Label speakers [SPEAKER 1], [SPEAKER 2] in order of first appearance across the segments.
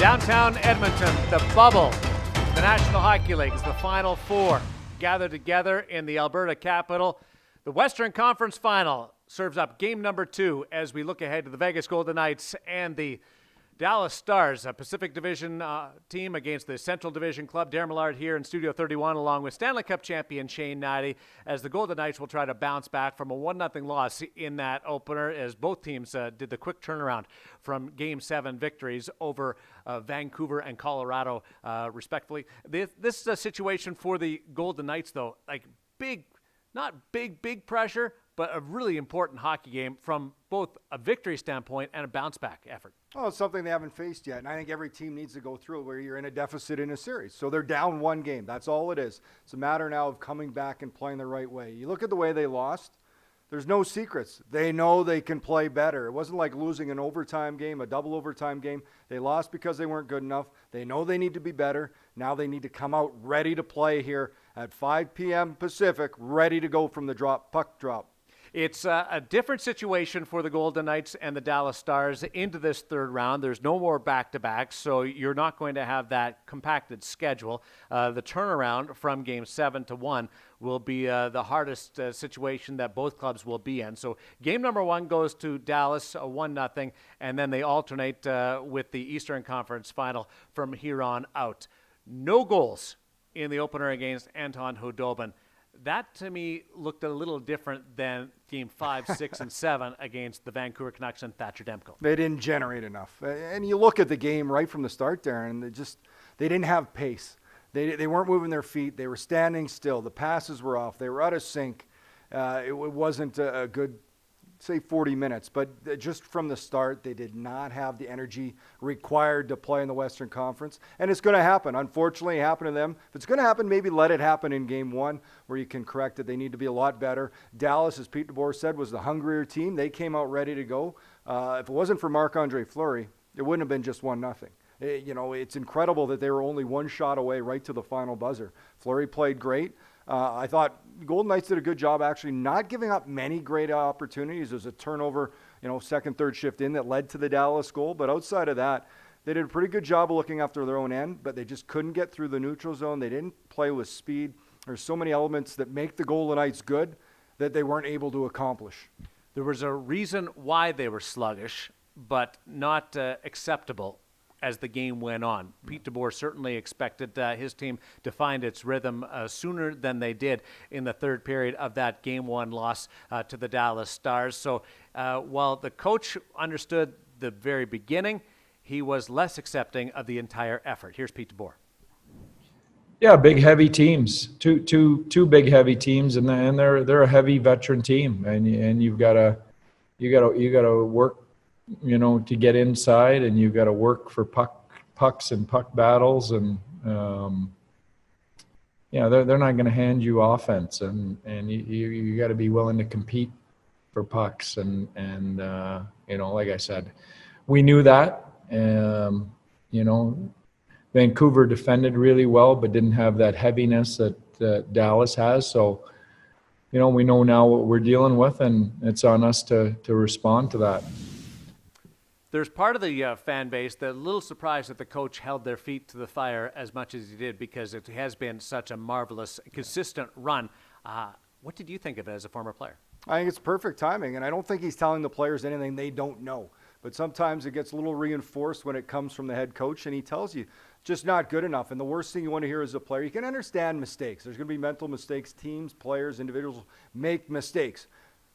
[SPEAKER 1] Downtown Edmonton, the bubble, the National Hockey League's the Final Four gathered together in the Alberta capital. The Western Conference Final serves up game number 2 as we look ahead to the Vegas Golden Knights and the Dallas Stars, a Pacific Division team against the Central Division club. Darren Millard here in Studio 31 along with Stanley Cup champion Shane Hnidy as the Golden Knights will try to bounce back from a 1-0 loss in that opener as both teams did the quick turnaround from Game 7 victories over Vancouver and Colorado, respectively. This is a situation for the Golden Knights, though, like not big pressure, but a really important hockey game from both a victory standpoint and a bounce-back effort.
[SPEAKER 2] Oh, it's something they haven't faced yet, and I think every team needs to go through it where you're in a deficit in a series. So they're down one game. That's all it is. It's a matter now of coming back and playing the right way. You look at the way they lost, there's no secrets. They know they can play better. It wasn't like losing an overtime game, a double overtime game. They lost because they weren't good enough. They know they need to be better. Now they need to come out ready to play here at 5 p.m. Pacific, ready to go from the puck drop.
[SPEAKER 1] It's a different situation for the Golden Knights and the Dallas Stars into this third round. There's no more back-to-backs, so you're not going to have that compacted schedule. The turnaround from Game 7 to 1 will be the hardest situation that both clubs will be in. So game number 1 goes to Dallas, 1-0, and then they alternate with the Eastern Conference Final from here on out. No goals in the opener against Anton Khudobin. That, to me, looked a little different than Game 5, 6, and 7 against the Vancouver Canucks and Thatcher Demko.
[SPEAKER 2] They didn't generate enough. And you look at the game right from the start, Darren, they didn't have pace. They weren't moving their feet. They were standing still. The passes were off. They were out of sync. It wasn't a good, say, 40 minutes. But just from the start, they did not have the energy required to play in the Western Conference. And it's going to happen. Unfortunately, it happened to them. If it's going to happen, maybe let it happen in Game 1 where you can correct it. They need to be a lot better. Dallas, as Pete DeBoer said, was the hungrier team. They came out ready to go. If it wasn't for Marc-Andre Fleury, it wouldn't have been just 1-0. It's incredible that they were only one shot away right to the final buzzer. Fleury played great. I thought Golden Knights did a good job actually not giving up many great opportunities. There was a turnover, second, third shift in that led to the Dallas goal. But outside of that, they did a pretty good job of looking after their own end, but they just couldn't get through the neutral zone. They didn't play with speed. There's so many elements that make the Golden Knights good that they weren't able to accomplish.
[SPEAKER 1] There was a reason why they were sluggish, but not acceptable as the game went on. Pete DeBoer certainly expected his team to find its rhythm sooner than they did in the third period of that Game 1 loss to the Dallas Stars. So while the coach understood the very beginning, he was less accepting of the entire effort. Here's Pete DeBoer.
[SPEAKER 3] Yeah, big heavy teams, two big heavy teams, and they're a heavy veteran team, and you gotta work, to get inside, and you've got to work for pucks and puck battles, and they're not going to hand you offense, and you got to be willing to compete for pucks, and like I said, we knew that. Vancouver defended really well, but didn't have that heaviness that Dallas has. So, we know now what we're dealing with, and it's on us to respond to that.
[SPEAKER 1] There's part of the fan base that a little surprised that the coach held their feet to the fire as much as he did because it has been such a marvelous, consistent run. What did you think of it as a former player?
[SPEAKER 2] I think it's perfect timing, and I don't think he's telling the players anything they don't know. But sometimes it gets a little reinforced when it comes from the head coach, and he tells you just not good enough. And the worst thing you want to hear as a player, you can understand mistakes. There's going to be mental mistakes. Teams, players, individuals make mistakes.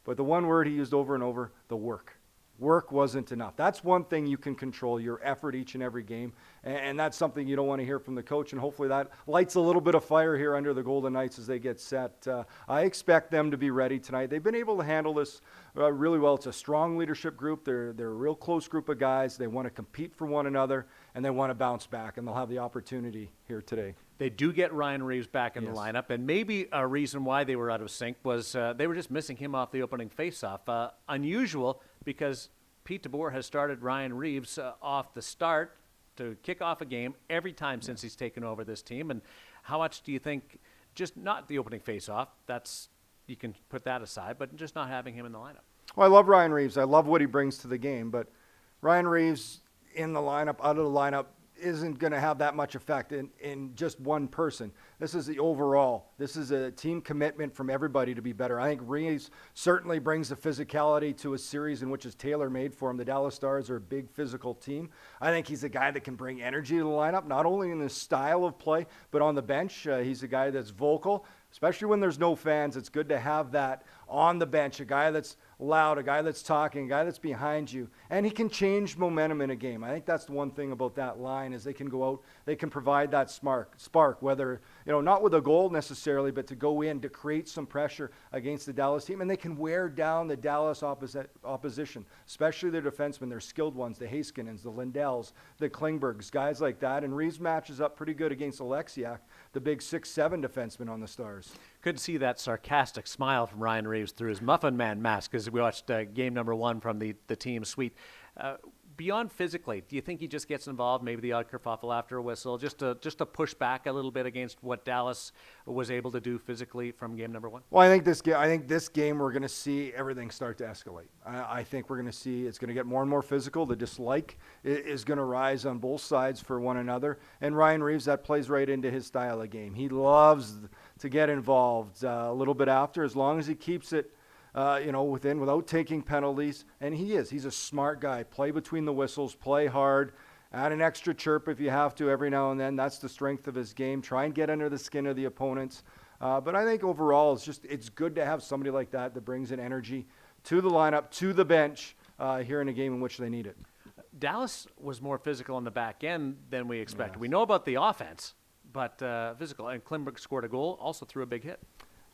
[SPEAKER 2] But the one word he used over and over, the work. Work wasn't enough. That's one thing you can control, your effort each and every game. And that's something you don't want to hear from the coach. And hopefully that lights a little bit of fire here under the Golden Knights as they get set. I expect them to be ready tonight. They've been able to handle this really well. It's a strong leadership group. They're a real close group of guys. They want to compete for one another, and they want to bounce back. And they'll have the opportunity here today.
[SPEAKER 1] They do get Ryan Reeves back in the lineup, and maybe a reason why they were out of sync was they were just missing him off the opening faceoff. Unusual because Pete DeBoer has started Ryan Reeves off the start to kick off a game every time since he's taken over this team. And how much do you think, just not the opening faceoff, you can put that aside, but just not having him in the lineup?
[SPEAKER 2] Well, I love Ryan Reeves. I love what he brings to the game, but Ryan Reeves in the lineup, out of the lineup, isn't going to have that much effect in just one person. This is the overall. This is a team commitment from everybody to be better. I think Reeves certainly brings the physicality to a series in which is tailor-made for him. The Dallas Stars are a big physical team. I think he's a guy that can bring energy to the lineup, not only in his style of play, but on the bench. He's a guy that's vocal, especially when there's no fans. It's good to have that on the bench, a guy that's loud, a guy that's talking, a guy that's behind you, and he can change momentum in a game. I think that's the one thing about that line is they can go out, they can provide that spark, whether, not with a goal necessarily, but to go in to create some pressure against the Dallas team, and they can wear down the Dallas opposition, especially their defensemen, their skilled ones, the Haskinens, the Lindells, the Klingbergs, guys like that, and Reeves matches up pretty good against Alexiak, the big 6'7" defenseman on the Stars.
[SPEAKER 1] Couldn't see that sarcastic smile from Ryan Reeves through his Muffin Man mask as we watched game number 1 from the team suite. Beyond physically, do you think he just gets involved, maybe the odd kerfuffle after a whistle, just to push back a little bit against what Dallas was able to do physically from game number 1?
[SPEAKER 2] Well, I think this game we're going to see everything start to escalate. I think we're going to see it's going to get more and more physical. The dislike is going to rise on both sides for one another. And Ryan Reeves, that plays right into his style of game. He loves to get involved a little bit after, as long as he keeps it without taking penalties. And he's a smart guy. Play between the whistles, play hard, add an extra chirp if you have to every now and then. That's the strength of his game. Try and get under the skin of the opponents. But I think overall it's good to have somebody like that brings an energy to the lineup, to the bench here in a game in which they need it.
[SPEAKER 1] Dallas was more physical on the back end than we expected. Yes. We know about the offense, but physical. And Klingberg scored a goal, also threw a big hit.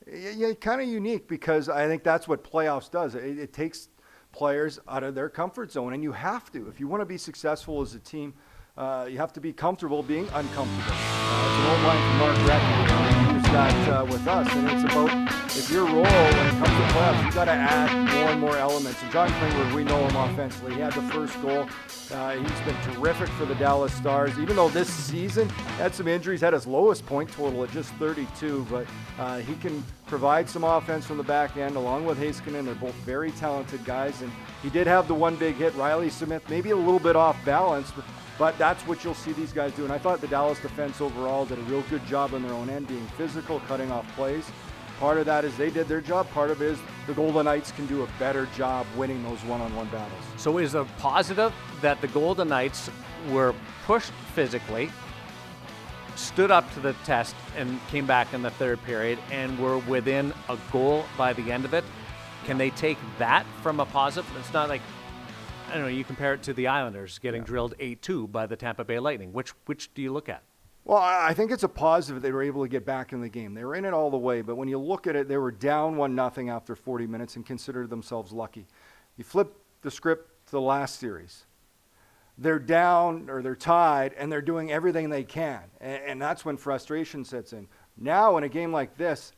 [SPEAKER 2] Yeah, kind of unique because I think that's what playoffs does. It takes players out of their comfort zone, and you have to. If you want to be successful as a team, you have to be comfortable being uncomfortable. It's an old line from Mark Recchi. Use that with us, and it's about if your role when it comes to playoffs, you've got to add more and more elements. And John Klingberg, we know him offensively. He had the first goal. He's been terrific for the Dallas Stars, even though this season had some injuries, had his lowest point total at just 32, but he can provide some offense from the back end along with Heiskanen. They're both very talented guys, and he did have the one big hit. Riley Smith, maybe a little bit off balance, but that's what you'll see these guys do. And I thought the Dallas defense overall did a real good job on their own end, being physical, cutting off plays. Part of that is they did their job. Part of it is the Golden Knights can do a better job winning those one-on-one battles.
[SPEAKER 1] So is a positive that the Golden Knights were pushed physically, stood up to the test, and came back in the third period and were within a goal by the end of it? Can they take that from a positive? It's not like, I don't know, you compare it to the Islanders getting drilled 8-2 by the Tampa Bay Lightning. Which do you look at?
[SPEAKER 2] Well, I think it's a positive they were able to get back in the game. They were in it all the way, but when you look at it, they were down 1-0 after 40 minutes and considered themselves lucky. You flip the script to the last series. They're down or they're tied, and they're doing everything they can, and that's when frustration sets in. Now, in a game like this,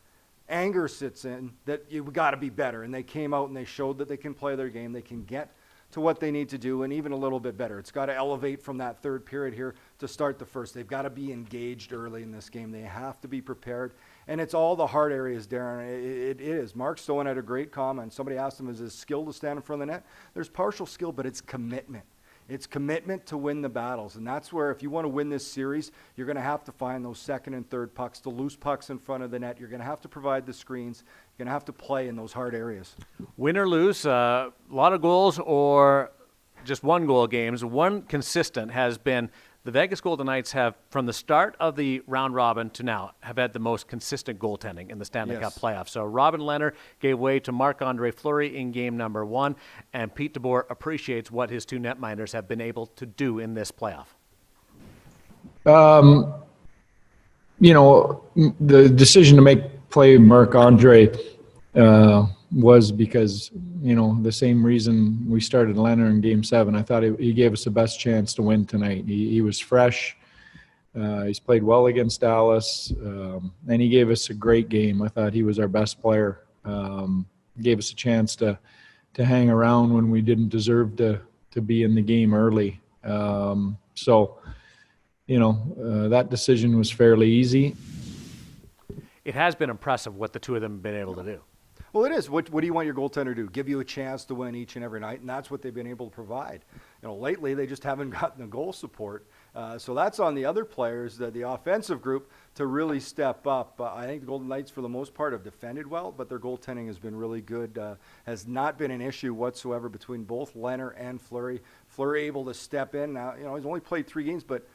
[SPEAKER 2] anger sits in that you've got to be better, and they came out and they showed that they can play their game. They can get to what they need to do, and even a little bit better. It's got to elevate from that third period here to start the first. They've got to be engaged early in this game. They have to be prepared, and it's all the hard areas, Darren. It is. Mark Stone had a great comment. Somebody asked him, is his skill to stand in front of the net? There's partial skill, but it's commitment. It's commitment to win the battles, and that's where if you want to win this series, you're going to have to find those second and third pucks, the loose pucks in front of the net. You're going to have to provide the screens. You're going to have to play in those hard areas.
[SPEAKER 1] Win or lose, a lot of goals or just one goal games. One consistent has been the Vegas Golden Knights have, from the start of the round robin to now, have had the most consistent goaltending in the Stanley Cup playoffs. So Robin Lehner gave way to Marc-Andre Fleury in game number 1, and Pete DeBoer appreciates what his two netminders have been able to do in this playoff.
[SPEAKER 3] The decision to play Marc-Andre was because, the same reason we started Lehner in Game 7. I thought he gave us the best chance to win tonight. He was fresh. He's played well against Dallas, and he gave us a great game. I thought he was our best player. Gave us a chance to hang around when we didn't deserve to be in the game early. That decision was fairly easy.
[SPEAKER 1] It has been impressive what the two of them have been able to do.
[SPEAKER 2] Well, it is. What do you want your goaltender to do? Give you a chance to win each and every night, and that's what they've been able to provide. Lately they just haven't gotten the goal support So that's on the other players, the offensive group, to really step up. I think the Golden Knights, for the most part, have defended well, but their goaltending has been really good. Has not been an issue whatsoever between both Leonard and Fleury. Fleury able to step in. Now, he's only played 3 games, but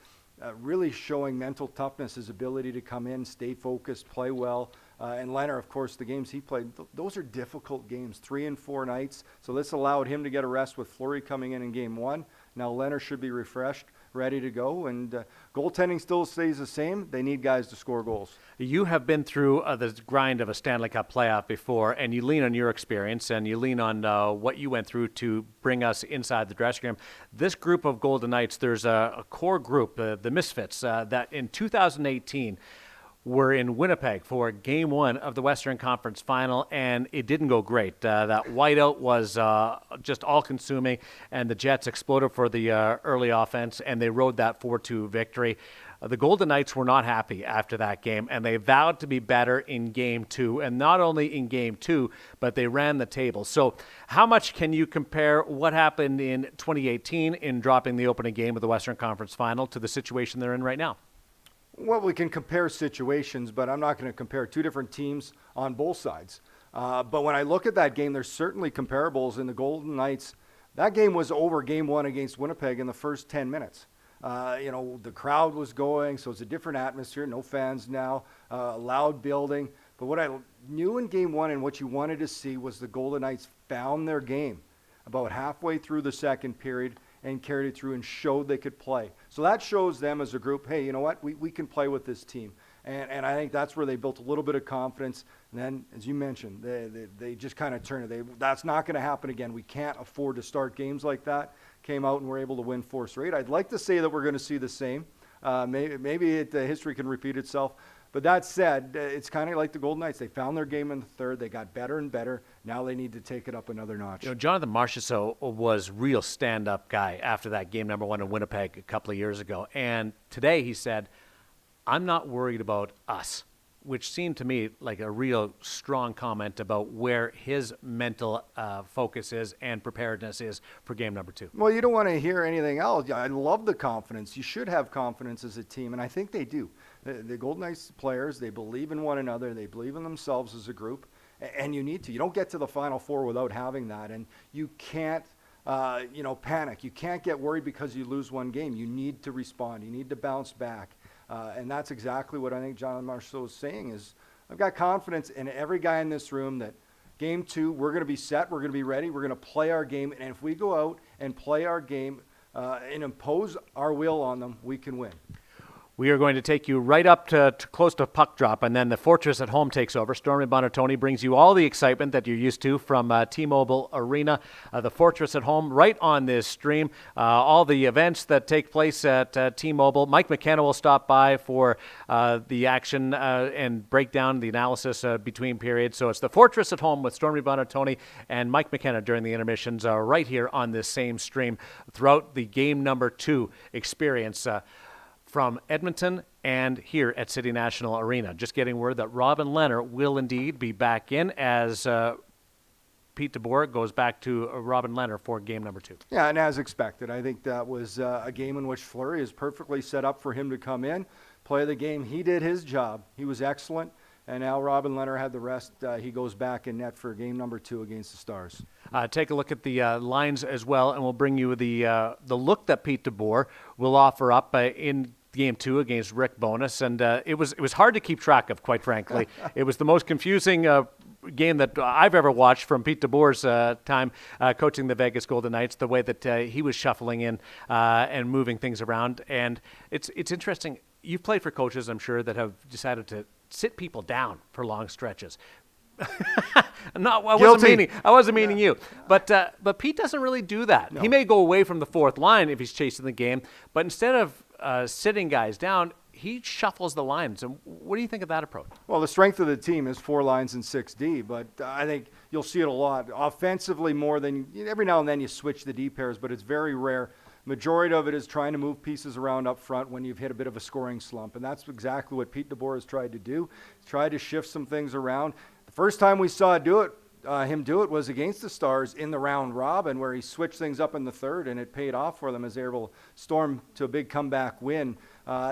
[SPEAKER 2] really showing mental toughness, his ability to come in, stay focused, play well. And Leonard, of course, the games he played, those are difficult games, 3 and 4 nights. So this allowed him to get a rest with Fleury coming in game 1. Now Leonard should be refreshed, ready to go. And goaltending still stays the same. They need guys to score goals.
[SPEAKER 1] You have been through the grind of a Stanley Cup playoff before, and you lean on your experience and you lean on what you went through to bring us inside the dressing room. This group of Golden Knights, there's a core group, the Misfits, that in 2018 were in Winnipeg for Game 1 of the Western Conference Final, and it didn't go great. That whiteout was just all-consuming, and the Jets exploded for the early offense, and they rode that 4-2 victory. The Golden Knights were not happy after that game, and they vowed to be better in Game 2, and not only in Game 2, but they ran the table. So how much can you compare what happened in 2018 in dropping the opening game of the Western Conference Final to the situation they're in right now?
[SPEAKER 2] Well, we can compare situations, but I'm not going to compare 2 different teams on both sides. But when I look at that game, there's certainly comparables in the Golden Knights. That game was over Game 1 against Winnipeg in the first 10 minutes. The crowd was going, so it's a different atmosphere, no fans now, loud building. But what I knew in Game 1 and what you wanted to see was the Golden Knights found their game about halfway through the second period and carried it through and showed they could play. So that shows them as a group, hey, you know what, we can play with this team. And I think that's where they built a little bit of confidence. And then, as you mentioned, they just kind of turned it. That's not going to happen again. We can't afford to start games like that. Came out and were able to win 4 straight. I'd like to say that we're going to see the same. Maybe history can repeat itself. But that said, it's kind of like the Golden Knights. They found their game in the third. They got better and better. Now they need to take it up another notch.
[SPEAKER 1] Jonathan Marchessault was real stand-up guy after that game number 1 in Winnipeg a couple of years ago. And today he said, I'm not worried about us, which seemed to me like a real strong comment about where his mental focus is and preparedness is for game number 2.
[SPEAKER 2] Well, you don't want to hear anything else. I love the confidence. You should have confidence as a team, and I think they do. The Golden Knights players, they believe in one another. They believe in themselves as a group, and you need to. You don't get to the Final Four without having that, and you can't panic. You can't get worried because you lose one game. You need to respond. You need to bounce back. And that's exactly what I think Jonathan Marchessault is saying is, I've got confidence in every guy in this room that Game 2, we're going to be set, we're going to be ready, we're going to play our game, and if we go out and play our game and impose our will on them, we can win.
[SPEAKER 1] We are going to take you right up to close to puck drop, and then the Fortress at home takes over. Stormy Buonantony brings you all the excitement that you're used to from T-Mobile Arena. The Fortress at home right on this stream. All the events that take place at T-Mobile. Mike McKenna will stop by for the action and break down the analysis between periods. So it's the Fortress at home with Stormy Buonantony and Mike McKenna during the intermissions right here on this same stream throughout the game number 2 experience. From Edmonton and here at City National Arena. Just getting word that Robin Lehner will indeed be back in as Pete DeBoer goes back to Robin Lehner for game number 2.
[SPEAKER 2] Yeah, and as expected, I think that was a game in which Fleury is perfectly set up for him to come in, play the game. He did his job. He was excellent. And now Robin Lehner had the rest. He goes back in net for game number 2 against the Stars.
[SPEAKER 1] Take a look at the lines as well, and we'll bring you the look that Pete DeBoer will offer up in Game 2 against Rick Bowness, and it was hard to keep track of, quite frankly. It was the most confusing game that I've ever watched from Pete DeBoer's time coaching the Vegas Golden Knights, the way that he was shuffling in and moving things around. And it's interesting. You've played for coaches, I'm sure, that have decided to sit people down for long stretches. I wasn't meaning you. But Pete doesn't really do that. No. He may go away from the fourth line if he's chasing the game, but instead of sitting guys down, he shuffles the lines. And what do you think of that approach?
[SPEAKER 2] Well, the strength of the team is 4 lines and 6D, but I think you'll see it a lot. Offensively, more than every now and then you switch the D pairs, but it's very rare. Majority of it is trying to move pieces around up front when you've hit a bit of a scoring slump, and that's exactly what Pete DeBoer has tried to do. He's tried to shift some things around. The first time we saw it do it, him do it was against the Stars in the round robin, where he switched things up in the third, and it paid off for them as they were able to storm to a big comeback win.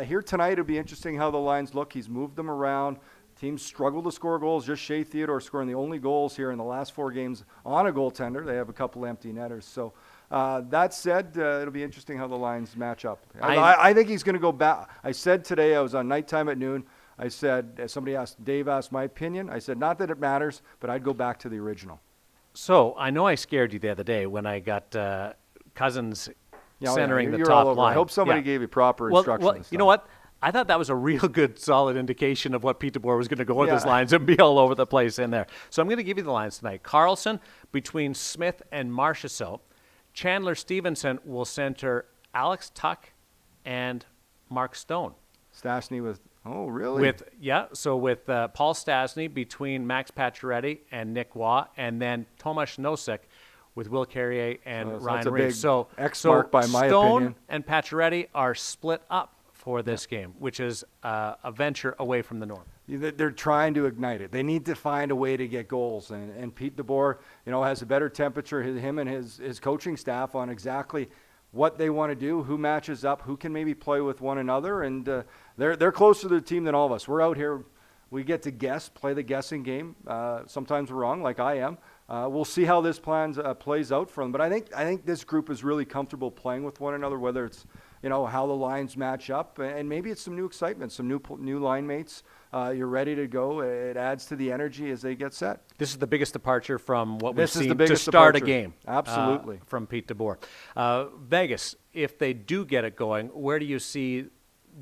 [SPEAKER 2] Here tonight, it'll be interesting how the lines look. He's moved them around. Teams struggle to score goals. Just Shea Theodore scoring the only goals here in the last 4 games on a goaltender. They have a couple empty netters. So that said, it'll be interesting how the lines match up. I think he's going to go back. I said today, I was on Nighttime at noon. I said, somebody asked, Dave asked my opinion. I said, not that it matters, but I'd go back to the original.
[SPEAKER 1] So I know I scared you the other day when I got Cousins centering the
[SPEAKER 2] you're
[SPEAKER 1] top
[SPEAKER 2] all over.
[SPEAKER 1] line.
[SPEAKER 2] I hope somebody gave you proper instructions.
[SPEAKER 1] Well, you know what? I thought that was a real good, solid indication of what Pete DeBoer was going to go with his lines and be all over the place in there. So I'm going to give you the lines tonight. Carlson between Smith and Marchessault. Chandler Stevenson will center Alex Tuck and Mark Stone.
[SPEAKER 2] Stastny with, oh, really?
[SPEAKER 1] So with Paul Stastny between Max Pacioretty and Nick Waugh, and then Tomas Nosek with Will Carrier and Ryan Reeves. So
[SPEAKER 2] X mark by my
[SPEAKER 1] Stone
[SPEAKER 2] opinion.
[SPEAKER 1] and Pacioretty are split up for this game, which is a venture away from the norm.
[SPEAKER 2] They're trying to ignite it. They need to find a way to get goals. And Pete DeBoer, has a better temperature, him and his coaching staff, on exactly what they want to do, who matches up, who can maybe play with one another. And they're closer to the team than all of us. We're out here, we get to guess, play the guessing game. Sometimes we're wrong, like I am. We'll see how this plays out for them. But I think this group is really comfortable playing with one another, whether it's how the lines match up, and maybe it's some new excitement, some new line mates. You're ready to go. It adds to the energy as they get set.
[SPEAKER 1] This is the biggest departure from what we've seen
[SPEAKER 2] to
[SPEAKER 1] start a game.
[SPEAKER 2] Absolutely.
[SPEAKER 1] From Pete DeBoer. Vegas, if they do get it going, where do you see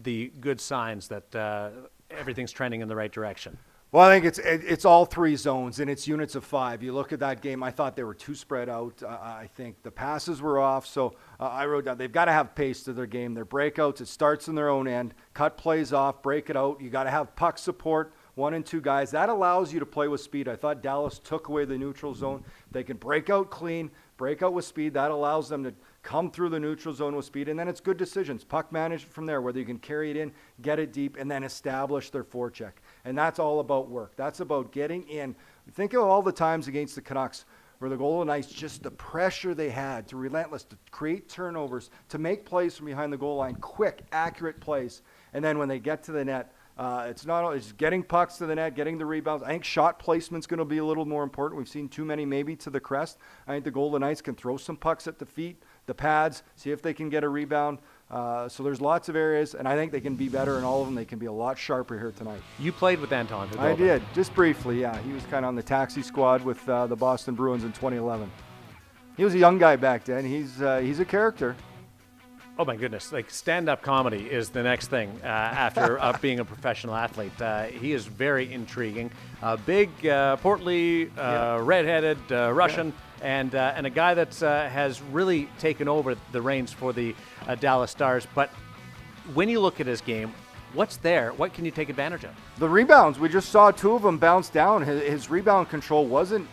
[SPEAKER 1] the good signs that everything's trending in the right direction?
[SPEAKER 2] Well, I think it's all 3 zones, and it's units of 5. You look at that game, I thought they were too spread out. I think the passes were off, so I wrote down they've got to have pace to their game. Their breakouts, it starts in their own end. Cut plays off, break it out. You got to have puck support, 1 and 2 guys. That allows you to play with speed. I thought Dallas took away the neutral zone. They can break out clean, break out with speed. That allows them to come through the neutral zone with speed, and then it's good decisions. Puck management from there, whether you can carry it in, get it deep, and then establish their forecheck. And that's all about work. That's about getting in. Think of all the times against the Canucks where the Golden Knights, just the pressure they had to relentless, to create turnovers, to make plays from behind the goal line, quick, accurate plays. And then when they get to the net, it's getting pucks to the net, getting the rebounds. I think shot placement's going to be a little more important. We've seen too many maybe to the crest. I think the Golden Knights can throw some pucks at the feet, the pads, see if they can get a rebound. So there's lots of areas, and I think they can be better in all of them. They can be a lot sharper here tonight.
[SPEAKER 1] You played with Anton Khudobin.
[SPEAKER 2] I did, just briefly, yeah. He was kind of on the taxi squad with the Boston Bruins in 2011. He was a young guy back then. He's a character.
[SPEAKER 1] Oh, my goodness. Like, stand-up comedy is the next thing after being a professional athlete. He is very intriguing. Big, portly, redheaded, Russian, and a guy that has really taken over the reins for the Dallas Stars. But when you look at his game, what's there? What can you take advantage of?
[SPEAKER 2] The rebounds. We just saw 2 of them bounce down. His rebound control wasn't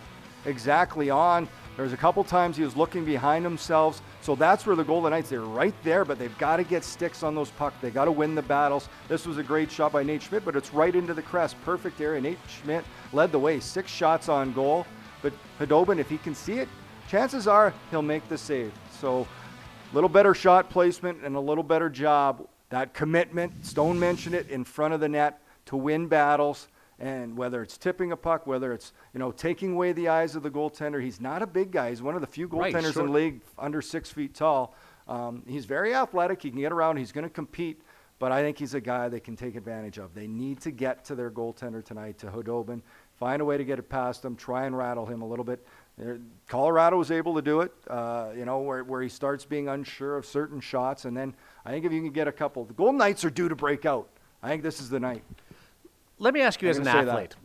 [SPEAKER 2] exactly on. There was a couple times he was looking behind themselves. So that's where the Golden Knights, they're right there, but they've got to get sticks on those pucks. They got to win the battles. This was a great shot by Nate Schmidt, but it's right into the crest. Perfect area. Nate Schmidt led the way. 6 shots on goal. But Khudobin, if he can see it, chances are he'll make the save. So a little better shot placement and a little better job. That commitment, Stone mentioned it, in front of the net to win battles. And whether it's tipping a puck, whether it's taking away the eyes of the goaltender, he's not a big guy. He's one of the few goaltenders in the league under 6 feet tall. He's very athletic. He can get around. He's going to compete. But I think he's a guy they can take advantage of. They need to get to their goaltender tonight, to Khudobin, find a way to get it past him, try and rattle him a little bit. Colorado was able to do it, where he starts being unsure of certain shots. And then I think if you can get a couple, the Golden Knights are due to break out. I think this is the night.
[SPEAKER 1] Let me ask you as an athlete.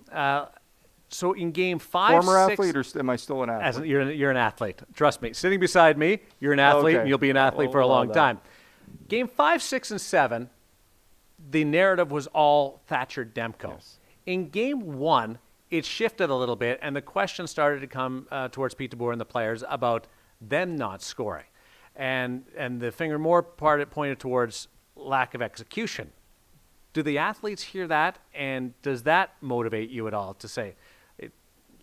[SPEAKER 1] So in game 5,
[SPEAKER 2] former
[SPEAKER 1] 6,
[SPEAKER 2] athlete, or am I still an athlete?
[SPEAKER 1] You're an athlete. Trust me. Sitting beside me, you're an athlete, and you'll be an athlete for a long time. Game 5, 6, and 7, the narrative was all Thatcher Demko.
[SPEAKER 2] Yes.
[SPEAKER 1] In game 1, it shifted a little bit, and the question started to come towards Pete DeBoer and the players about them not scoring, and the finger more part it pointed towards lack of execution. Do the athletes hear that, and does that motivate you at all to say,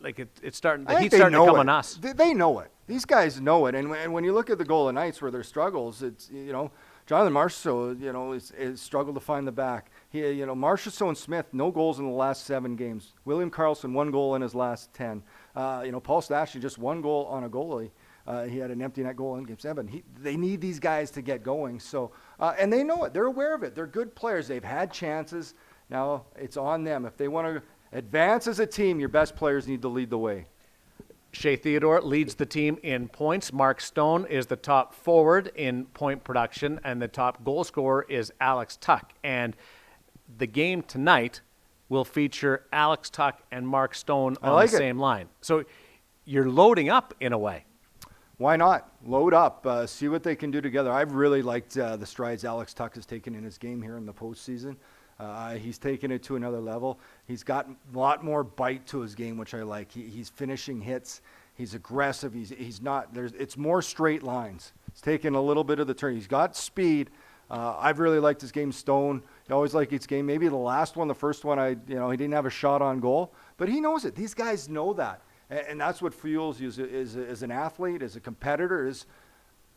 [SPEAKER 1] like it's starting.
[SPEAKER 2] I
[SPEAKER 1] The
[SPEAKER 2] think
[SPEAKER 1] heat's
[SPEAKER 2] they
[SPEAKER 1] starting to
[SPEAKER 2] know
[SPEAKER 1] come
[SPEAKER 2] it.
[SPEAKER 1] on us.
[SPEAKER 2] They know it. These guys know it. And when you look at the Golden Knights where their struggles, it's, Jonathan Marchessault, is struggled to find the back. Marchessault and Smith, no goals in the last 7 games. William Karlsson, 1 goal in his last 10. Paul Stastny, just 1 goal on a goalie. He had an empty net goal in Game 7. They need these guys to get going. So, and they know it. They're aware of it. They're good players. They've had chances. Now it's on them. If they want to advance as a team, your best players need to lead the way.
[SPEAKER 1] Shea Theodore leads the team in points. Mark Stone is the top forward in point production, and the top goal scorer is Alex Tuch. And the game tonight will feature Alex Tuch and Mark Stone on the same line. So you're loading up in a way.
[SPEAKER 2] Why not? Load up, see what they can do together. I've really liked the strides Alex Tuch has taken in his game here in the postseason. He's taken it to another level. He's got a lot more bite to his game, which I like. He's finishing hits. He's aggressive. He's not. It's more straight lines. He's taken a little bit of the turn. He's got speed. I've really liked his game. Stone, I always like his game. Maybe the last one, the first one, he didn't have a shot on goal, but he knows it. These guys know that, and that's what fuels you as an athlete, as a competitor. Is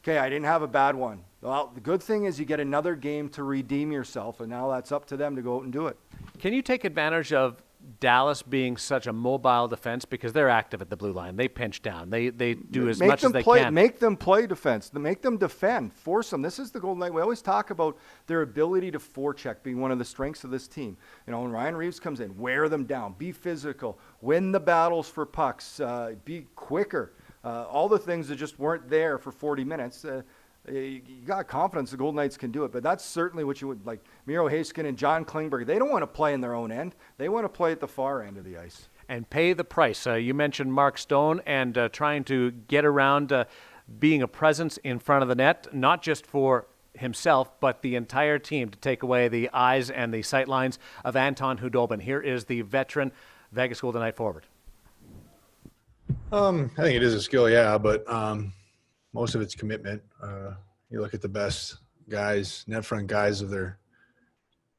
[SPEAKER 2] okay, I didn't have a bad one. Well, the good thing is you get another game to redeem yourself, and now that's up to them to go out and do it.
[SPEAKER 1] Can you take advantage of Dallas being such a mobile defense, because they're active at the blue line? They pinch down. They do as much as they can.
[SPEAKER 2] Make them play defense. Make them defend. Force them. This is the Golden Knights. We always talk about their ability to forecheck being one of the strengths of this team. When Ryan Reeves comes in, wear them down. Be physical. Win the battles for pucks. Be quicker. All the things that just weren't there for 40 minutes. You got confidence the Golden Knights can do it, but that's certainly what you would like. Miro Heiskanen and John Klingberg, they don't want to play in their own end. They want to play at the far end of the ice.
[SPEAKER 1] And pay the price. You mentioned Mark Stone and trying to get around being a presence in front of the net, not just for himself, but the entire team, to take away the eyes and the sight lines of Anton Khudobin. Here is the veteran Vegas Golden Knight forward.
[SPEAKER 4] I think it is a skill, yeah, but most of it's commitment. You look at the best guys, net front guys of their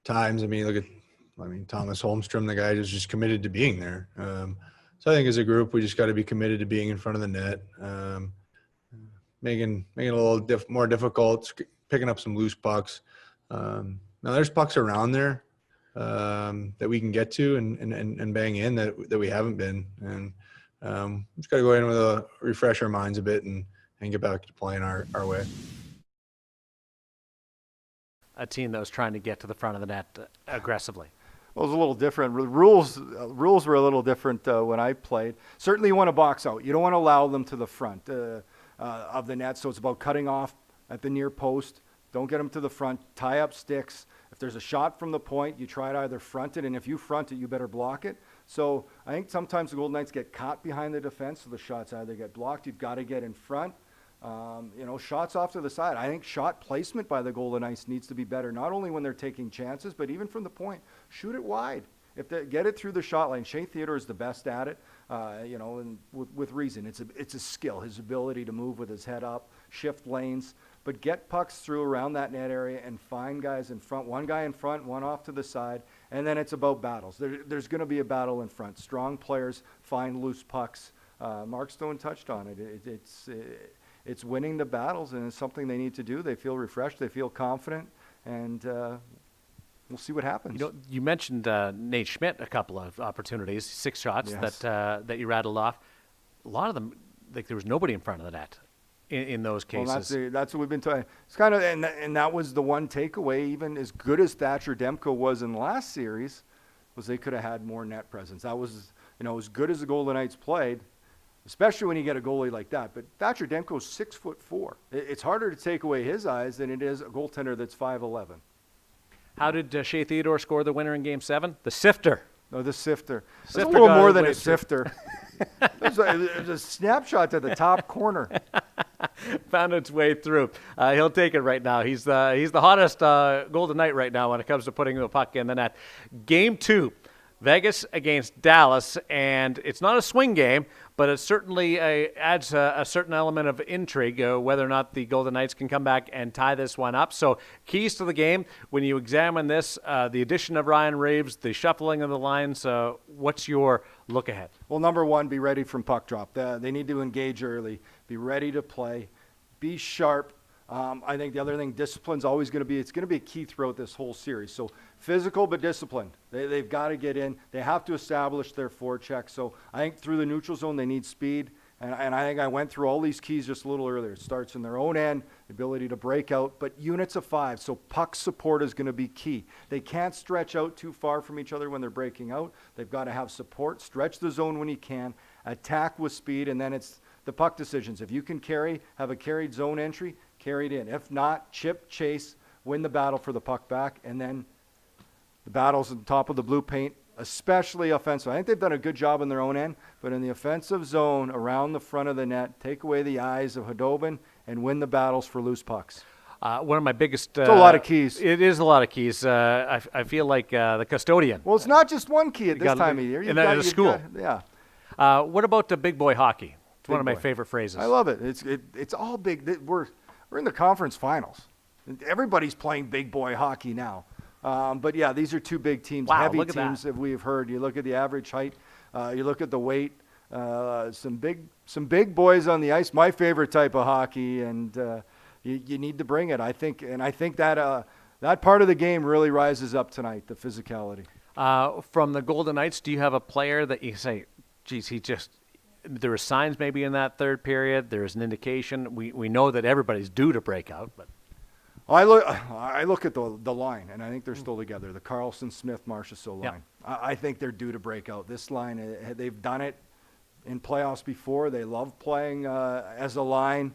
[SPEAKER 4] times. Thomas Holmstrom, the guy who's just committed to being there. So I think as a group, we just got to be committed to being in front of the net, making it a little more difficult, picking up some loose pucks. Now there's pucks around there that we can get to and bang in that we haven't been. And just got to go in with refresh our minds a bit and get back to playing our way.
[SPEAKER 1] A team that was trying to get to the front of the net aggressively.
[SPEAKER 2] Well, it was a little different. Rules were a little different when I played. Certainly you want to box out. You don't want to allow them to the front of the net, so it's about cutting off at the near post. Don't get them to the front. Tie up sticks. If there's a shot from the point, you try to either front it, and if you front it, you better block it. So I think sometimes the Golden Knights get caught behind the defense, so the shots either get blocked. You've got to get in front. Shots off to the side. I think shot placement by the Golden Knights needs to be better, not only when they're taking chances, but even from the point. Shoot it wide. If they get it through the shot line, Shea Theodore is the best at it, and with reason. It's a skill, his ability to move with his head up, shift lanes, but get pucks through around that net area and find guys in front. One guy in front, one off to the side, and then it's about battles. There's going to be a battle in front. Strong players find loose pucks. Mark Stone touched on it. It's winning the battles, and it's something they need to do. They feel refreshed. They feel confident, and we'll see what happens.
[SPEAKER 1] You mentioned Nate Schmidt a couple of opportunities, 6 shots
[SPEAKER 2] Yes.
[SPEAKER 1] that you rattled off. A lot of them, like there was nobody in front of the net in those cases.
[SPEAKER 2] Well, that's what we've been talking. It's kind of, and that was the one takeaway. Even as good as Thatcher Demko was in the last series, was they could have had more net presence. That was, as good as the Golden Knights played. Especially when you get a goalie like that. But Thatcher Demko's 6'4". It's harder to take away his eyes than it is a goaltender that's 5'11".
[SPEAKER 1] How did Shea Theodore score the winner in Game 7? The sifter.
[SPEAKER 2] No, the sifter. It's a
[SPEAKER 1] Sifter
[SPEAKER 2] little
[SPEAKER 1] got
[SPEAKER 2] more
[SPEAKER 1] his
[SPEAKER 2] than
[SPEAKER 1] way
[SPEAKER 2] a sifter. There's a snapshot to the top corner.
[SPEAKER 1] Found its way through. He'll take it right now. He's the hottest Golden Knight right now when it comes to putting the puck in the net. Game 2. Vegas against Dallas, and it's not a swing game, but it certainly adds a certain element of intrigue, whether or not the Golden Knights can come back and tie this one up. So keys to the game, when you examine this, the addition of Ryan Reaves, the shuffling of the lines, what's your look ahead?
[SPEAKER 2] Well, number one, be ready from puck drop. They need to engage early, be ready to play, be sharp. I think the other thing, discipline's always going to be, it's going to be a key throughout this whole series. So physical but disciplined. They've got to get in. They have to establish their forecheck. So I think through the neutral zone, they need speed. And I think I went through all these keys just a little earlier. It starts in their own end, the ability to break out, but units of 5. So puck support is going to be key. They can't stretch out too far from each other when they're breaking out. They've got to have support, stretch the zone when you can, attack with speed, and then it's the puck decisions. If you can have a carried zone entry, carried in. If not, chip, chase, win the battle for the puck back, and then the battles on top of the blue paint, especially offensive. I think they've done a good job in their own end, but in the offensive zone around the front of the net, take away the eyes of Khudobin and win the battles for loose pucks.
[SPEAKER 1] One of my biggest...
[SPEAKER 2] It's a lot of keys.
[SPEAKER 1] It is a lot of keys. I feel like the custodian.
[SPEAKER 2] Well, it's not just one key at this time of year.
[SPEAKER 1] In a school.
[SPEAKER 2] Yeah.
[SPEAKER 1] What about the big boy hockey? It's one of my
[SPEAKER 2] boy.
[SPEAKER 1] favorite phrases.
[SPEAKER 2] I love it. It's all big. We're in the conference finals. Everybody's playing big boy hockey now. But yeah, these are two big teams,
[SPEAKER 1] Wow,
[SPEAKER 2] heavy
[SPEAKER 1] look at
[SPEAKER 2] teams
[SPEAKER 1] that.
[SPEAKER 2] that we've heard. You look at the average height, you look at the weight. Some big boys on the ice. My favorite type of hockey, and you need to bring it. I think that that part of the game really rises up tonight. The physicality.
[SPEAKER 1] From the Golden Knights, do you have a player that you say, geez, there were signs maybe in that third period. There's an indication. We know that everybody's due to break out, but
[SPEAKER 2] I look at the line, and I think they're still together. The Carlson, Smith, Marchessault line.
[SPEAKER 1] Yep.
[SPEAKER 2] I think they're due to break out. This line, they've done it in playoffs before. They love playing as a line,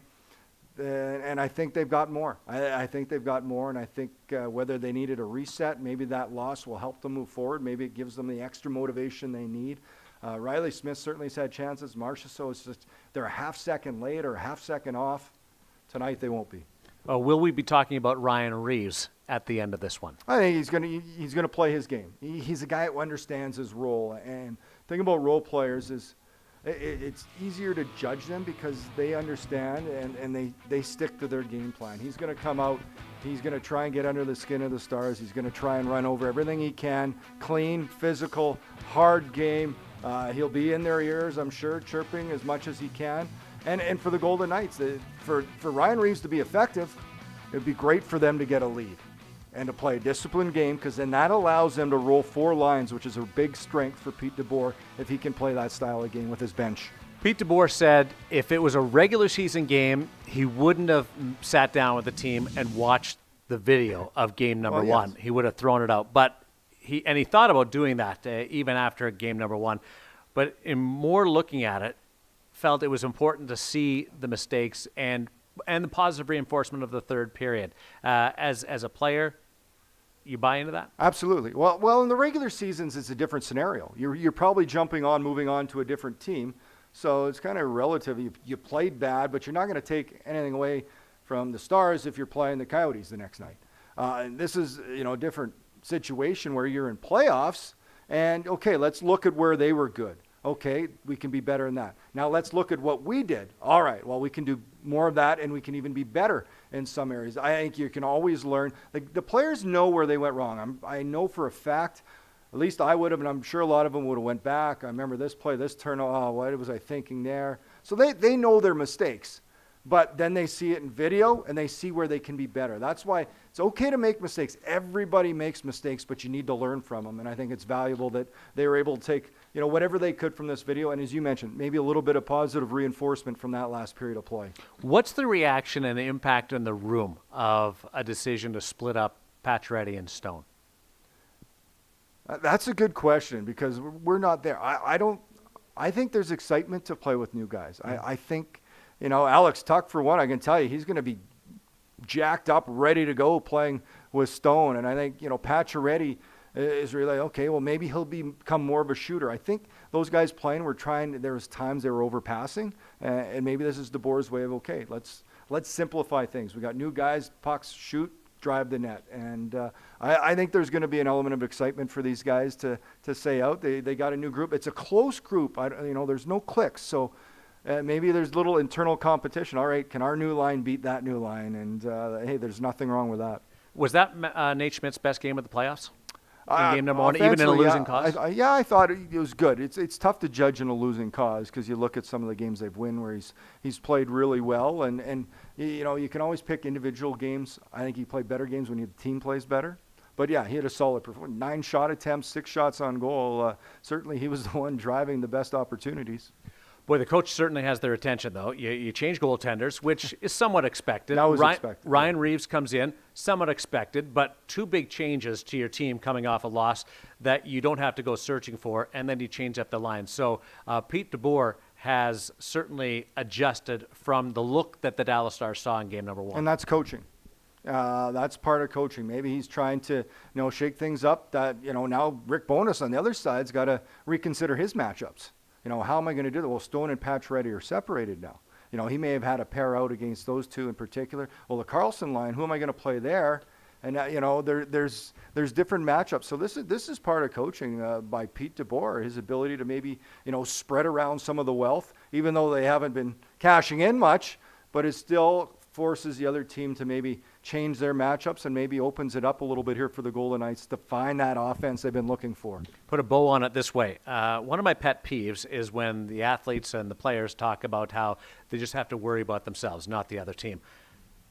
[SPEAKER 2] and I think they've got more. I think they've got more, and I think whether they needed a reset, maybe that loss will help them move forward. Maybe it gives them the extra motivation they need. Riley Smith certainly has had chances. Marchessault, it's just they're a half second late or a half second off. Tonight they won't be.
[SPEAKER 1] will we be talking about Ryan Reaves at the end of this one?
[SPEAKER 2] I think he's gonna play his game. He's a guy who understands his role. And the thing about role players is it's easier to judge them because they understand and they stick to their game plan. He's gonna come out. He's gonna try and get under the skin of the Stars. He's gonna try and run over everything he can. Clean, physical, hard game. He'll be in their ears, I'm sure, chirping as much as he can. And for the Golden Knights, for Ryan Reaves to be effective, it would be great for them to get a lead and to play a disciplined game, because then that allows them to roll 4 lines, which is a big strength for Pete DeBoer if he can play that style of game with his bench.
[SPEAKER 1] Pete DeBoer said if it was a regular season game, he wouldn't have sat down with the team and watched the video of game number one. He would have thrown it out. But he thought about doing that even after game number one. But in more looking at it, felt it was important to see the mistakes and the positive reinforcement of the third period. As a player, you buy into that?
[SPEAKER 2] Absolutely. Well, in the regular seasons, it's a different scenario. You're probably moving on to a different team. So it's kind of relative. You played bad, but you're not going to take anything away from the Stars if you're playing the Coyotes the next night. And this is, a different situation where you're in playoffs. And, okay, let's look at where they were good. Okay, we can be better than that. Now let's look at what we did. All right, well, we can do more of that, and we can even be better in some areas. I think you can always learn. The players know where they went wrong. I know for a fact, at least I would have, and I'm sure a lot of them would have went back. I remember this play, this turn. Oh, what was I thinking there? So they know their mistakes. But then they see it in video, and they see where they can be better. That's why it's okay to make mistakes. Everybody makes mistakes, but you need to learn from them. And I think it's valuable that they were able to take, whatever they could from this video. And as you mentioned, maybe a little bit of positive reinforcement from that last period of play.
[SPEAKER 1] What's the reaction and the impact in the room of a decision to split up Pacioretty and Stone?
[SPEAKER 2] That's a good question, because we're not there. I think there's excitement to play with new guys. I think... Alex Tuch, for one, I can tell you, he's going to be jacked up, ready to go playing with Stone. And I think, Pacioretty is really, okay, well, maybe he'll become more of a shooter. I think those guys playing there was times they were overpassing. And maybe this is DeBoer's way of, okay, let's simplify things. We got new guys, pucks, shoot, drive the net. And I think there's going to be an element of excitement for these guys to stay out. They got a new group. It's a close group. There's no cliques. So maybe there's little internal competition. All right, can our new line beat that new line? And hey, there's nothing wrong with that.
[SPEAKER 1] Was that Nate Schmidt's best game of the playoffs? In game number one, even in a
[SPEAKER 2] Offensively,
[SPEAKER 1] losing cause?
[SPEAKER 2] I thought it was good. It's tough to judge in a losing cause because you look at some of the games they've won where he's played really well, and you can always pick individual games. I think he played better games when the team plays better. But yeah, he had a solid performance. 9 shot attempts, 6 shots on goal. Certainly, he was the one driving the best opportunities.
[SPEAKER 1] Boy, the coach certainly has their attention, though. You change goaltenders, which is somewhat expected.
[SPEAKER 2] That was expected.
[SPEAKER 1] Ryan Reeves comes in, somewhat expected, but 2 big changes to your team coming off a loss that you don't have to go searching for, and then you change up the line. So Pete DeBoer has certainly adjusted from the look that the Dallas Stars saw in game number 1.
[SPEAKER 2] And that's coaching. That's part of coaching. Maybe he's trying to, shake things up. That now Rick Bowness on the other side's got to reconsider his matchups. How am I going to do that? Well, Stone and Pacioretty are separated now. He may have had a pair out against those 2 in particular. Well, the Carlson line, who am I going to play there? And there's different matchups. So this is part of coaching by Pete DeBoer, his ability to maybe spread around some of the wealth, even though they haven't been cashing in much, but it still forces the other team to maybe change their matchups and maybe opens it up a little bit here for the Golden Knights to find that offense they've been looking for.
[SPEAKER 1] Put a bow on it this way. One of my pet peeves is when the athletes and the players talk about how they just have to worry about themselves, not the other team.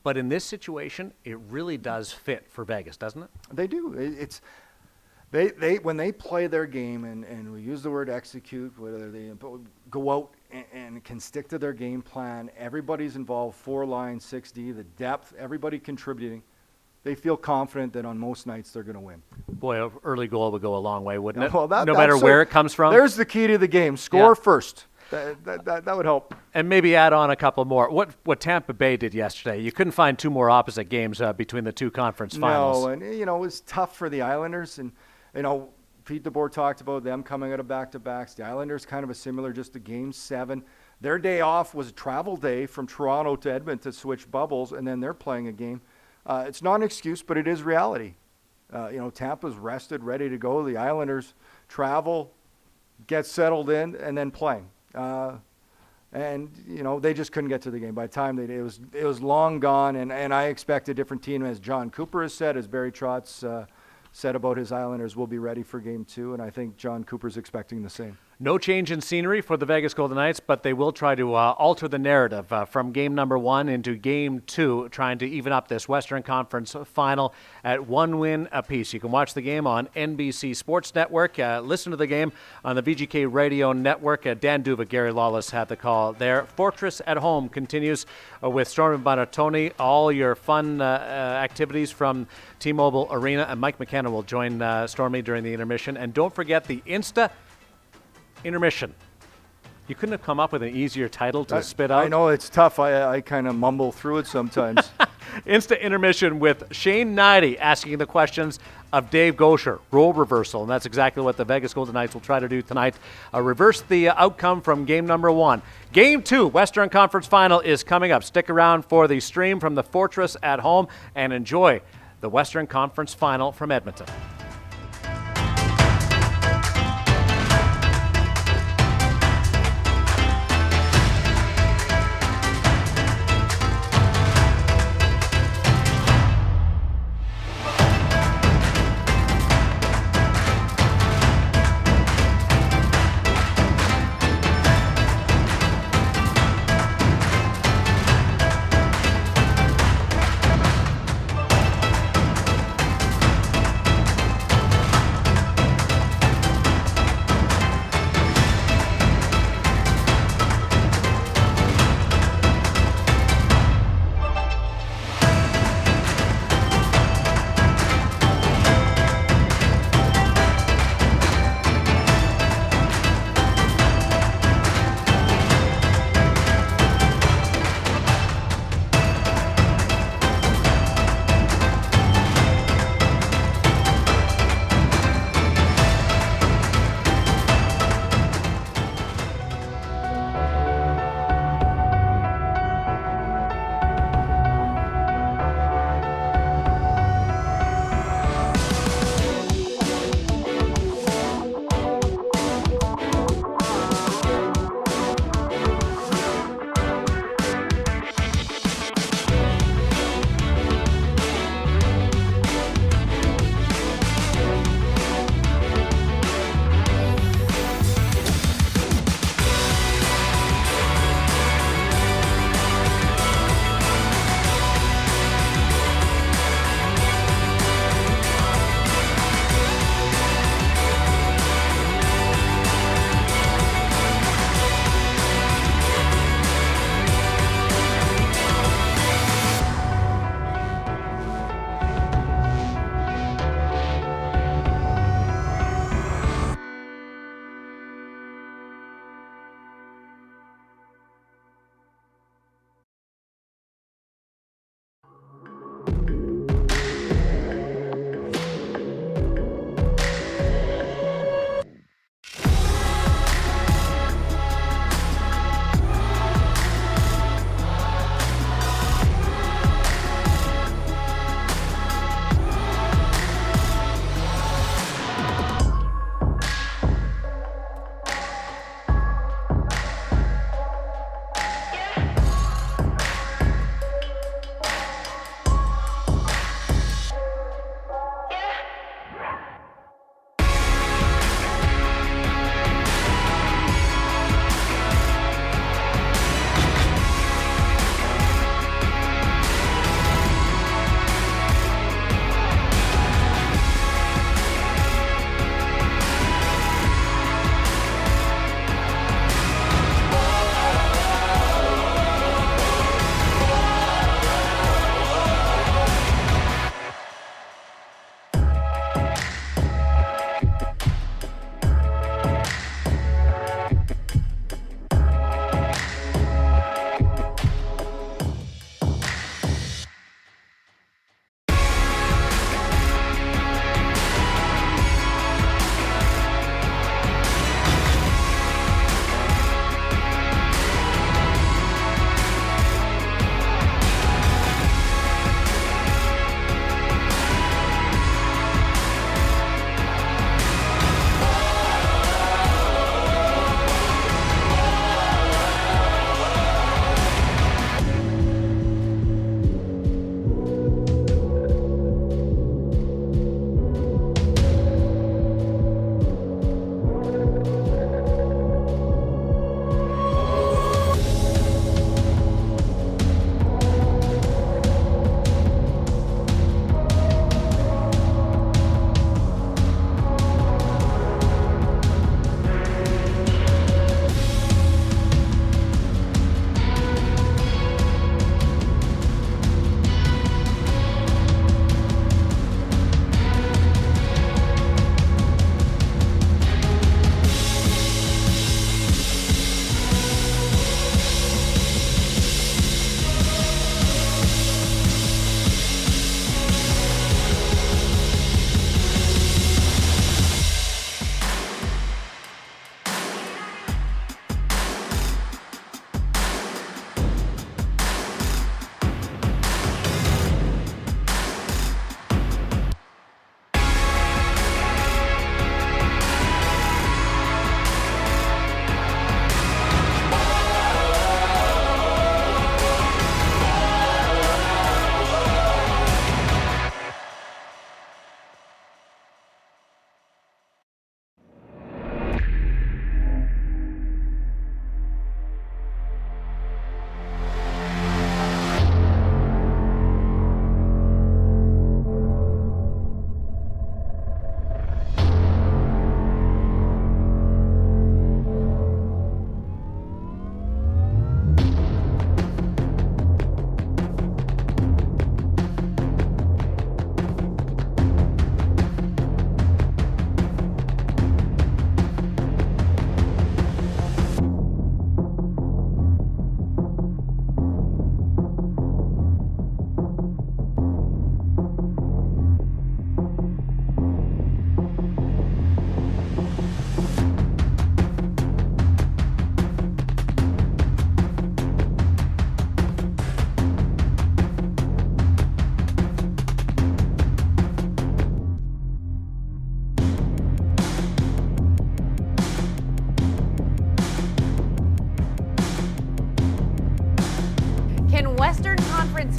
[SPEAKER 1] But in this situation, it really does fit for Vegas, doesn't it?
[SPEAKER 2] They do. They when they play their game, and we use the word execute, whether they go out and can stick to their game plan, everybody's involved, 4 lines, 6D, the depth, everybody contributing. They feel confident that on most nights they're going to win.
[SPEAKER 1] Boy, an early goal would go a long way, wouldn't it?
[SPEAKER 2] Well,
[SPEAKER 1] no matter where it comes from.
[SPEAKER 2] There's the key to the game. Score
[SPEAKER 1] Yeah.
[SPEAKER 2] first. That would help.
[SPEAKER 1] And maybe add on a couple more. What Tampa Bay did yesterday, you couldn't find 2 more opposite games between the 2 conference finals.
[SPEAKER 2] No, and it was tough for the Islanders, and Pete DeBoer talked about them coming out of back-to-backs. The Islanders kind of a similar, just a game 7. Their day off was a travel day from Toronto to Edmonton to switch bubbles, and then they're playing a game. It's not an excuse, but it is reality. Tampa's rested, ready to go. The Islanders travel, get settled in, and then playing. And they just couldn't get to the game. By the time it was long gone, and I expect a different team, as John Cooper has said, as Barry Trotz said about his Islanders, will be ready for game 2, and I think John Cooper's expecting the same.
[SPEAKER 1] No change in scenery for the Vegas Golden Knights, but they will try to alter the narrative from game number 1 into game 2, trying to even up this Western Conference final at 1 win apiece. You can watch the game on NBC Sports Network. Listen to the game on the VGK Radio Network. Dan Duva, Gary Lawless had the call there. Fortress at Home continues with Stormy Buonantony. All your fun activities from T-Mobile Arena, and Mike McKenna will join Stormy during the intermission. And don't forget the Insta Intermission. You couldn't have come up with an easier title to spit out.
[SPEAKER 2] I know it's tough. I kind of mumble through it sometimes.
[SPEAKER 1] Insta Intermission with Shane Knighty asking the questions of Dave Gosher. Role reversal, and that's exactly what the Vegas Golden Knights will try to do tonight. Reverse the outcome from game number 1. Game 2, Western Conference Final, is coming up. Stick around for the stream from the Fortress at Home and enjoy the Western Conference Final from Edmonton.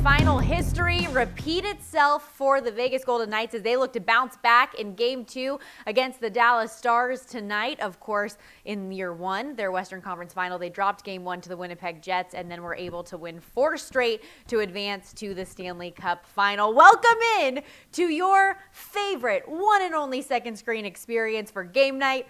[SPEAKER 5] final history repeat itself for the Vegas Golden Knights as they look to bounce back in Game 2 against the Dallas Stars tonight. Of course, in year one, their Western Conference final, they dropped Game 1 to the Winnipeg Jets and then were able to win 4 straight to advance to the Stanley Cup final. Welcome in to your favorite one and only second screen experience for game night,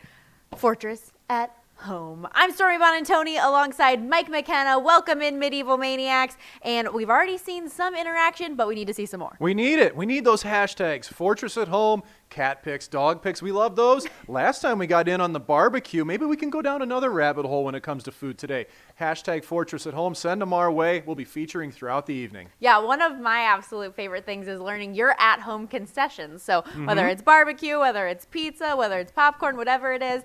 [SPEAKER 5] Fortress at Home. I'm Stormy Bonantoni alongside Mike McKenna. Welcome in, Medieval Maniacs. And we've already seen some interaction, but we need to see some more.
[SPEAKER 6] We need it. We need those hashtags. Fortress at Home, cat pics, dog pics. We love those. Last time we got in on the barbecue. Maybe we can go down another rabbit hole when it comes to food today. Hashtag Fortress at Home. Send them our way. We'll be featuring throughout the evening.
[SPEAKER 5] Yeah, one of my absolute favorite things is learning your at-home concessions. So whether it's barbecue, whether it's pizza, whether it's popcorn, whatever it is,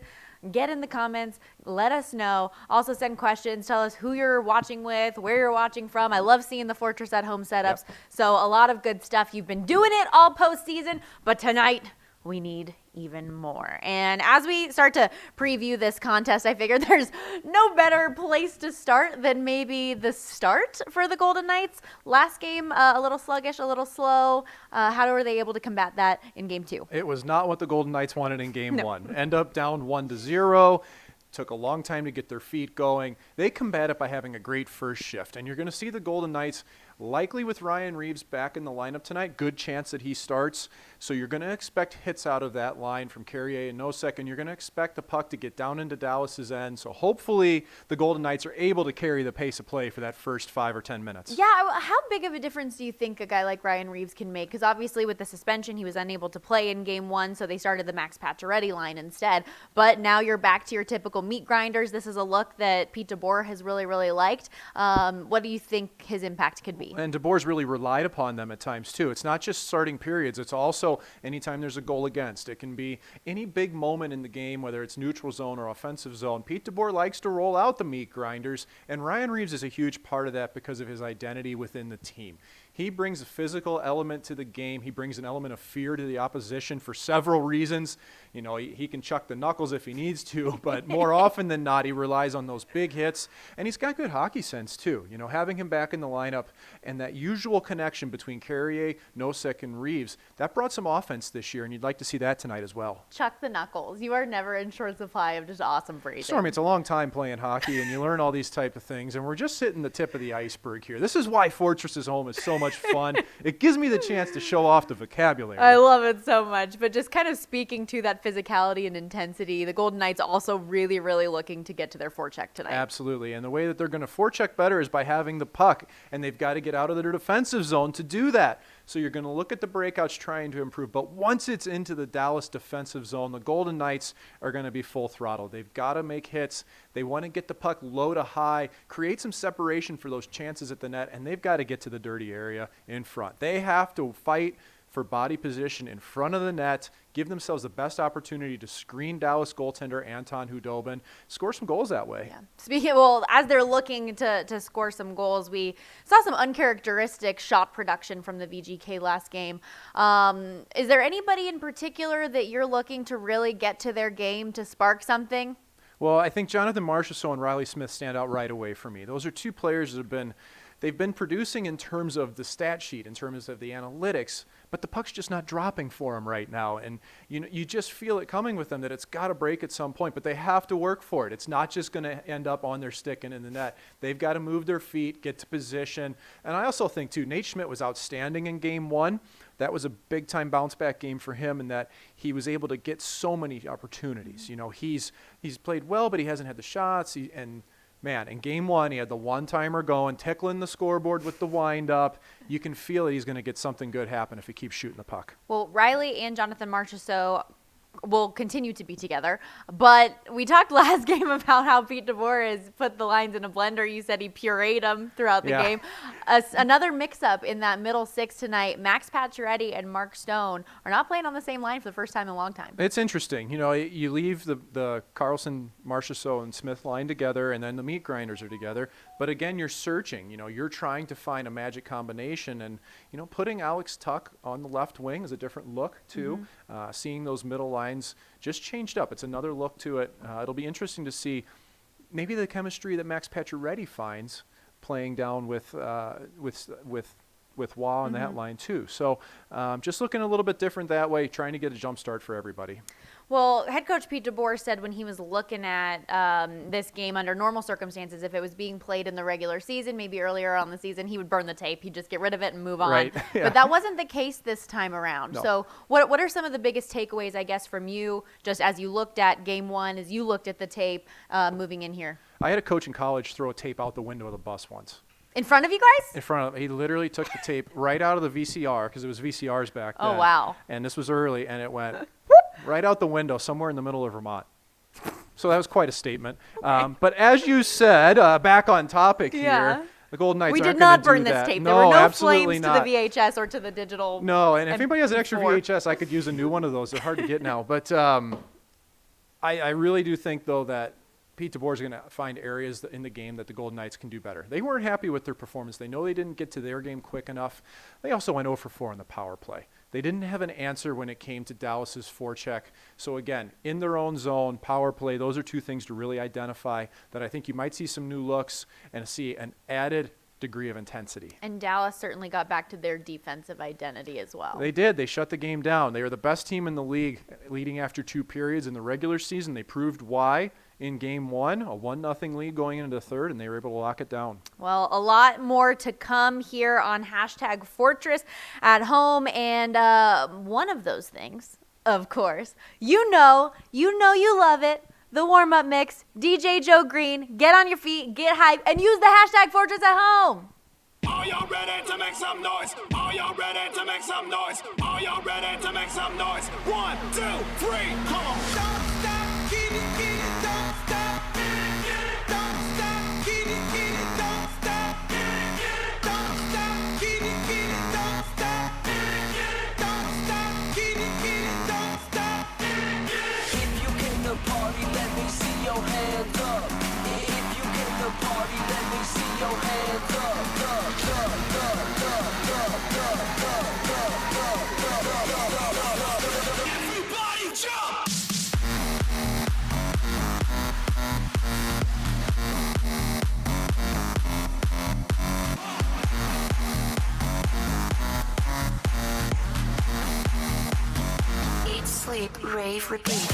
[SPEAKER 5] get in the comments, let us know. Also send questions, tell us who you're watching with, where you're watching from. I love seeing the Fortress at Home setups. Yep. So a lot of good stuff. You've been doing it all postseason, but tonight we need even more. And as we start to preview this contest, I figured there's no better place to start than maybe the start for the Golden Knights. Last game, a little sluggish, a little slow. How were they able to combat that in Game 2?
[SPEAKER 6] It was not what the Golden Knights wanted in Game 1. End up down 1-0. Took a long time to get their feet going. They combat it by having a great first shift. And you're going to see the Golden Knights, likely with Ryan Reeves back in the lineup tonight, good chance that he starts. So you're going to expect hits out of that line from Carrier and Nosek, and you're going to expect the puck to get down into Dallas's end. So hopefully the Golden Knights are able to carry the pace of play for that first 5 or 10 minutes.
[SPEAKER 5] Yeah, how big of a difference do you think a guy like Ryan Reeves can make? Because obviously with the suspension, he was unable to play in Game 1, so they started the Max Pacioretty line instead. But now you're back to your typical meat grinders. This is a look that Pete DeBoer has really, really liked. What do you think his impact could be?
[SPEAKER 6] And DeBoer's really relied upon them at times, too. It's not just starting periods. It's also anytime there's a goal against. It can be any big moment in the game, whether it's neutral zone or offensive zone. Pete DeBoer likes to roll out the meat grinders, and Ryan Reeves is a huge part of that because of his identity within the team. He brings a physical element to the game. He brings an element of fear to the opposition for several reasons. You know, he can chuck the knuckles if he needs to, but more often than not, he relies on those big hits. And he's got good hockey sense, too. You know, having him back in the lineup and that usual connection between Carrier, Nosek, and Reeves, that brought some offense this year, and you'd like to see that tonight as well.
[SPEAKER 5] Chuck the knuckles. You are never in short supply of just awesome phrasing.
[SPEAKER 6] Stormy, it's a long time playing hockey, and you learn all these type of things, and we're just hitting the tip of the iceberg here. This is why Fortress's Home is so much fun. It gives me the chance to show off the vocabulary.
[SPEAKER 5] I love it so much. But just kind of speaking to that physicality and intensity, the Golden Knights also really, really looking to get to their forecheck tonight.
[SPEAKER 6] Absolutely. And the way that they're going to forecheck better is by having the puck, and they've got to get out of their defensive zone to do that. So you're going to look at the breakouts trying to improve. But once it's into the Dallas defensive zone, the Golden Knights are going to be full throttle. They've got to make hits. They want to get the puck low to high, create some separation for those chances at the net, and they've got to get to the dirty area in front. They have to fight for body position in front of the net, give themselves the best opportunity to screen Dallas goaltender Anton Khudobin, score some goals that way.
[SPEAKER 5] Yeah. Well, as they're looking to score some goals, we saw some uncharacteristic shot production from the VGK last game. Is there anybody in particular that you're looking to really get to their game to spark something?
[SPEAKER 6] Well, I think Jonathan Marchessault and Riley Smith stand out right away for me. Those are two players that they've been producing in terms of the stat sheet, in terms of the analytics, but the puck's just not dropping for them right now. And you just feel it coming with them that it's got to break at some point, but they have to work for it. It's not just going to end up on their stick and in the net. They've got to move their feet, get to position. And I also think, too, Nate Schmidt was outstanding in Game 1. That was a big-time bounce-back game for him in that he was able to get so many opportunities. You know, he's played well, but he hasn't had the shots. Man, in Game 1, he had the one-timer going, tickling the scoreboard with the wind-up. You can feel that he's going to get something good happen if he keeps shooting the puck.
[SPEAKER 5] Well, Riley and Jonathan Marchessault will continue to be together. But we talked last game about how Pete DeBoer has put the lines in a blender. You said he pureed them throughout the game. Another mix-up in that middle six tonight. Max Pacioretty and Mark Stone are not playing on the same line for the first time in a long time.
[SPEAKER 6] It's interesting. You know, you leave the Carlson, Marchessault, and Smith line together, and then the meat grinders are together. But again, you're searching. You know, you're trying to find a magic combination. And, you know, putting Alex Tuck on the left wing is a different look, too. Seeing those middle lines just changed up. It's another look to it. It'll be interesting to see maybe the chemistry that Max Pacioretty finds playing down with with Waugh on that line too. So just looking a little bit different that way, trying to get a jump start for everybody.
[SPEAKER 5] Well, head coach Pete DeBoer said when he was looking at this game under normal circumstances, if it was being played in the regular season, maybe earlier on the season, he would burn the tape. He'd just get rid of it and move on.
[SPEAKER 6] Right. Yeah.
[SPEAKER 5] But that wasn't the case this time around.
[SPEAKER 6] No.
[SPEAKER 5] So what are some of the biggest takeaways, I guess, from you, just as you looked at game one, as you looked at the tape moving in here?
[SPEAKER 6] I had a coach in college throw a tape out the window of the bus once.
[SPEAKER 5] In front of you guys?
[SPEAKER 6] In front of, he literally took the tape right out of the VCR, because it was VCRs back then.
[SPEAKER 5] Oh, wow.
[SPEAKER 6] And this was early, and it went right out the window somewhere in the middle of Vermont. So that was quite a statement. But as you said, back on topic
[SPEAKER 5] Yeah.
[SPEAKER 6] here, the Golden Knights
[SPEAKER 5] We
[SPEAKER 6] aren't
[SPEAKER 5] did not
[SPEAKER 6] gonna
[SPEAKER 5] burn
[SPEAKER 6] do
[SPEAKER 5] this
[SPEAKER 6] that.
[SPEAKER 5] tape.
[SPEAKER 6] No,
[SPEAKER 5] There were no
[SPEAKER 6] absolutely
[SPEAKER 5] flames
[SPEAKER 6] not.
[SPEAKER 5] to the VHS or to the digital.
[SPEAKER 6] No, and if anybody has an extra
[SPEAKER 5] MP4.
[SPEAKER 6] VHS, I could use a new one of those. They're hard to get now. But I really do think, though, that Pete DeBoer is going to find areas in the game that the Golden Knights can do better. They weren't happy with their performance. They know they didn't get to their game quick enough. They also went 0 for 4 on the power play. They didn't have an answer when it came to Dallas's forecheck. So again, in their own zone, power play, those are two things to really identify that I think you might see some new looks and see an added degree of intensity.
[SPEAKER 5] And Dallas certainly got back to their defensive identity as well.
[SPEAKER 6] They did. They shut the game down. They were the best team in the league leading after 2 periods in the regular season. They proved why in game 1, a 1-0 lead going into the third, and they were able to lock it down.
[SPEAKER 5] Well, a lot more to come here on #Fortress at home. And one of those things, of course, you know you love it. The warm-up mix, DJ Joe Green, get on your feet, get hype, and use the #Fortress at home.
[SPEAKER 7] Are y'all ready to make some noise? Are y'all ready to make some noise? Are y'all ready to make some noise? 1, 2, 3, come on. Don't stop, get it, don't stop. Get it, don't stop, get it, don't stop. Get it, don't stop, get it, don't stop. Get it, don't stop, get it, don't stop. If you came to party, let me see your hands up. If you came to party, let me see your hands up. Everybody jump!
[SPEAKER 8] Eat, sleep, rave, repeat.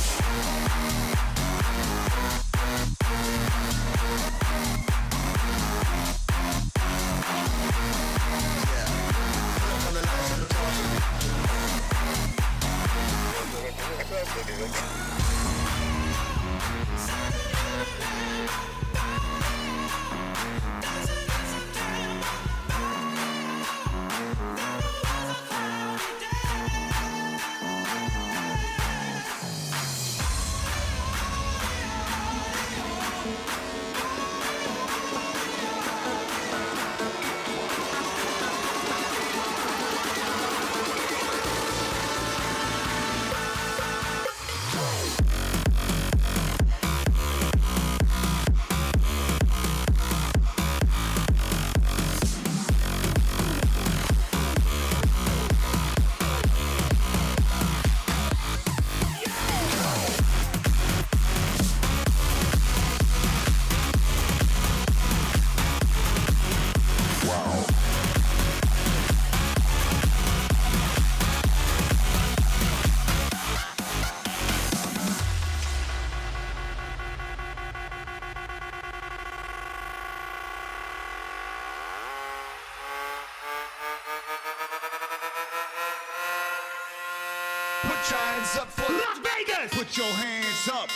[SPEAKER 8] Put your hands up for Las Vegas. Put your hands up.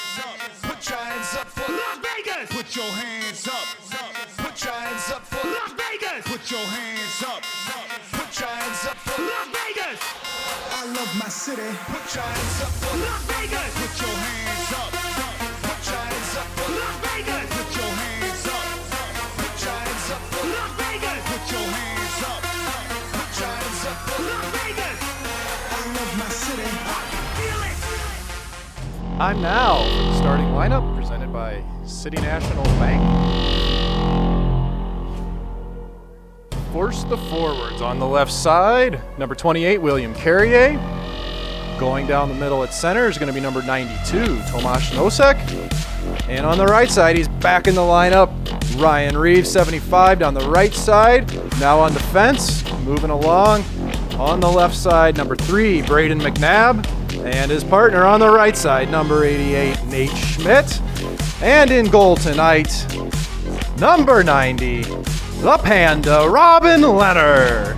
[SPEAKER 8] Put your hands up for Las Vegas. Put your hands up. Put your hands up for Las Vegas. Put your hands up. Put your hands up for Las Vegas. I love my city. Put your hands up for Las Vegas. Put your hands up. Put your hands up for Las Vegas. Put your hands up. Put your hands up for Las Vegas. Put your hands up. Put your hands up for Las Vegas. I love my city. I can feel it.
[SPEAKER 6] Time now for the starting lineup presented by City National Bank. Force the forwards on the left side. Number 28, William Carrier. Going down the middle at center is going to be number 92, Tomasz Nosek. And on the right side, he's back in the lineup. Ryan Reeves, 75, down the right side. Now on defense, moving along. On the left side, number 3, Braden McNabb. And his partner on the right side, number 88, Nate Schmidt. And in goal tonight, number 90, the Panda, Robin Leonard.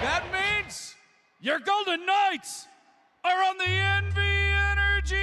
[SPEAKER 8] That means your Golden Knights are on the NV Energy
[SPEAKER 7] energy!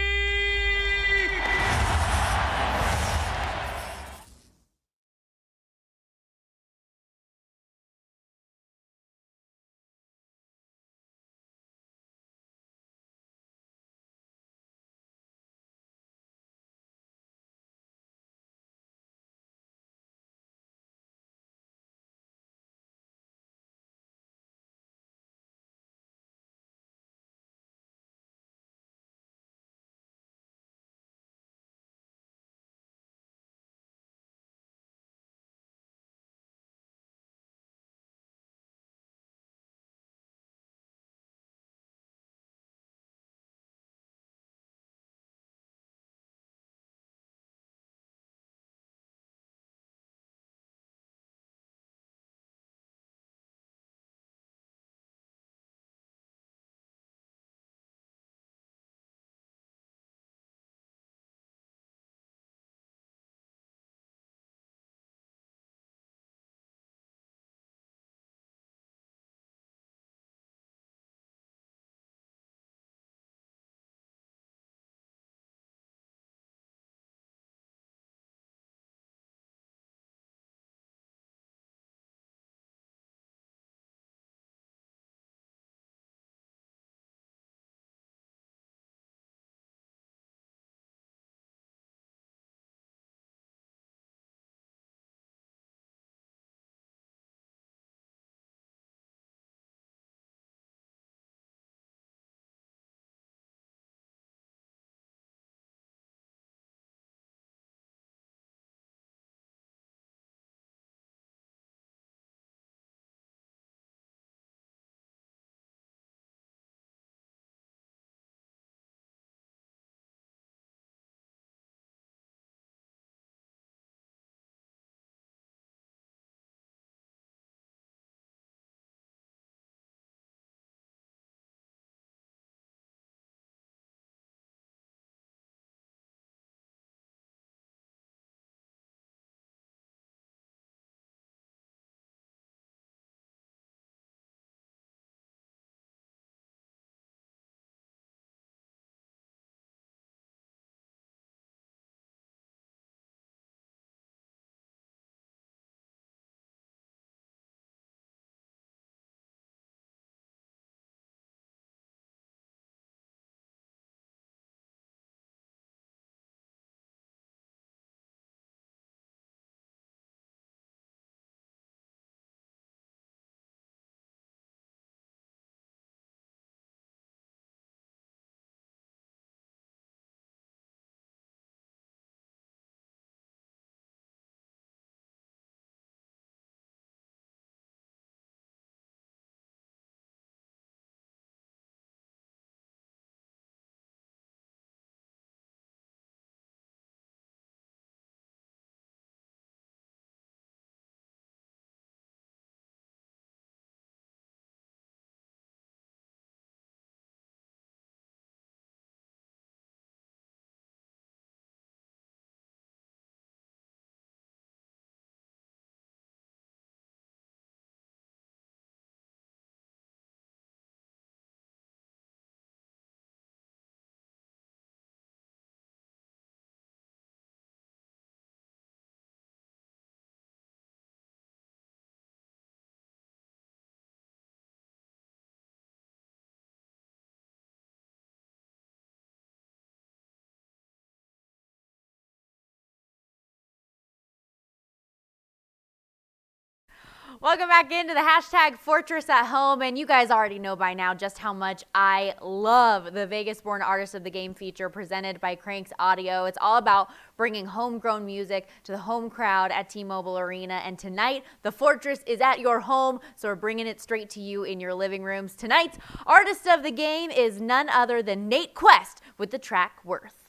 [SPEAKER 5] Welcome back into the hashtag Fortress at Home, and you guys already know by now just how much I love the Vegas-born Artist of the Game feature presented by Cranks Audio. It's all about bringing homegrown music to the home crowd at T-Mobile Arena, and tonight the Fortress is at your home, so we're bringing it straight to you in your living rooms. Tonight's Artist of the Game is none other than Nate Quest with the track Worth.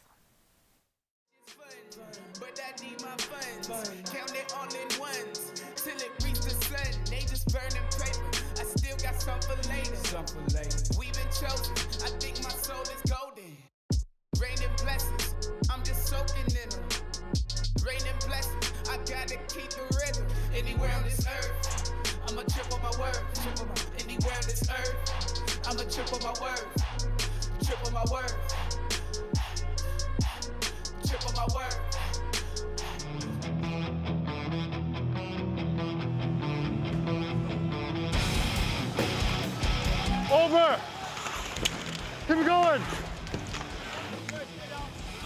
[SPEAKER 9] But I need my funds, count it all in ones, till it reach the sun. They just burning paper, I still got some for later. We've been chosen, I think my soul is golden. Raining blessings, I'm just soaking in them. Raining blessings, I gotta keep the rhythm. Anywhere on this earth, I'ma trip on my word. Anywhere on this earth, I'ma trip on my word. Trip on my word.
[SPEAKER 10] Over. Keep it going.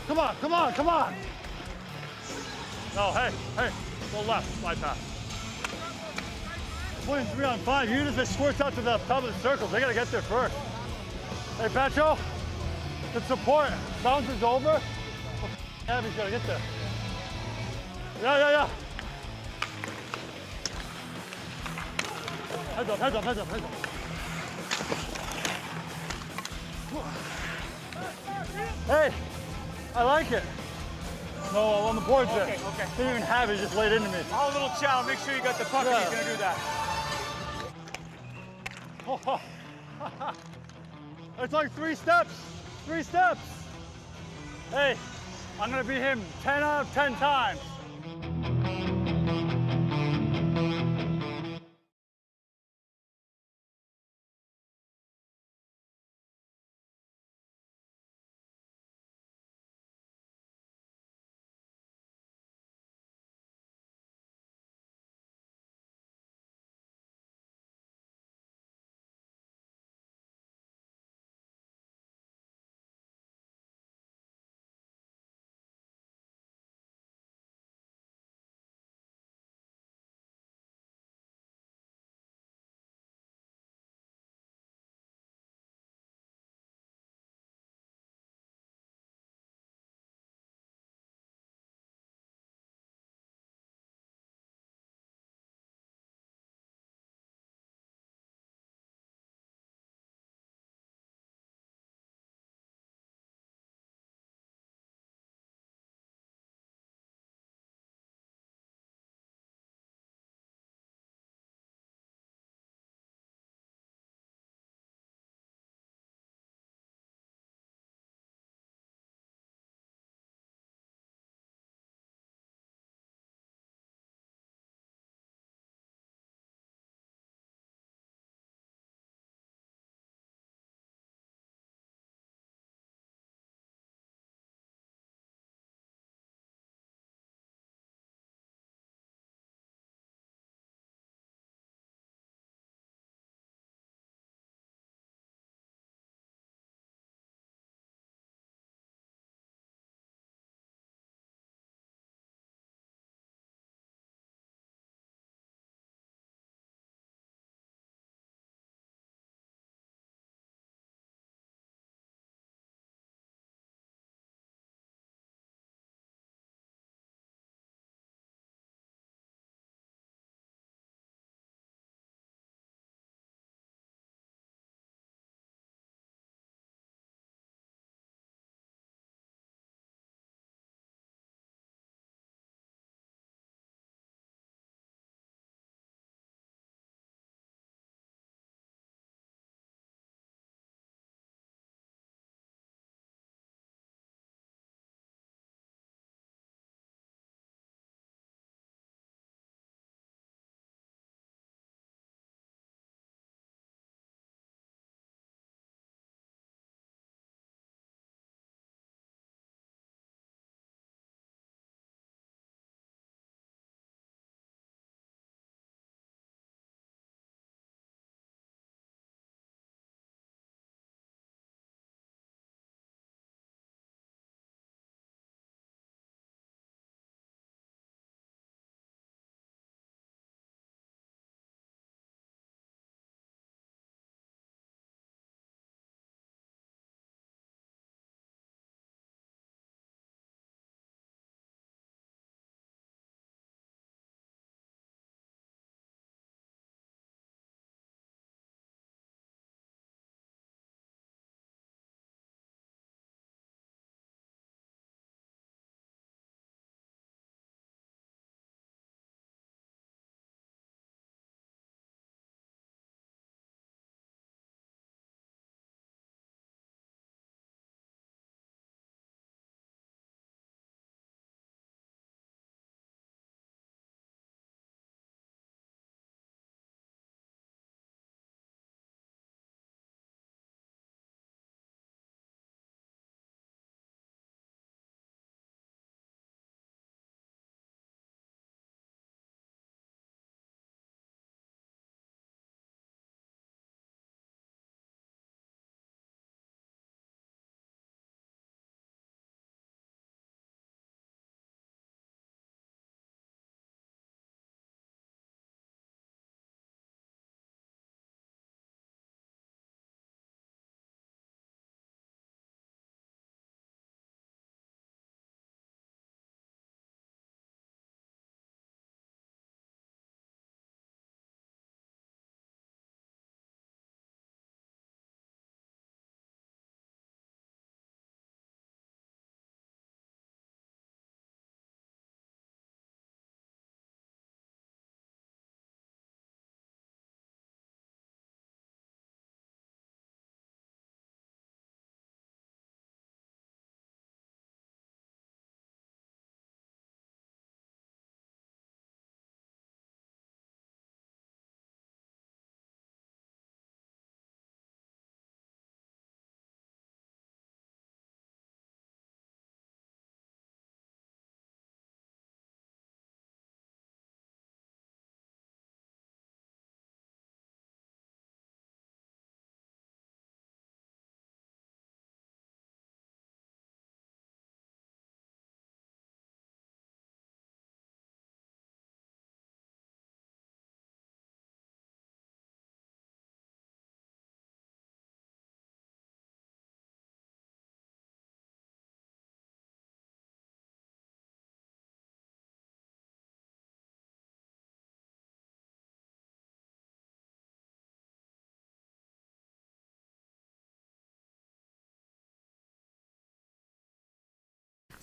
[SPEAKER 10] Come on, come on, come on. No, hey, go left, slide pass. Playing 3-on-5, even if it squirts out to the top of the circles, they gotta get there first. Hey, Pacho, good support. Bounces over. Abby's gotta get there. Yeah. Heads up, heads up, heads up, heads up. Hey, I like it. No, on the boards there.
[SPEAKER 1] Okay.
[SPEAKER 10] Didn't even have it, just laid into me.
[SPEAKER 1] All a little chow. Make sure you got the puck
[SPEAKER 10] Yeah.
[SPEAKER 1] if he's gonna do that.
[SPEAKER 10] Oh, it's like 3 steps. 3 steps. Hey, I'm gonna beat him 10 out of 10 times.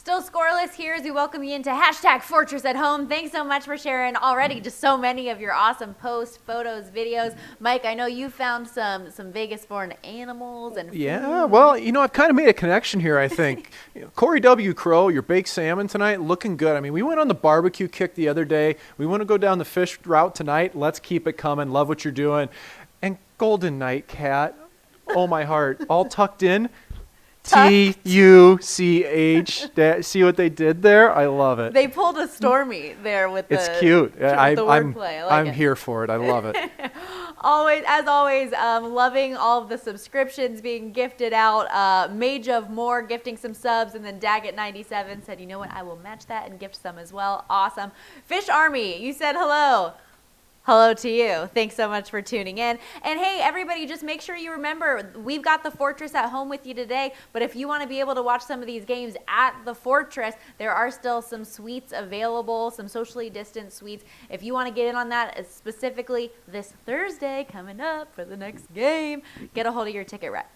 [SPEAKER 5] Still scoreless here as we welcome you into hashtag Fortress at Home. Thanks so much for sharing already just so many of your awesome posts, photos, videos. Mike, I know you found some Vegas-born animals and
[SPEAKER 6] Yeah,
[SPEAKER 5] food.
[SPEAKER 6] well, I've kind of made a connection here, I think. Corey W. Crow, your baked salmon tonight, looking good. I mean, we went on the barbecue kick the other day. We want to go down the fish route tonight. Let's keep it coming. Love what you're doing. And Golden Night Cat, oh my heart, all tucked in. Tuchuch. See what they did there? I love it.
[SPEAKER 5] They pulled a Stormy there with
[SPEAKER 6] It's
[SPEAKER 5] the
[SPEAKER 6] cute.
[SPEAKER 5] the wordplay. I like
[SPEAKER 6] I'm
[SPEAKER 5] it.
[SPEAKER 6] here for it. I love it.
[SPEAKER 5] As always, loving all of the subscriptions being gifted out. Mage of More gifting some subs, and then Daggett97 said, you know what, I will match that and gift some as well. Awesome. Fish Army, you said hello. Hello to you. Thanks so much for tuning in. And hey, everybody, just make sure you remember, we've got the Fortress at home with you today, but if you want to be able to watch some of these games at the Fortress, there are still some suites available, some socially distant suites. If you want to get in on that, specifically this Thursday coming up for the next game, get a hold of your ticket rep.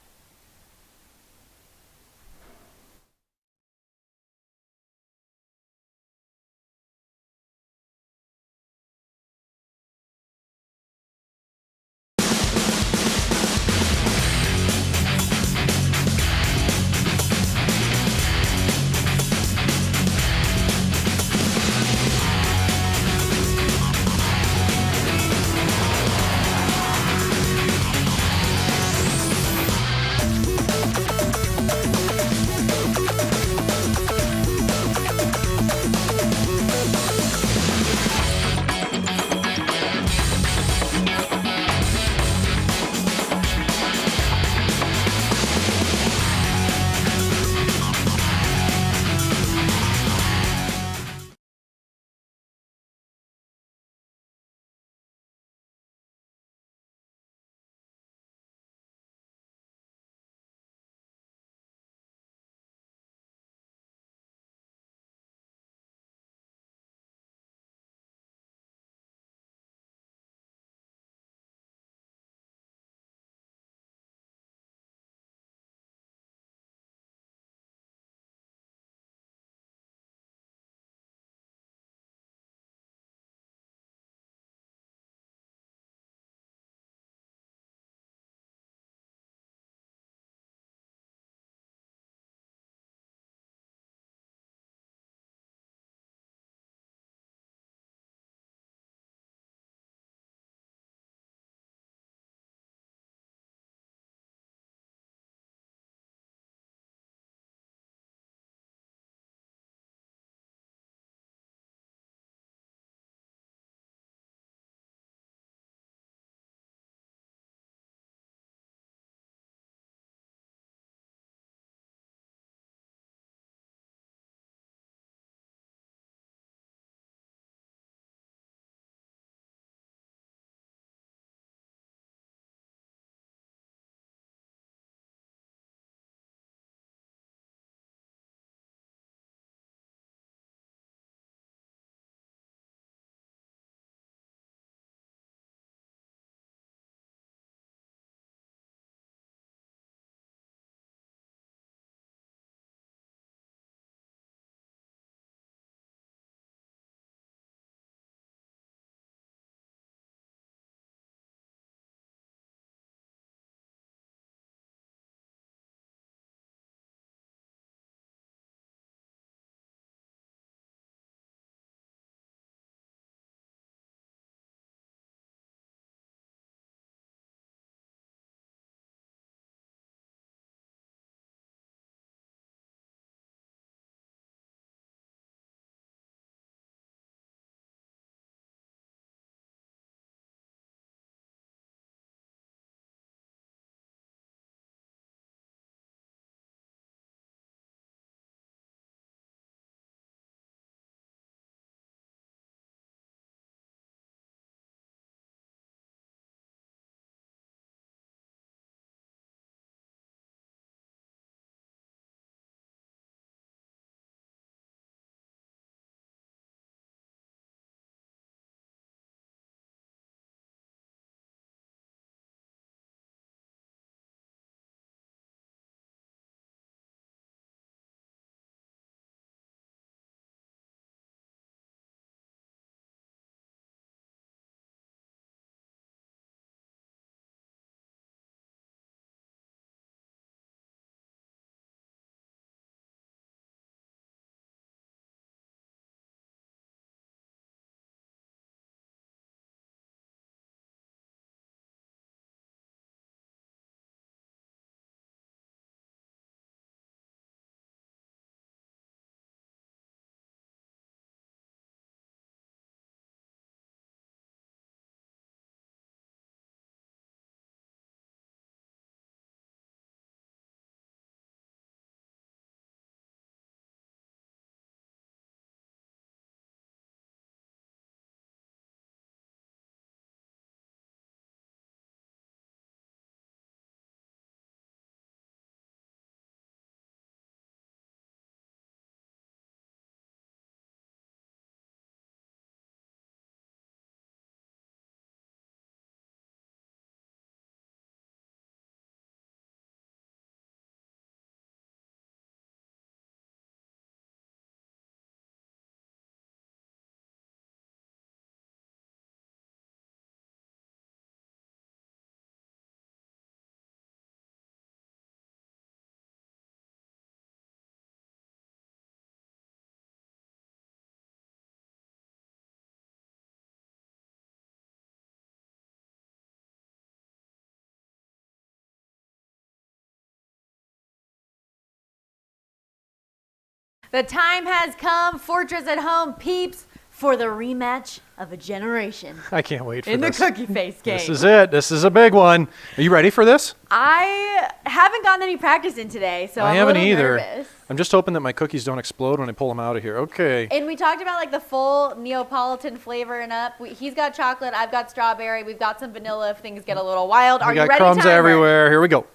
[SPEAKER 5] The time has come, Fortress at home peeps, for the rematch of a generation
[SPEAKER 6] I can't wait for
[SPEAKER 5] in the
[SPEAKER 6] this.
[SPEAKER 5] Cookie Face game.
[SPEAKER 6] This is it. This is a big one. Are you ready for this?
[SPEAKER 5] I haven't gotten any practice in today, so
[SPEAKER 6] I
[SPEAKER 5] I'm
[SPEAKER 6] haven't
[SPEAKER 5] a little
[SPEAKER 6] either.
[SPEAKER 5] nervous.
[SPEAKER 6] I'm just hoping that my cookies don't explode when I pull them out of here. Okay.
[SPEAKER 5] And we talked about like the full Neapolitan flavor and up. He's got chocolate, I've got strawberry, we've got some vanilla if things get a little wild. Are
[SPEAKER 6] We
[SPEAKER 5] you
[SPEAKER 6] got
[SPEAKER 5] ready,
[SPEAKER 6] crumbs
[SPEAKER 5] timer?
[SPEAKER 6] everywhere. Here we go.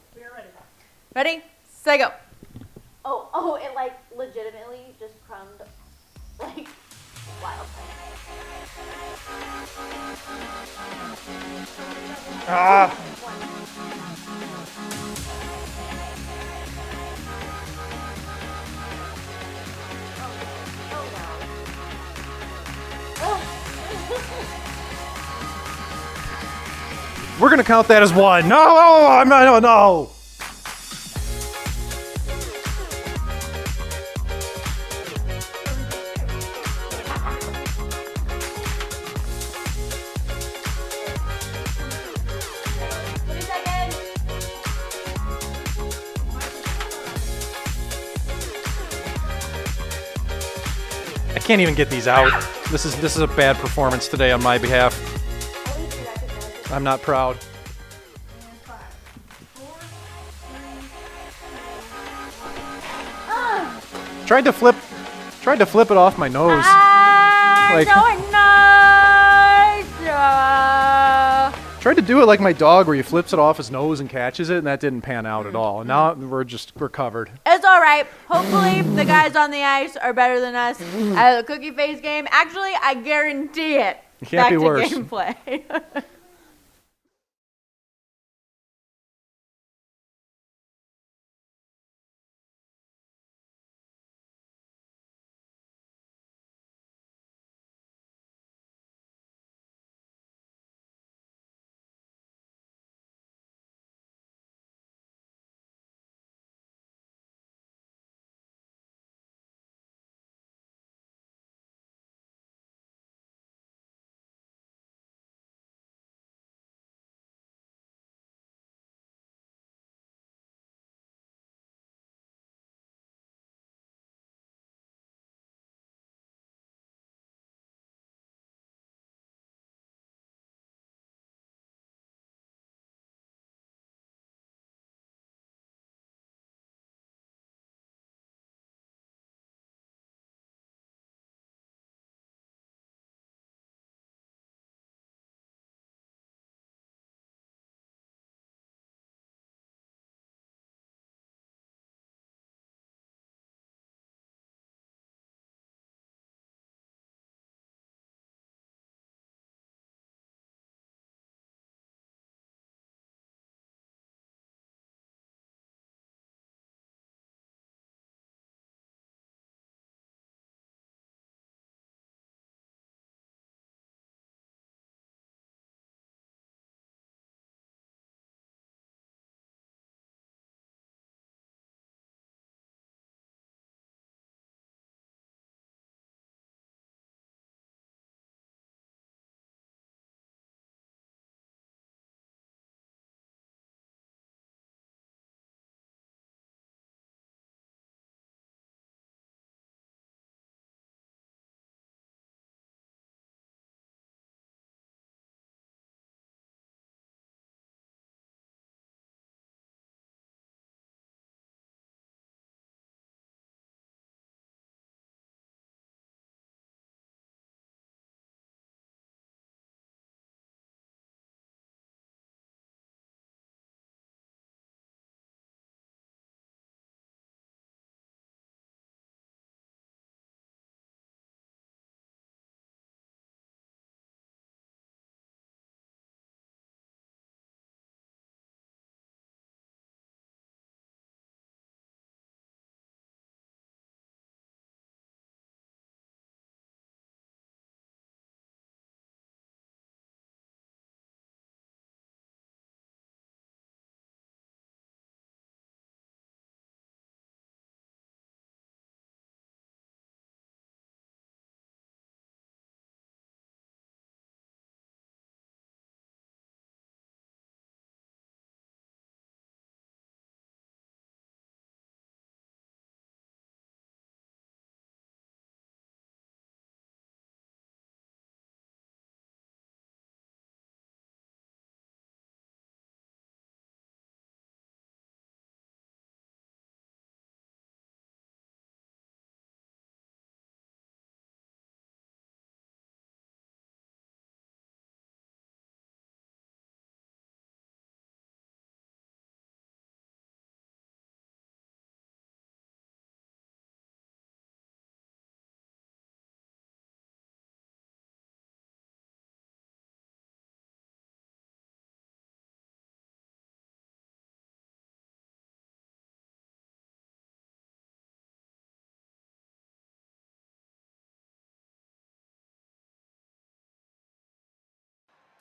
[SPEAKER 5] Ready, set, go. Oh, it like legitimately just crumbed like wild.
[SPEAKER 6] We're gonna count that as one. No, I'm not. No. I can't even get these out. This is a bad performance today on my behalf. I'm not proud. Tried to flip it off my nose. Like-
[SPEAKER 5] So nice.
[SPEAKER 6] Tried to do it like my dog, where he flips it off his nose and catches it, and that didn't pan out at all. And now we're covered.
[SPEAKER 5] It's all right. Hopefully, the guys on the ice are better than us at the Cookie Face game. Actually, I guarantee it.
[SPEAKER 6] It can't
[SPEAKER 5] Back
[SPEAKER 6] be
[SPEAKER 5] to
[SPEAKER 6] worse.
[SPEAKER 5] gameplay.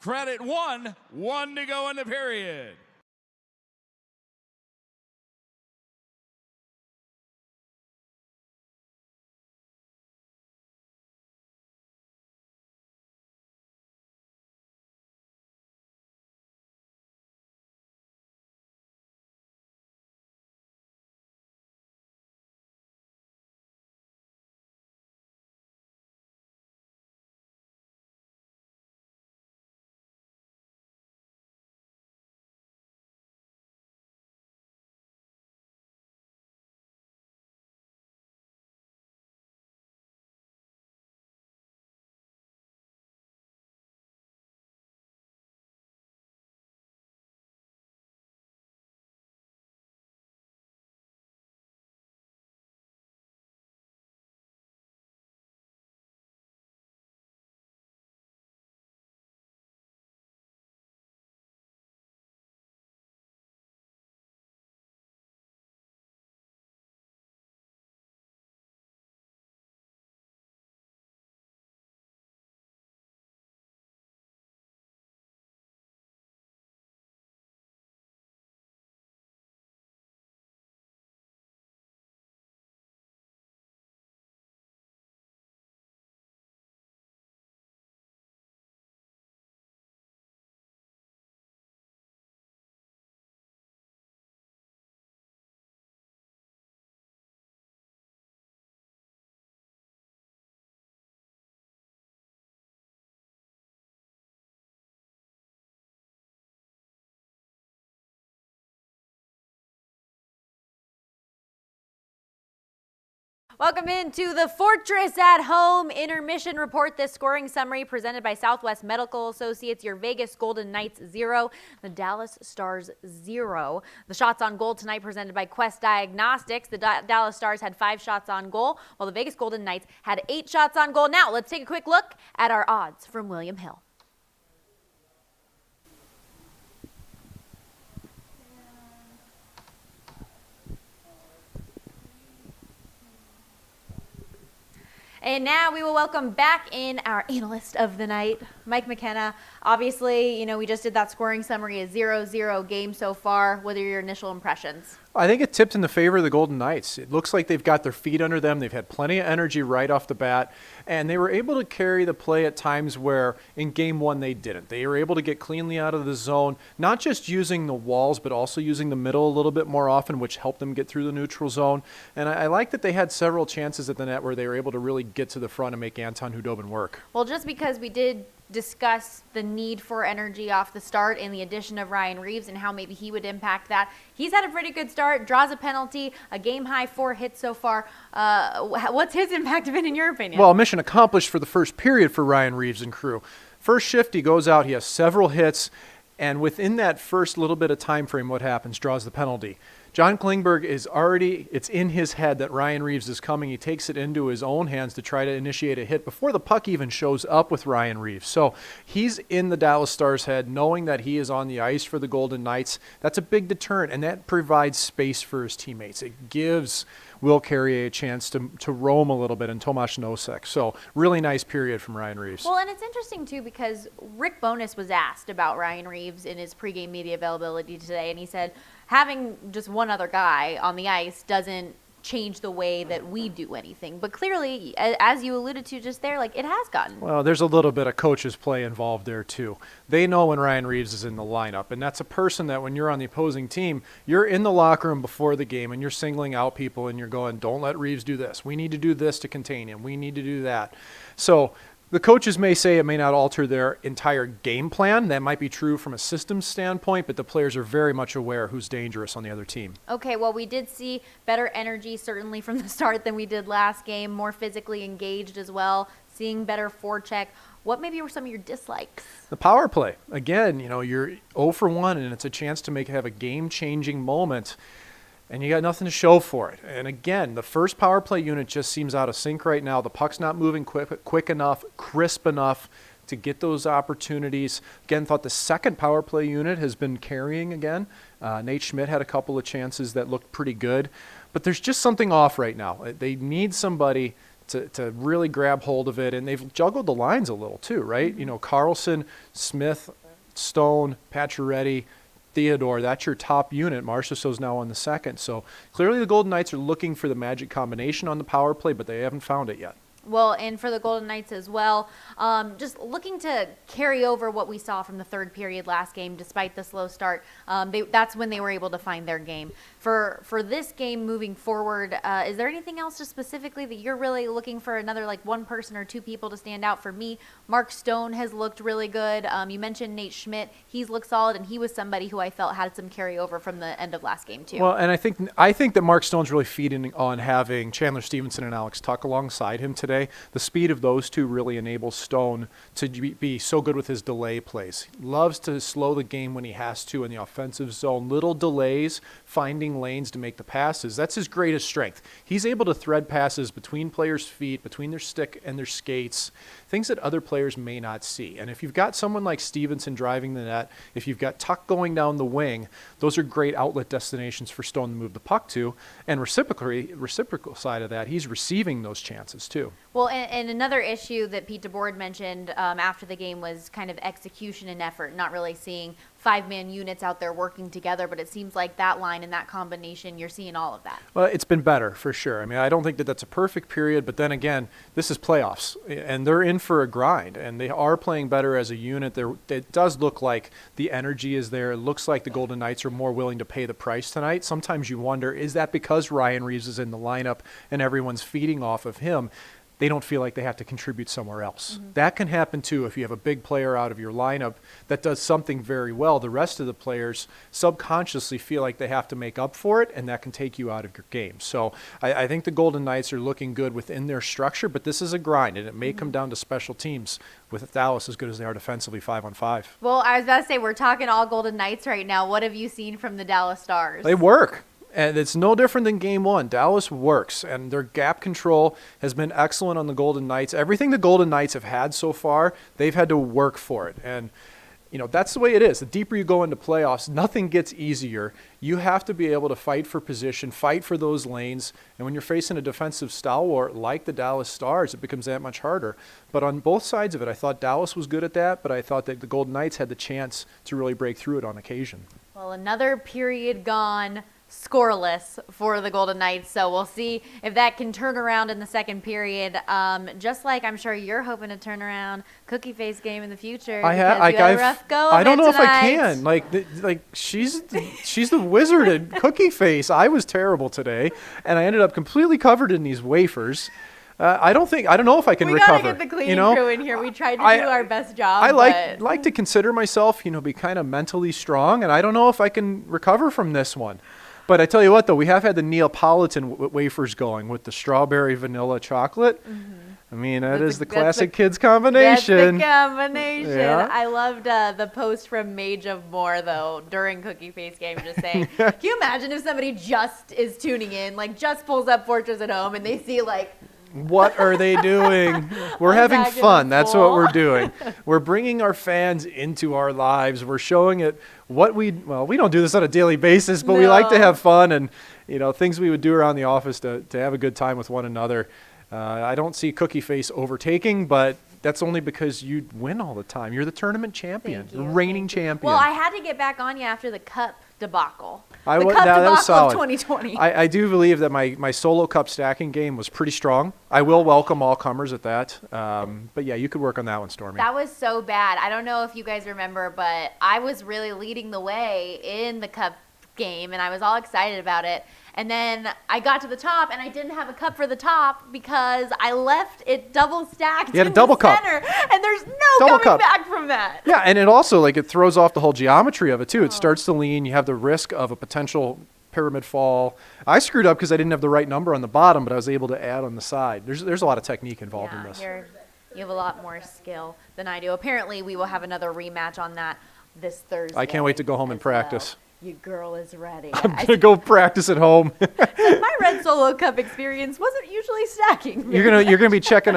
[SPEAKER 8] Credit one to go in the period.
[SPEAKER 5] Welcome into the Fortress at Home intermission report. This scoring summary presented by Southwest Medical Associates. Your Vegas Golden Knights 0, the Dallas Stars 0. The shots on goal tonight presented by Quest Diagnostics. The Dallas Stars had 5 shots on goal, while the Vegas Golden Knights had 8 shots on goal. Now let's take a quick look at our odds from William Hill. And now we will welcome back in our analyst of the night, Mike McKenna. Obviously, we just did that scoring summary, a 0-0 game so far. What are your initial impressions?
[SPEAKER 6] I think it tipped in the favor of the Golden Knights. It looks like they've got their feet under them. They've had plenty of energy right off the bat, and they were able to carry the play at times where in game one they didn't. They were able to get cleanly out of the zone, not just using the walls, but also using the middle a little bit more often, which helped them get through the neutral zone. And I like that they had several chances at the net where they were able to really get to the front and make Anton Khudobin work.
[SPEAKER 5] Well, just because we did discuss the need for energy off the start and the addition of Ryan Reaves and how maybe he would impact that. He's had a pretty good start, draws a penalty, a game-high 4 hits so far. What's his impact been in your opinion?
[SPEAKER 6] Well, mission accomplished for the first period for Ryan Reaves and crew. First shift, he goes out, he has several hits, and within that first little bit of time frame, what happens? Draws the penalty. John Klingberg it's in his head that Ryan Reaves is coming. He takes it into his own hands to try to initiate a hit before the puck even shows up with Ryan Reaves. So he's in the Dallas Stars' head, knowing that he is on the ice for the Golden Knights. That's a big deterrent, and that provides space for his teammates. It gives Will Carrier a chance to roam a little bit, and Tomáš Nosek. So really nice period from Ryan Reaves.
[SPEAKER 5] Well, and it's interesting, too, because Rick Bowness was asked about Ryan Reaves in his pregame media availability today, and he said, having just one other guy on the ice doesn't change the way that we do anything. But clearly, as you alluded to just there, it has gotten.
[SPEAKER 6] Well, there's a little bit of coach's play involved there, too. They know when Ryan Reaves is in the lineup, and that's a person that when you're on the opposing team, you're in the locker room before the game, and you're singling out people, and you're going, don't let Reaves do this. We need to do this to contain him. We need to do that. So the coaches may say it may not alter their entire game plan. That might be true from a systems standpoint, but the players are very much aware who's dangerous on the other team.
[SPEAKER 5] Okay, well, we did see better energy certainly from the start than we did last game, more physically engaged as well, seeing better forecheck. What maybe were some of your dislikes?
[SPEAKER 6] The power play. Again, you're 0 for 1, and it's a chance to have a game-changing moment, and you got nothing to show for it. And again, the first power play unit just seems out of sync right now. The puck's not moving quick enough, crisp enough to get those opportunities. Again, thought the second power play unit has been carrying again. Nate Schmidt had a couple of chances that looked pretty good. But there's just something off right now. They need somebody to really grab hold of it. And they've juggled the lines a little too, right? You know, Carlson, Smith, Stone, Pacioretty, Theodore, that's your top unit. Marchessault's now on the second. So clearly the Golden Knights are looking for the magic combination on the power play, but they haven't found it yet.
[SPEAKER 5] Well, and for the Golden Knights as well, just looking to carry over what we saw from the third period last game, despite the slow start. That's when they were able to find their game. For this game moving forward, is there anything else just specifically that you're really looking for another like one person or two people to stand out? For me, Mark Stone has looked really good. You mentioned Nate Schmidt. He's looked solid, and he was somebody who I felt had some carryover from the end of last game too.
[SPEAKER 6] Well, and I think that Mark Stone's really feeding on having Chandler Stevenson and Alex Tuck alongside him today. The speed of those two really enables Stone to be so good with his delay plays. Loves to slow the game when he has to in the offensive zone. Little delays, finding lanes to make the passes. That's his greatest strength. He's able to thread passes between players' feet, between their stick and their skates, things that other players may not see. And if you've got someone like Stevenson driving the net, if you've got Tuck going down the wing, those are great outlet destinations for Stone to move the puck to. And reciprocal side of that, he's receiving those chances too.
[SPEAKER 5] Well, and another issue that Pete DeBoer mentioned after the game was kind of execution and effort, not really seeing five-man units out there working together, but it seems like that line and that combination, you're seeing all of that.
[SPEAKER 6] Well, it's been better for sure. I mean, I don't think that that's a perfect period, but then again, this is playoffs, and they're in for a grind, and they are playing better as a unit. It does look like the energy is there. It looks like the Golden Knights are more willing to pay the price tonight. Sometimes you wonder, is that because Ryan Reeves is in the lineup and everyone's feeding off of him? They don't feel like they have to contribute somewhere else.
[SPEAKER 5] Mm-hmm.
[SPEAKER 6] That can happen too if you have a big player out of your lineup that does something very well. The rest of the players subconsciously feel like they have to make up for it, and that can take you out of your game. So I think the Golden Knights are looking good within their structure, but this is a grind, and it may come down to special teams with Dallas as good as they are defensively 5-on-5.
[SPEAKER 5] Well, I was about to say, we're talking all Golden Knights right now. What have you seen from the Dallas Stars?
[SPEAKER 6] They work. And it's no different than game one. Dallas works, and their gap control has been excellent on the Golden Knights. Everything the Golden Knights have had so far, they've had to work for it. And, you know, that's the way it is. The deeper you go into playoffs, nothing gets easier. You have to be able to fight for position, fight for those lanes. And when you're facing a defensive stalwart like the Dallas Stars, it becomes that much harder. But on both sides of it, I thought Dallas was good at that, but I thought that the Golden Knights had the chance to really break through it on occasion.
[SPEAKER 5] Well, another period gone scoreless for the Golden Knights, so we'll see if that can turn around in the second period. Just like I'm sure you're hoping to turn around Cookie Face game in the future.
[SPEAKER 6] I don't know if I can. Like she's the wizard at Cookie Face. I was terrible today, and I ended up completely covered in these wafers. I don't know if I can recover.
[SPEAKER 5] We gotta get the cleaning crew in here. We tried to do our best job.
[SPEAKER 6] I like to consider myself, be kind of mentally strong, and I don't know if I can recover from this one. But I tell you what, though, we have had the Neapolitan wafers going with the strawberry vanilla chocolate. Mm-hmm. I mean, that is the classic kids combination.
[SPEAKER 5] That's the combination.
[SPEAKER 6] Yeah.
[SPEAKER 5] I loved the post from Mage of More, though, during Cookie Face game, just saying, can you imagine if somebody just is tuning in, just pulls up Fortress at Home, and they see,
[SPEAKER 6] what are they doing? We're having fun. That's what we're doing. We're bringing our fans into our lives. We're showing it we don't do this on a daily basis, but we like to have fun and, things we would do around the office to have a good time with one another. I don't see Cookie Face overtaking, but that's only because you win all the time. You're the tournament champion, reigning champion.
[SPEAKER 5] Well, I had to get back on you after the cup debacle.
[SPEAKER 6] That was solid.
[SPEAKER 5] Of 2020.
[SPEAKER 6] I do believe that my solo cup stacking game was pretty strong. I will welcome all comers at that. But yeah, you could work on that one, Stormy.
[SPEAKER 5] That was so bad. I don't know if you guys remember, but I was really leading the way in the cup game, and I was all excited about it. And then I got to the top, and I didn't have a cup for the top because I left it double stacked in
[SPEAKER 6] double
[SPEAKER 5] the center, and there's no coming back from that.
[SPEAKER 6] Yeah, and it also it throws off the whole geometry of it too. It starts to lean. You have the risk of a potential pyramid fall. I screwed up because I didn't have the right number on the bottom, but I was able to add on the side. There's a lot of technique involved in this.
[SPEAKER 5] You have a lot more skill than I do. Apparently, we will have another rematch on that this Thursday.
[SPEAKER 6] I can't wait to go home and practice.
[SPEAKER 5] your girl is ready.
[SPEAKER 6] I'm going to go practice at home.
[SPEAKER 5] My Red Solo Cup experience wasn't usually stacking.
[SPEAKER 6] You're gonna be peeping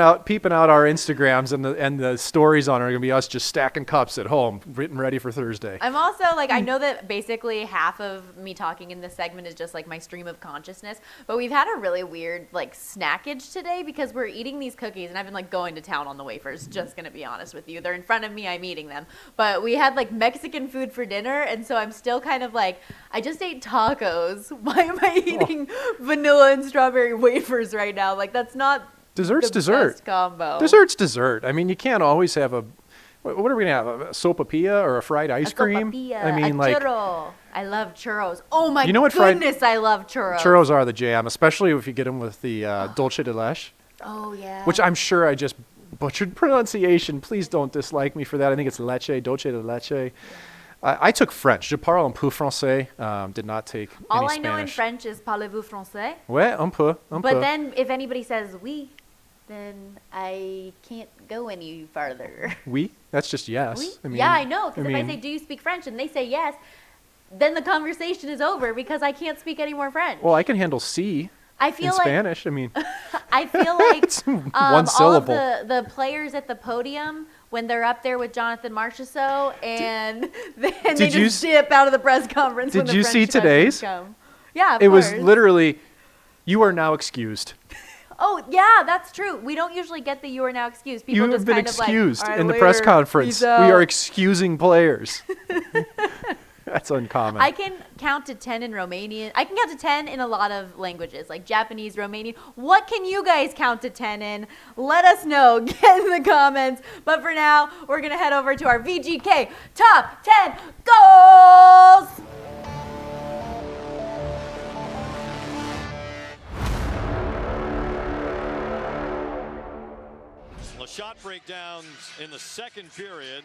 [SPEAKER 6] out our Instagrams, and the stories on it are gonna be us just stacking cups at home, written ready for Thursday.
[SPEAKER 5] I'm also like, I know that basically half of me talking in this segment is just like my stream of consciousness, but we've had a really weird like snackage today because we're eating these cookies, and I've been like going to town on the wafers, just gonna be honest with you. They're in front of me, I'm eating them. But we had like Mexican food for dinner, and so I'm still kind of like, I just ate tacos. Why am I eating vanilla and strawberry wafers right now? Like, that's not
[SPEAKER 6] Dessert's
[SPEAKER 5] the
[SPEAKER 6] dessert.
[SPEAKER 5] best combo.
[SPEAKER 6] Dessert's dessert. I mean, you can't always have a. What are we gonna have? A sopapilla or a fried ice cream?
[SPEAKER 5] Sopapilla,
[SPEAKER 6] I mean,
[SPEAKER 5] a
[SPEAKER 6] like
[SPEAKER 5] churro. I love churros. Oh my
[SPEAKER 6] You know what
[SPEAKER 5] goodness, I love churros.
[SPEAKER 6] churros are the jam, especially if you get them with the dulce de leche,
[SPEAKER 5] Oh yeah.
[SPEAKER 6] which I'm sure I just butchered pronunciation. Please don't dislike me for that. I think it's leche, dulce de leche. I took French. Je parle un peu français. Did not take
[SPEAKER 5] All
[SPEAKER 6] any
[SPEAKER 5] I know in
[SPEAKER 6] Spanish.
[SPEAKER 5] French is parlez-vous français?
[SPEAKER 6] Ouais, un peu.
[SPEAKER 5] But then if anybody says oui, then I can't go any farther.
[SPEAKER 6] Oui? That's just yes.
[SPEAKER 5] Oui?
[SPEAKER 6] I mean,
[SPEAKER 5] Yeah, I know. Because if I
[SPEAKER 6] mean-
[SPEAKER 5] say, do you speak French? And they say yes, then the conversation is over because I can't speak any more French.
[SPEAKER 6] Well, I can handle C
[SPEAKER 5] I
[SPEAKER 6] in
[SPEAKER 5] feel like
[SPEAKER 6] Spanish. I mean,
[SPEAKER 5] I feel like
[SPEAKER 6] It's one
[SPEAKER 5] all of
[SPEAKER 6] syllable.
[SPEAKER 5] the players at the podium when they're up there with Jonathan Marchessault and then they
[SPEAKER 6] did you
[SPEAKER 5] just dip out of the press conference. when
[SPEAKER 6] did
[SPEAKER 5] the
[SPEAKER 6] you see
[SPEAKER 5] French cousins
[SPEAKER 6] today's?
[SPEAKER 5] come. Yeah, of
[SPEAKER 6] it was
[SPEAKER 5] course.
[SPEAKER 6] literally, you are now excused.
[SPEAKER 5] Oh yeah, that's true. We don't usually get the "you are now excused." People
[SPEAKER 6] You
[SPEAKER 5] just
[SPEAKER 6] have been
[SPEAKER 5] kind
[SPEAKER 6] excused
[SPEAKER 5] of like,
[SPEAKER 6] in the
[SPEAKER 5] "All right,
[SPEAKER 6] press
[SPEAKER 5] later.
[SPEAKER 6] conference.
[SPEAKER 5] Peace
[SPEAKER 6] We
[SPEAKER 5] out."
[SPEAKER 6] are excusing players. That's uncommon.
[SPEAKER 5] I can count to 10 in Romanian. I can count to 10 in a lot of languages, like Japanese, Romanian. What can you guys count to 10 in? Let us know. Get in the comments. But for now, we're going to head over to our VGK Top 10 Goals!
[SPEAKER 11] Well, shot breakdowns in the second period.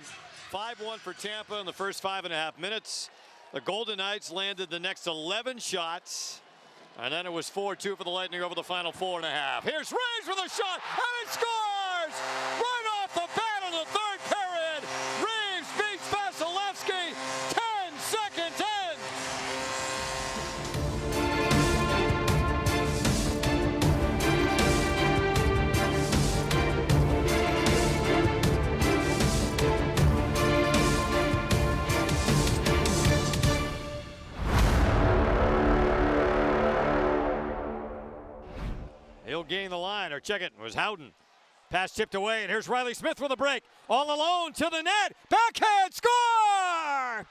[SPEAKER 11] 5-1 for Tampa in the first 5.5 minutes. The Golden Knights landed the next 11 shots. And then it was 4-2 for the Lightning over the final 4.5. Here's Reeves with a shot, and it scores! Right off the bat in the third period. Reeves beats Vasilevsky. 10 seconds in. He'll gain the line, or check it. It was Howden. Pass tipped away, and here's Riley Smith with a break. All alone to the net. Backhand score!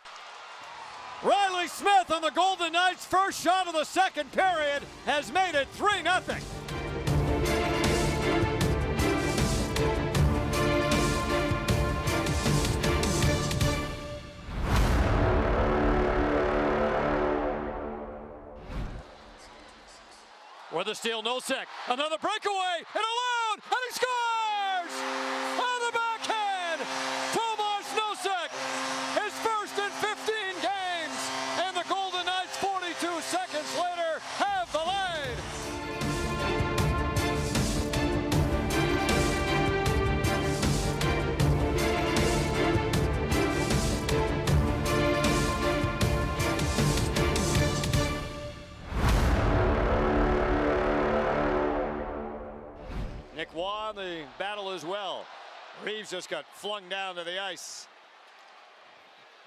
[SPEAKER 11] Riley Smith on the Golden Knights' first shot of the second period has made it 3-0. With a steal, Nosek. Another breakaway, and alone, and he scores! On the backhand, Tomas Nosek, his first in 15 games, and the Golden Knights 42 seconds later have the lead. Nick Waugh in the battle as well. Reeves just got flung down to the ice.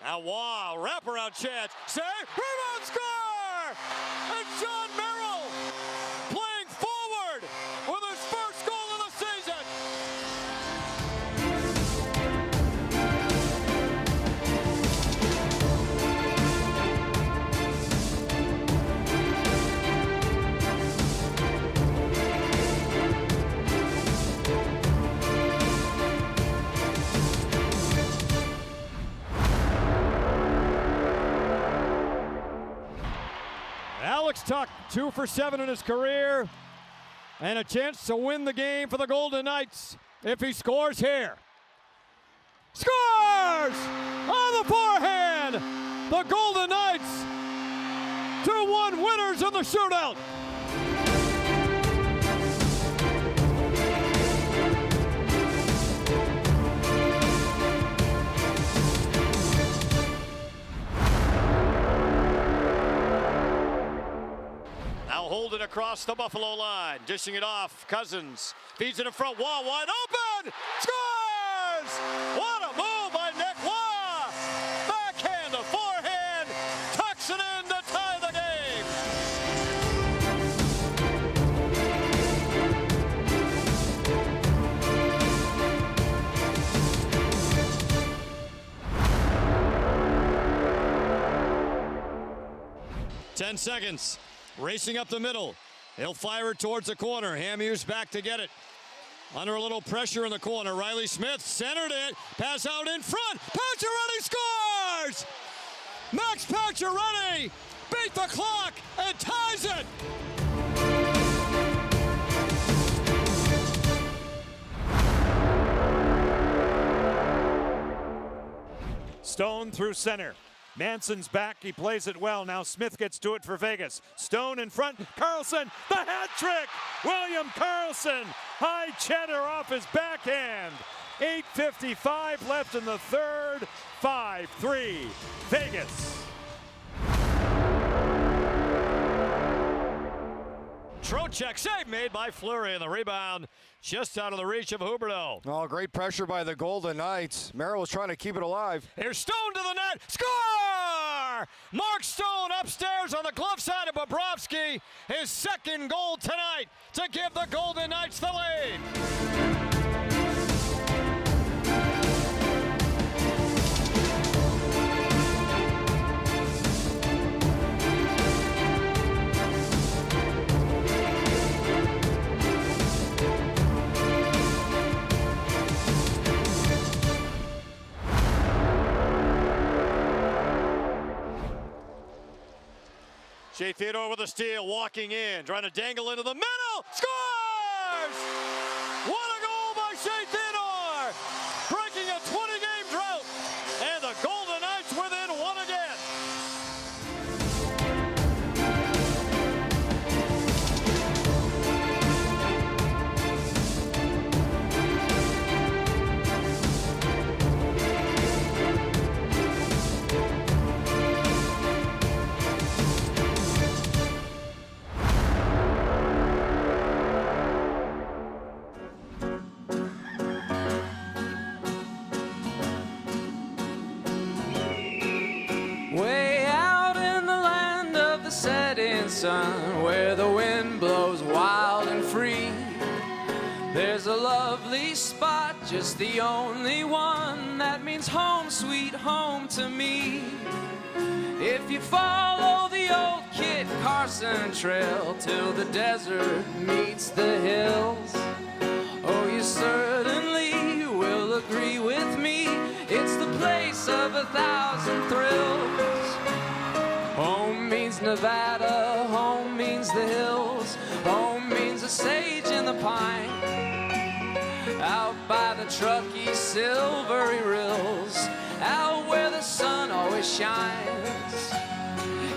[SPEAKER 11] Now Waugh, wraparound chance, save, rebound, score! And John Merrill playing forward with his first goal of the season. Alex Tuck, 2 for 7 in his career, and a chance to win the game for the Golden Knights if he scores here. Scores! On the forehand! The Golden Knights 2-1 winners in the shootout. hold it across the Buffalo line. Dishing it off. Cousins feeds it in front. Waugh wide open. Scores! What a move by Nick Waugh! Backhand to forehand. Tucks it in to tie the game. Ten seconds. Racing up the middle. He'll fire it towards the corner. Hamhuis back to get it. Under a little pressure in the corner. Riley Smith centered it. Pass out in front. Pacioretty scores! Max Pacioretty beat the clock and ties it.
[SPEAKER 12] Stone through center. Manson's back, he plays it well. Now Smith gets to it for Vegas. Stone in front, Carlson, the hat trick! William Carlson, high cheddar off his backhand. 8:55 left in the third, 5-3, Vegas.
[SPEAKER 11] Trocheck save made by Fleury, and the rebound just out of the reach of Huberdeau.
[SPEAKER 13] Oh, great pressure by the Golden Knights. Merrill was trying to keep it alive.
[SPEAKER 11] Here's Stone to the net. Score! Mark Stone upstairs on the glove side of Bobrovsky. His second goal tonight to give the Golden Knights the lead. Shea Theodore with a steal, walking in, trying to dangle into the middle, scores! What a goal by Shea Theodore! Breaking a 20-game drought, and the Golden Knights within one again.
[SPEAKER 14] Way out in the land of the setting sun, where the wind blows wild and free, there's a lovely spot, just the only one that means home, sweet home to me. If you follow the old Kit Carson trail till the desert meets the hills, oh, you certainly will agree with me, it's the place of 1,000 thrills. Home means Nevada, home means the hills, home means the sage and the pine, out by the Truckee silvery rills, out where the sun always shines.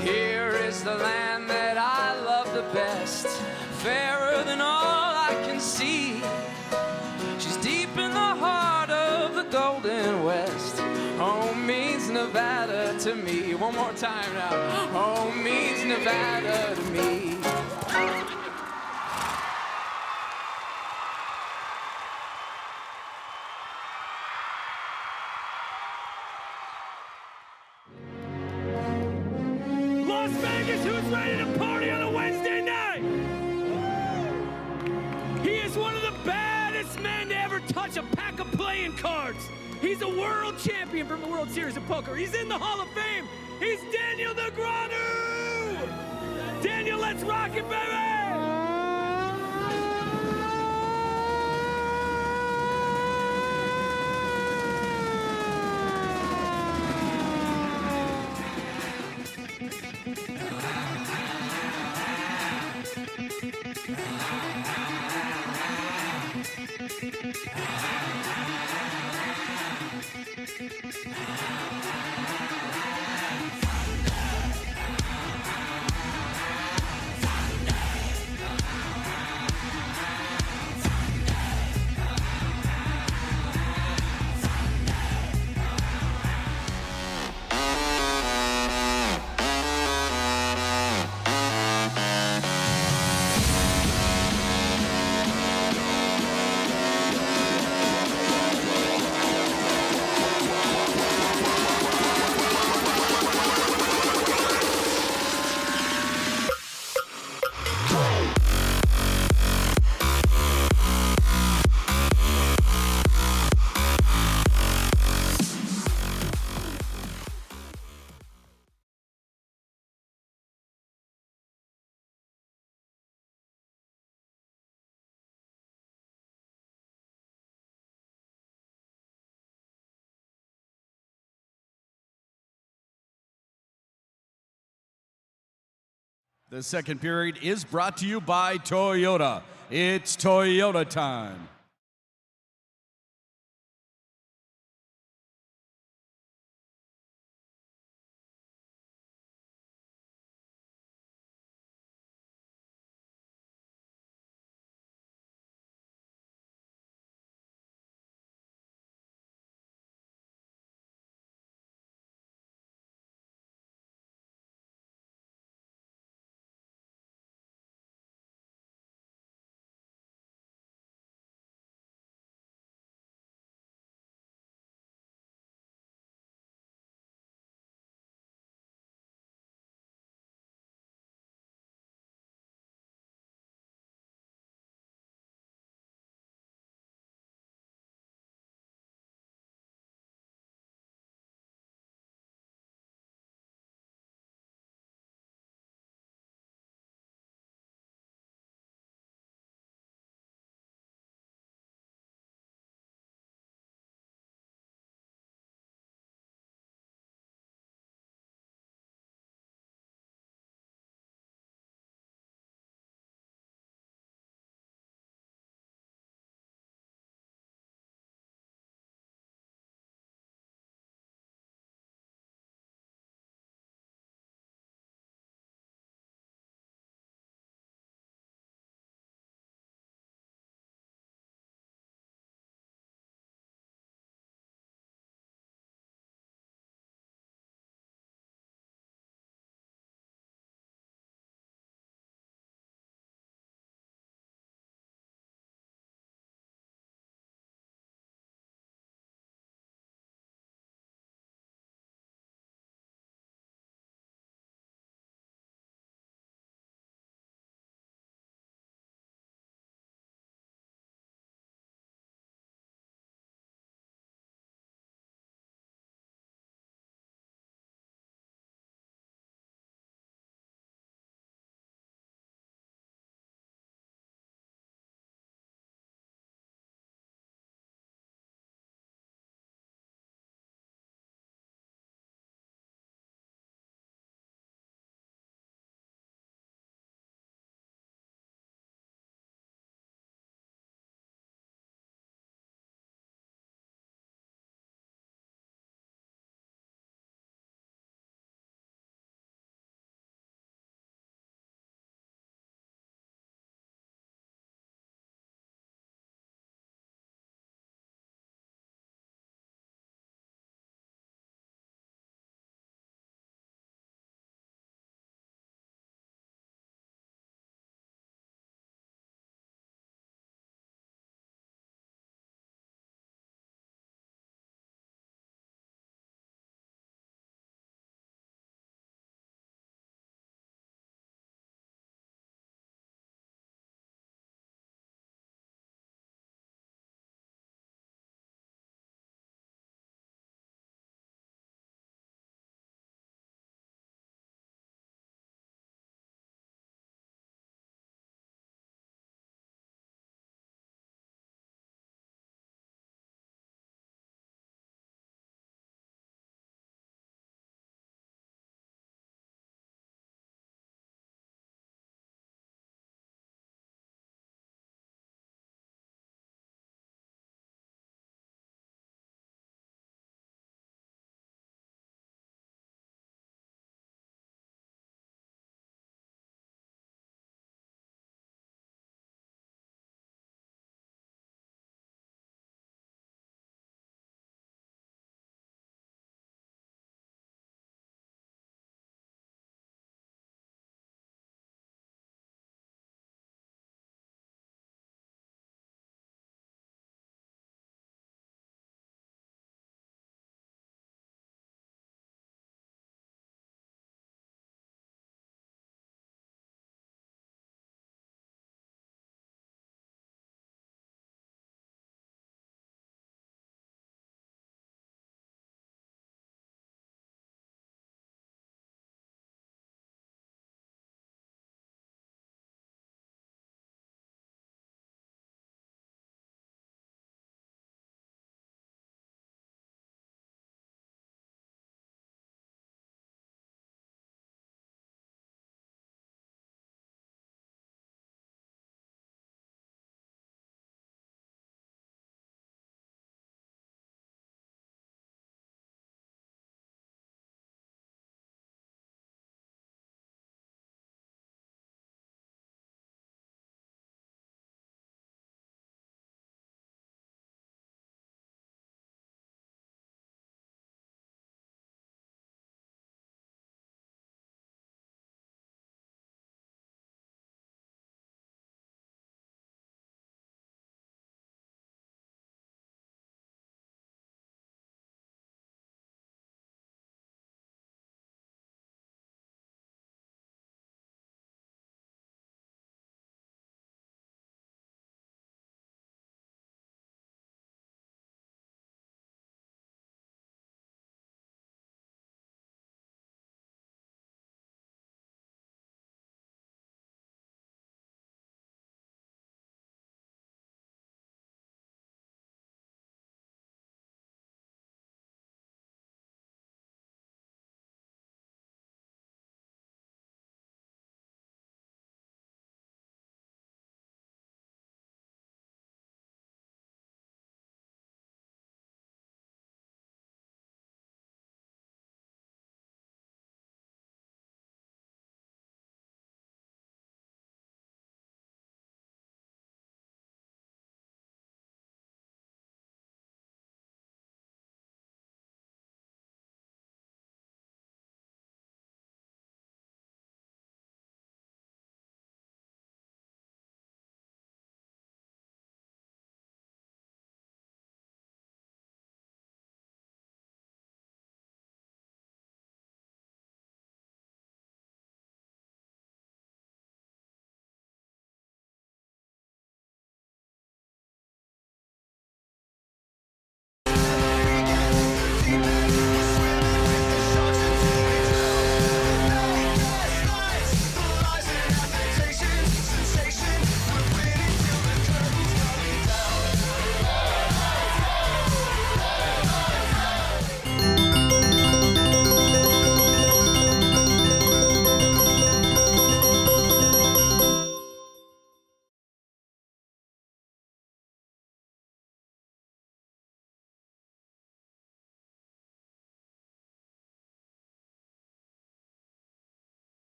[SPEAKER 14] Here is the land that I love the best, fairer than all I can see. She's deep in the heart of the Golden West. Home means Nevada to me. One more time now. Home means Nevada to me.
[SPEAKER 7] Las Vegas, who's ready to party on a Wednesday night? He is one of the baddest men to ever touch a pack of playing cards. He's a world champion from the World Series of Poker. He's in the Hall of Fame. He's Daniel Negreanu. Daniel, let's rock it, baby!
[SPEAKER 15] The second period is brought to you by Toyota. It's Toyota time.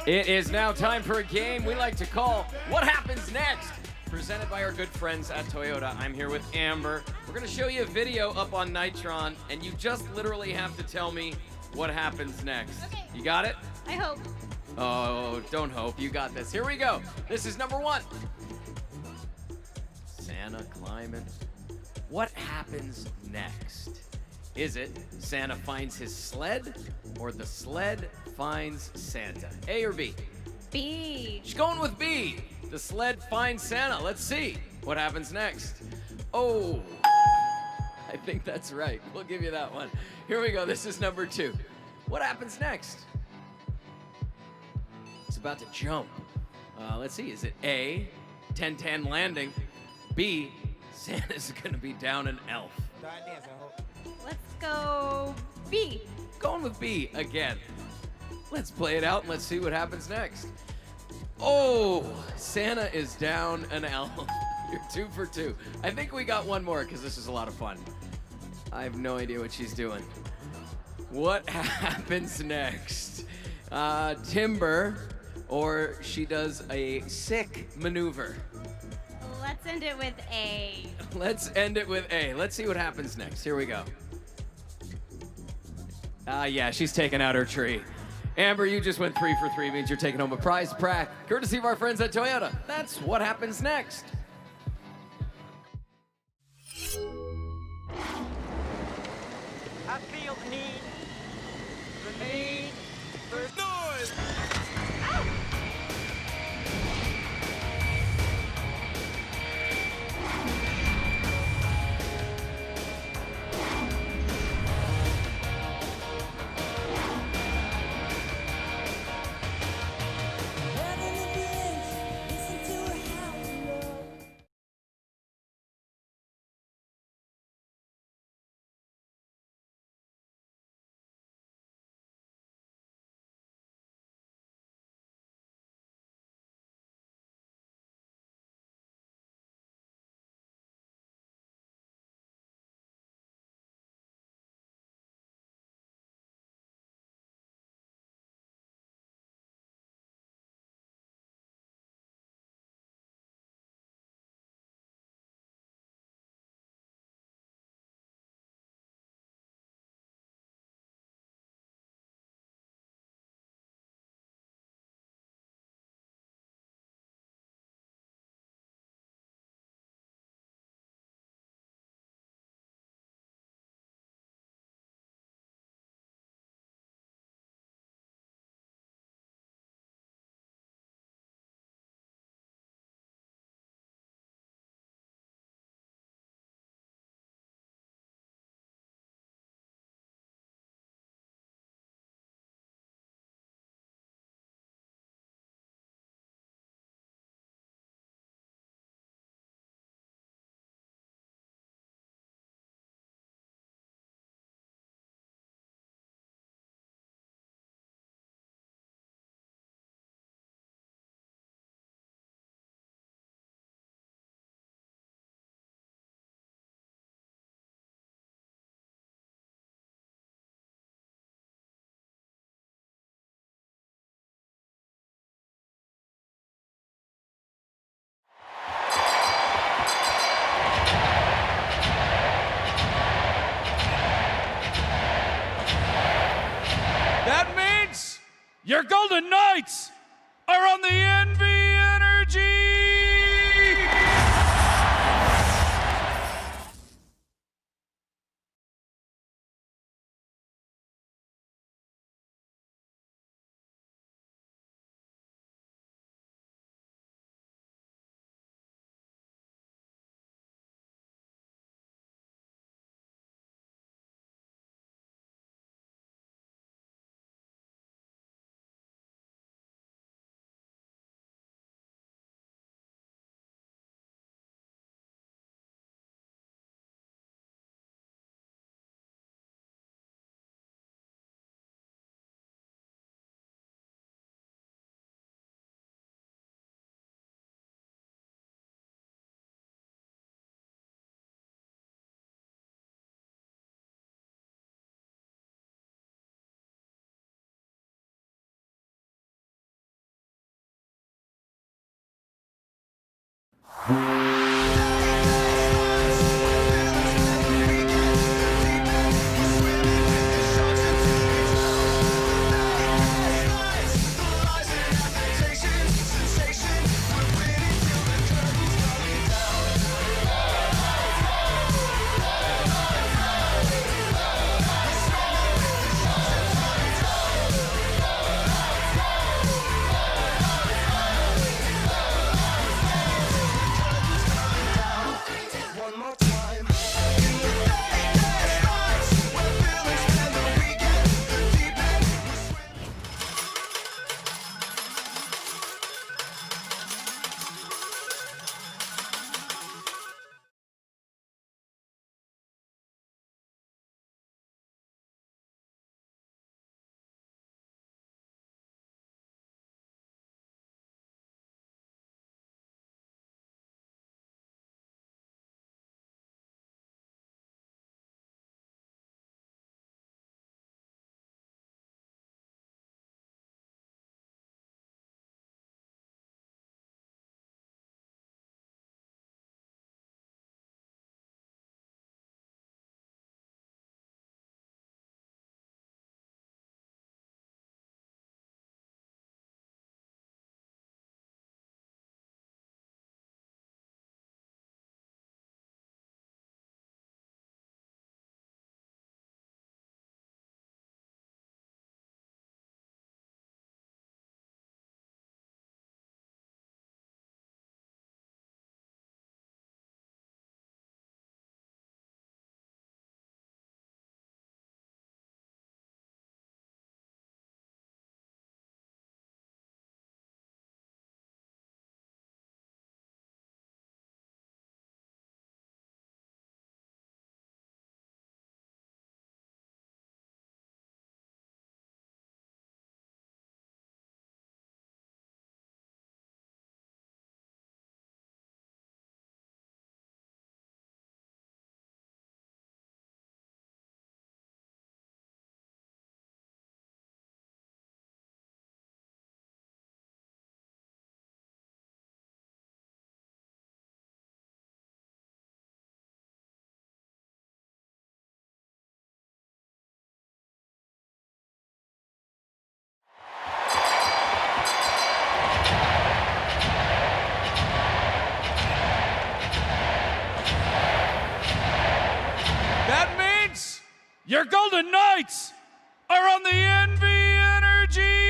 [SPEAKER 14] It is now time for a game we like to call What Happens Next? Presented by our good friends at Toyota. I'm here with Amber. We're going to show you a video up on Nitron, and you just literally have to tell me what happens next.
[SPEAKER 16] Okay.
[SPEAKER 14] You got it?
[SPEAKER 16] I hope.
[SPEAKER 14] Oh, don't hope. You got this. Here we go. This is number 1. Santa climbing. What happens next? Is it Santa finds his sled, or the sled finds Santa? A or B?
[SPEAKER 16] B.
[SPEAKER 14] She's going with B. The sled finds Santa. Let's see what happens next. Oh, I think that's right. We'll give you that one. Here we go. This is number 2. What happens next? It's about to jump. Let's see. Is it A, 10-10 landing? B, Santa's going to be down an elf.
[SPEAKER 16] Let's go B.
[SPEAKER 14] Going with B again. Let's play it out and let's see what happens next. Oh, Santa is down an elf. You're 2 for 2. I think we got one more because this is a lot of fun. I have no idea what she's doing. What happens next? Timber, or she does a sick maneuver.
[SPEAKER 16] Let's end it with A.
[SPEAKER 14] Let's end it with A. Let's see what happens next. Here we go. Yeah, she's taking out her tree. Amber, you just went 3 for 3, means you're taking home a prize pack, courtesy of our friends at Toyota. That's what happens next.
[SPEAKER 17] I feel the need for noise.
[SPEAKER 15] That means your Golden Knights are on the NV Your Golden Knights are on the Envy Energy!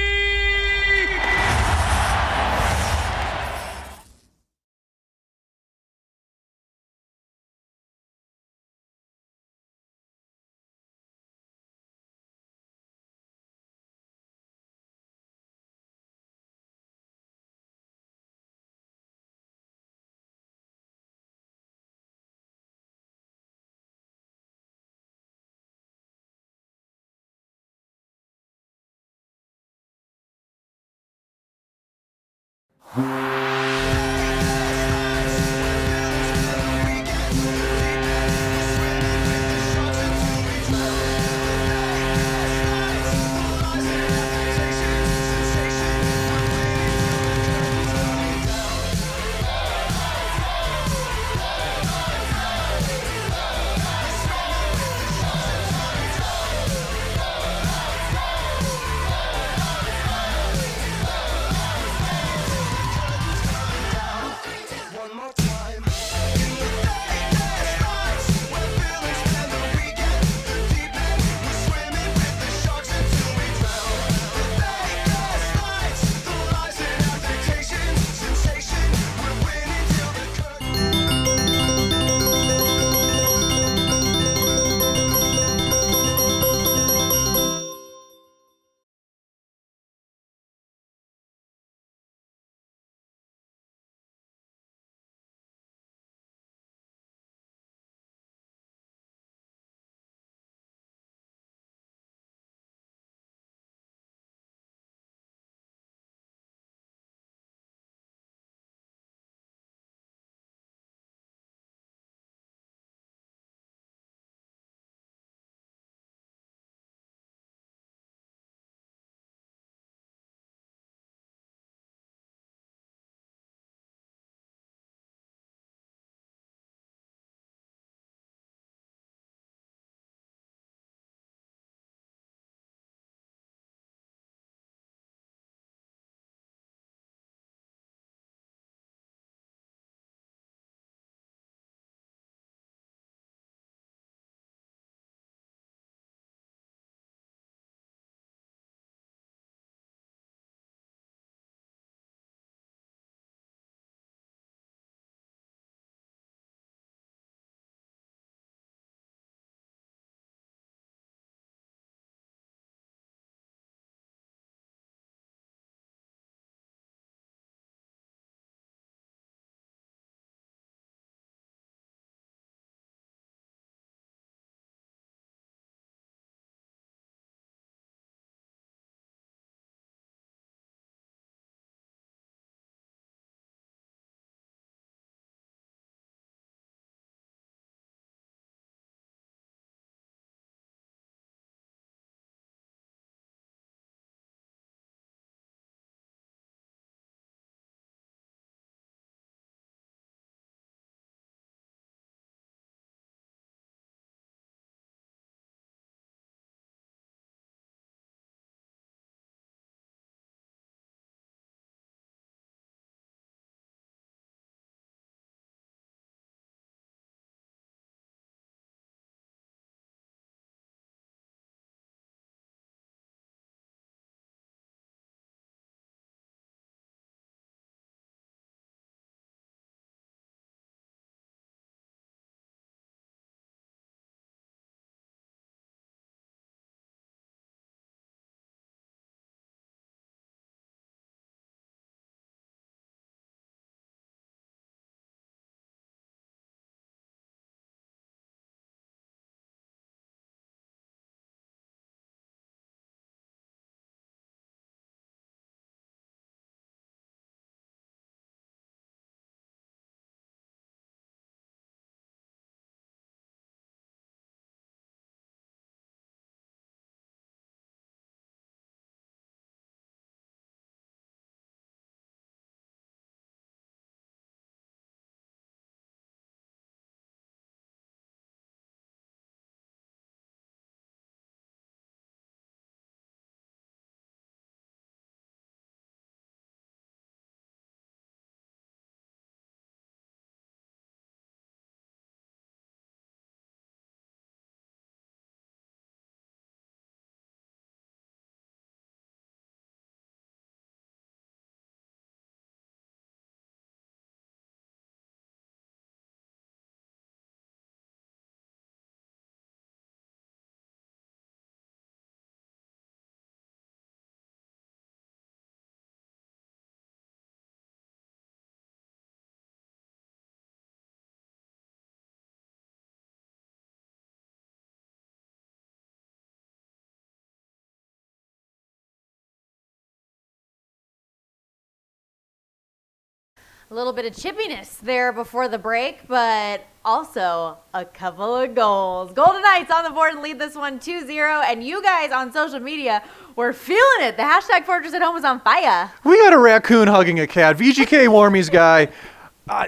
[SPEAKER 5] A little bit of chippiness there before the break, but also a couple of goals. Golden Knights on the board and lead this one 2-0, and you guys on social media were feeling it. The hashtag Fortress at Home was on fire.
[SPEAKER 6] We got a raccoon hugging a cat. VGK Warmies guy.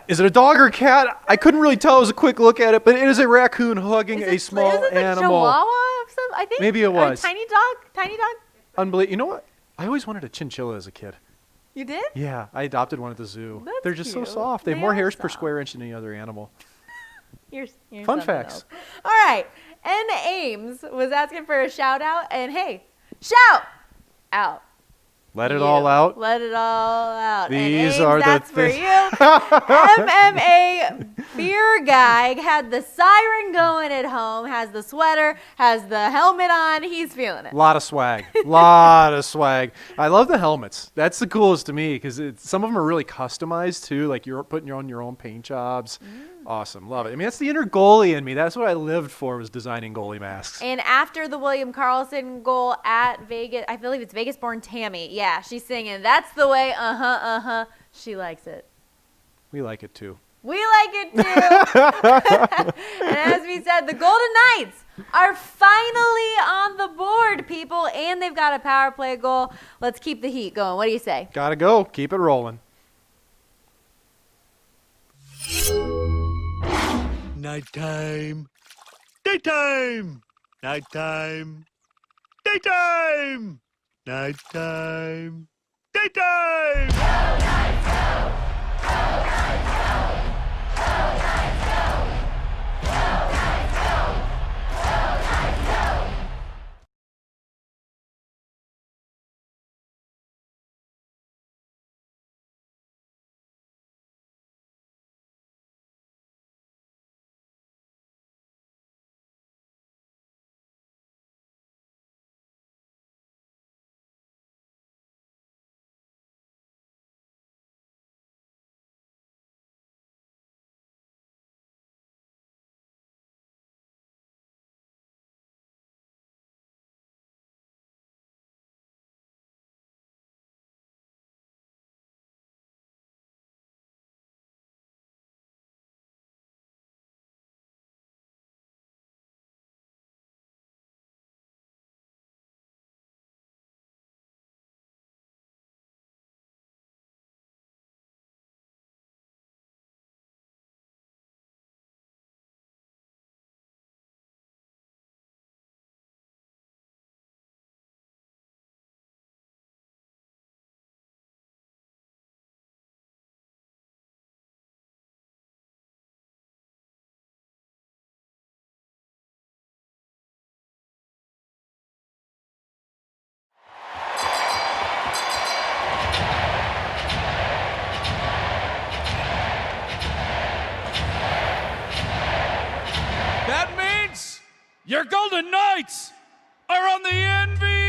[SPEAKER 6] Is it a dog or a cat? I couldn't really tell. It was a quick look at it, but it is a raccoon hugging a small
[SPEAKER 5] Is it the
[SPEAKER 6] animal.
[SPEAKER 5] Chihuahua of some? I think
[SPEAKER 6] Maybe it was.
[SPEAKER 5] A tiny dog. Tiny dog.
[SPEAKER 6] Unbelievable. You know what? I always wanted a chinchilla as a kid.
[SPEAKER 5] You did?
[SPEAKER 6] Yeah, I adopted one at the zoo.
[SPEAKER 5] That's
[SPEAKER 6] They're just
[SPEAKER 5] cute.
[SPEAKER 6] so soft. They have
[SPEAKER 5] They
[SPEAKER 6] more
[SPEAKER 5] are
[SPEAKER 6] hairs per
[SPEAKER 5] soft.
[SPEAKER 6] square inch than any other animal.
[SPEAKER 5] Here's
[SPEAKER 6] Fun
[SPEAKER 5] something
[SPEAKER 6] facts.
[SPEAKER 5] else. All right. N. Ames was asking for a shout out, and hey, shout out.
[SPEAKER 6] Let it all out.
[SPEAKER 5] Let it all out.
[SPEAKER 6] These
[SPEAKER 5] and Ames,
[SPEAKER 6] are the
[SPEAKER 5] that's for
[SPEAKER 6] thi-
[SPEAKER 5] you. MMA beer guy had the siren going at home, has the sweater, has the helmet on. He's feeling it.
[SPEAKER 6] Lot of swag. Lot of swag. I love the helmets. That's the coolest to me because some of them are really customized too. Like you're putting your own paint jobs. Awesome. Love it. I mean, that's the inner goalie in me. That's what I lived for, was designing goalie masks.
[SPEAKER 5] And after the William Karlsson goal at Vegas, I believe it's Vegas-born Tammy. Yeah, she's singing, "That's the way, uh-huh." She likes it.
[SPEAKER 6] We like it too.
[SPEAKER 5] We like it too. And as we said, the Golden Knights are finally on the board, people, and they've got a power play goal. Let's keep the heat going. What do you say?
[SPEAKER 6] Gotta go. Keep it rolling.
[SPEAKER 8] Nighttime. Daytime. Nighttime. Daytime. Nighttime. Daytime.
[SPEAKER 15] That means your Golden Knights are on the NV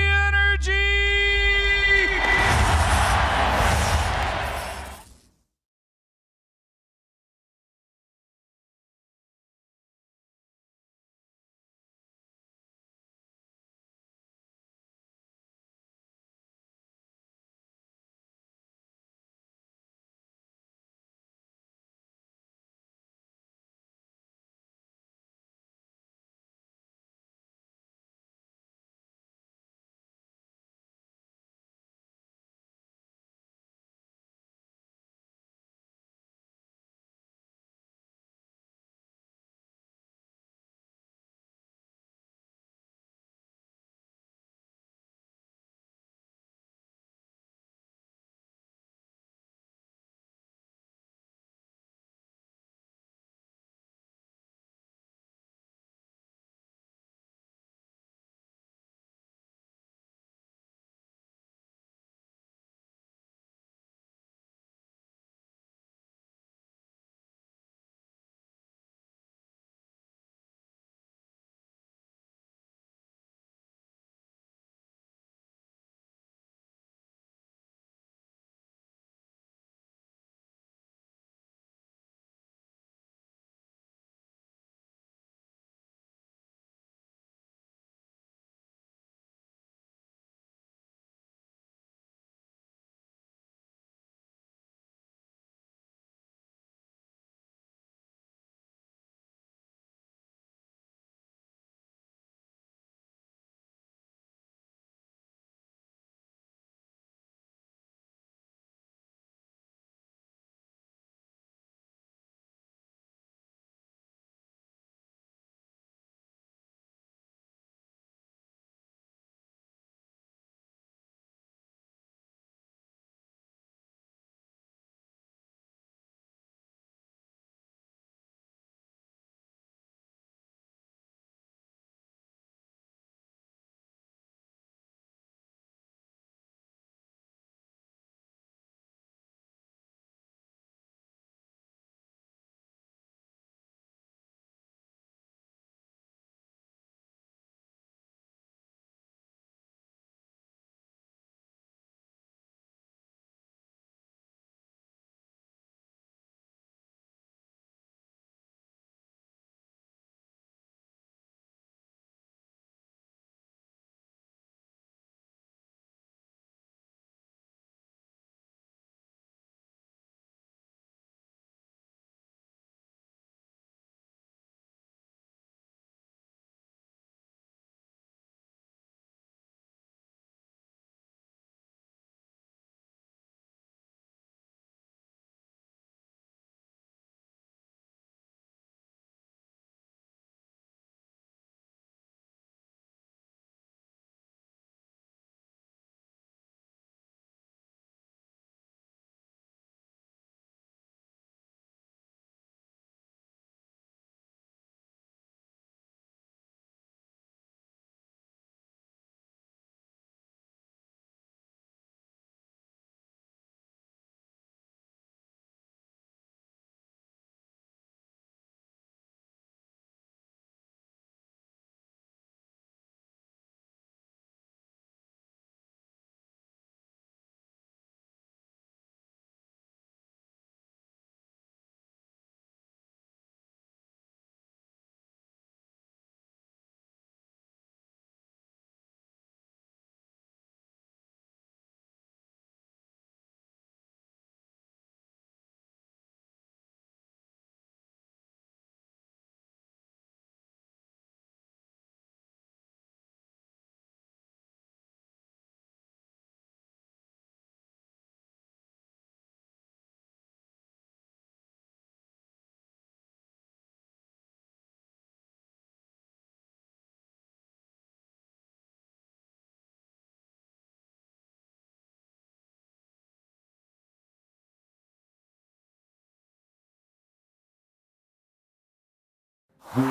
[SPEAKER 18] Do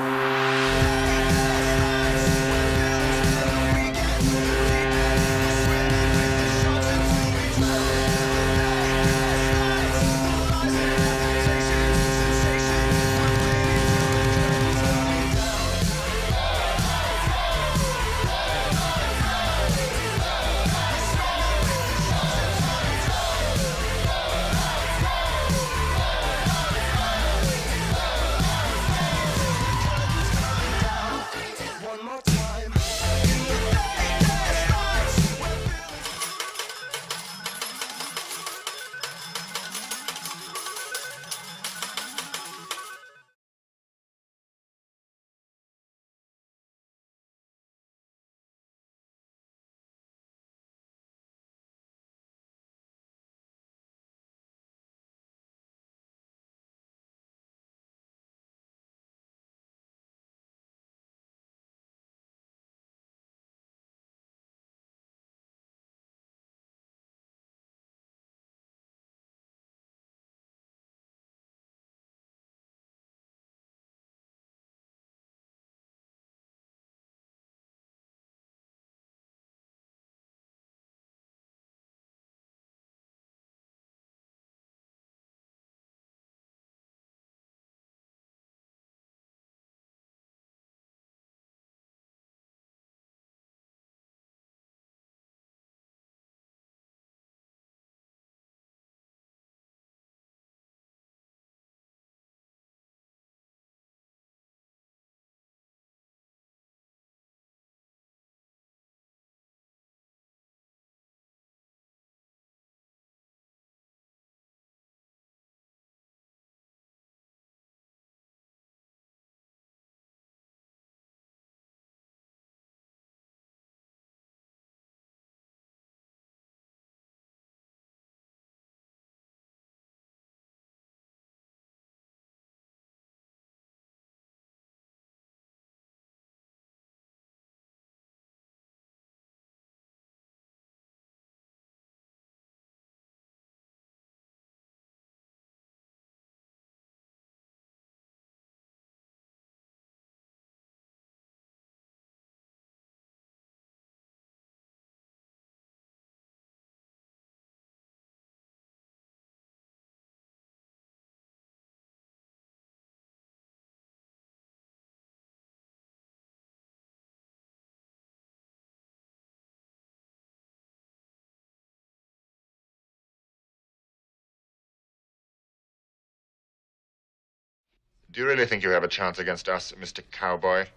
[SPEAKER 18] you really think you have a chance against us, Mr. Cowboy?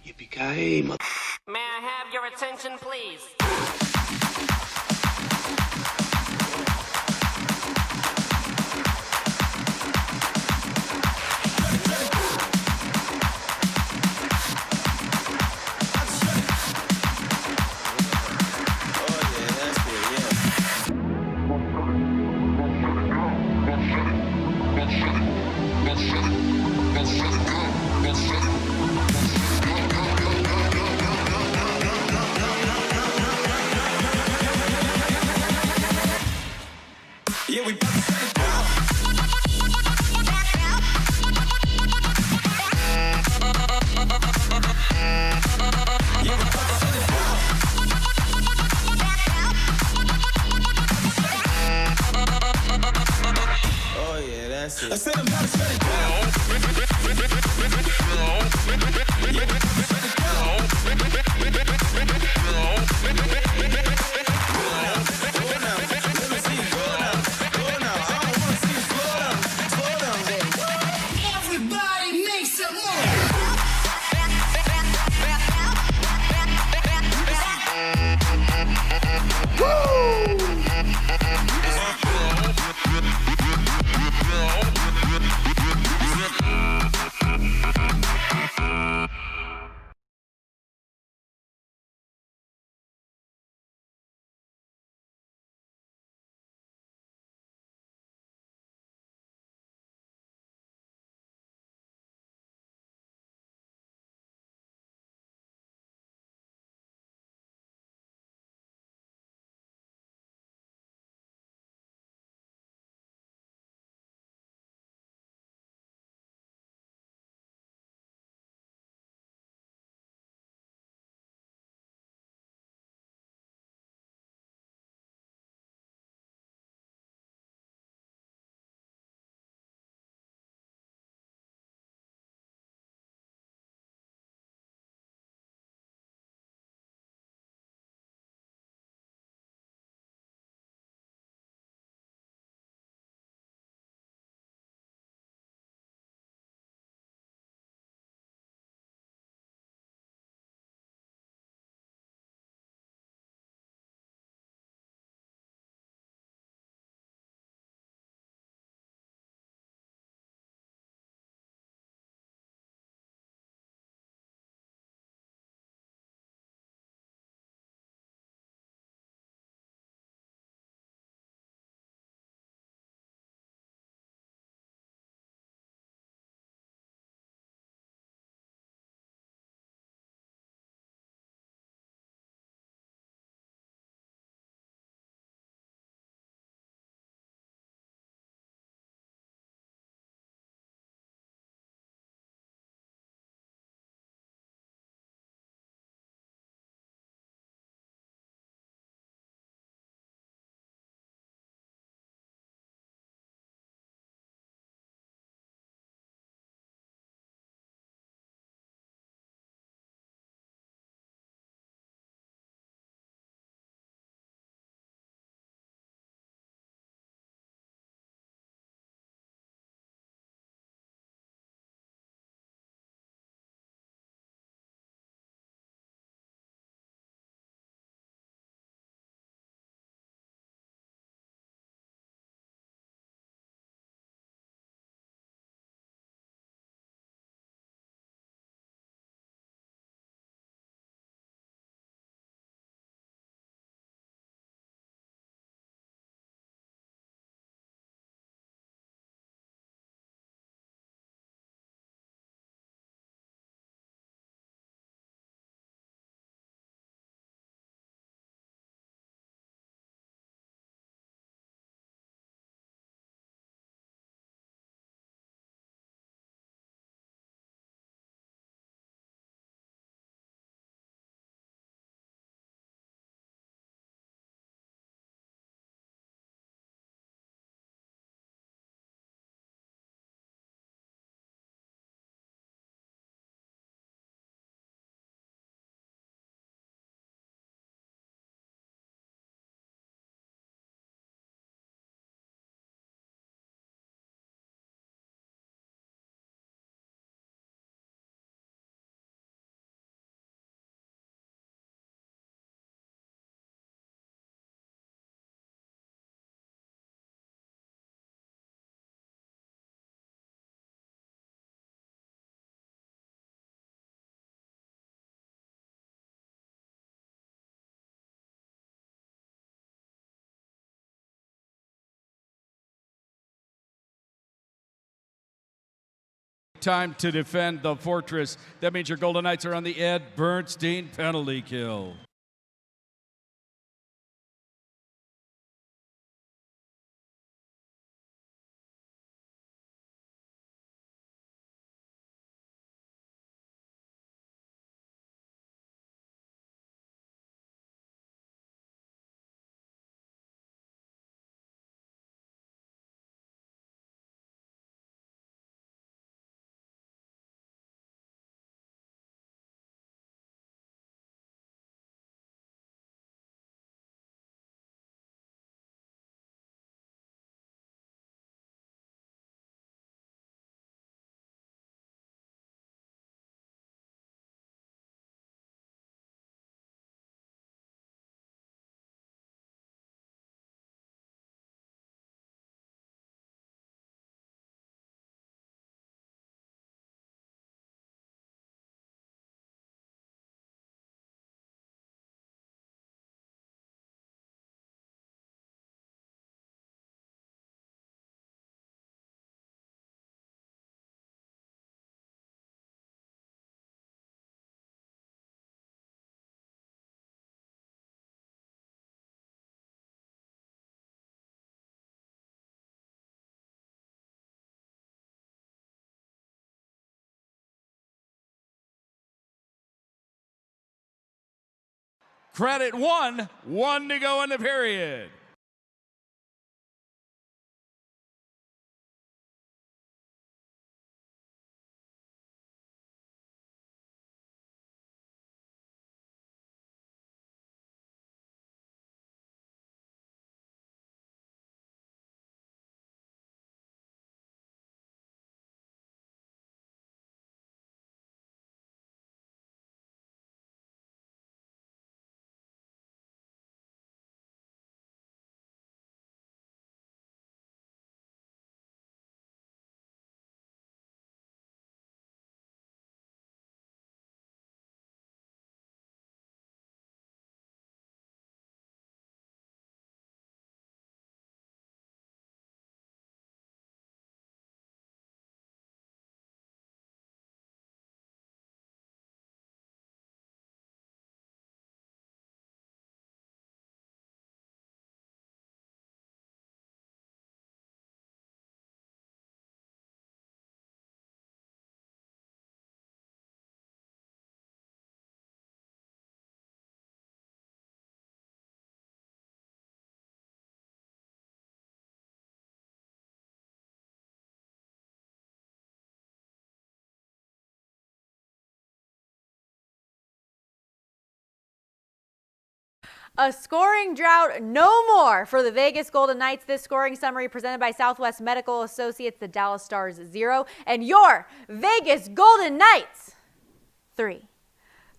[SPEAKER 17] Yippee-ki-yay,
[SPEAKER 19] May I have your attention, please?
[SPEAKER 15] Time to defend the fortress. That means your Golden Knights are on the Ed Bernstein penalty kill. Credit 1, 1 to go in the period.
[SPEAKER 5] A scoring drought no more for the Vegas Golden Knights. This scoring summary presented by Southwest Medical Associates, the Dallas Stars 0, and your Vegas Golden Knights 3.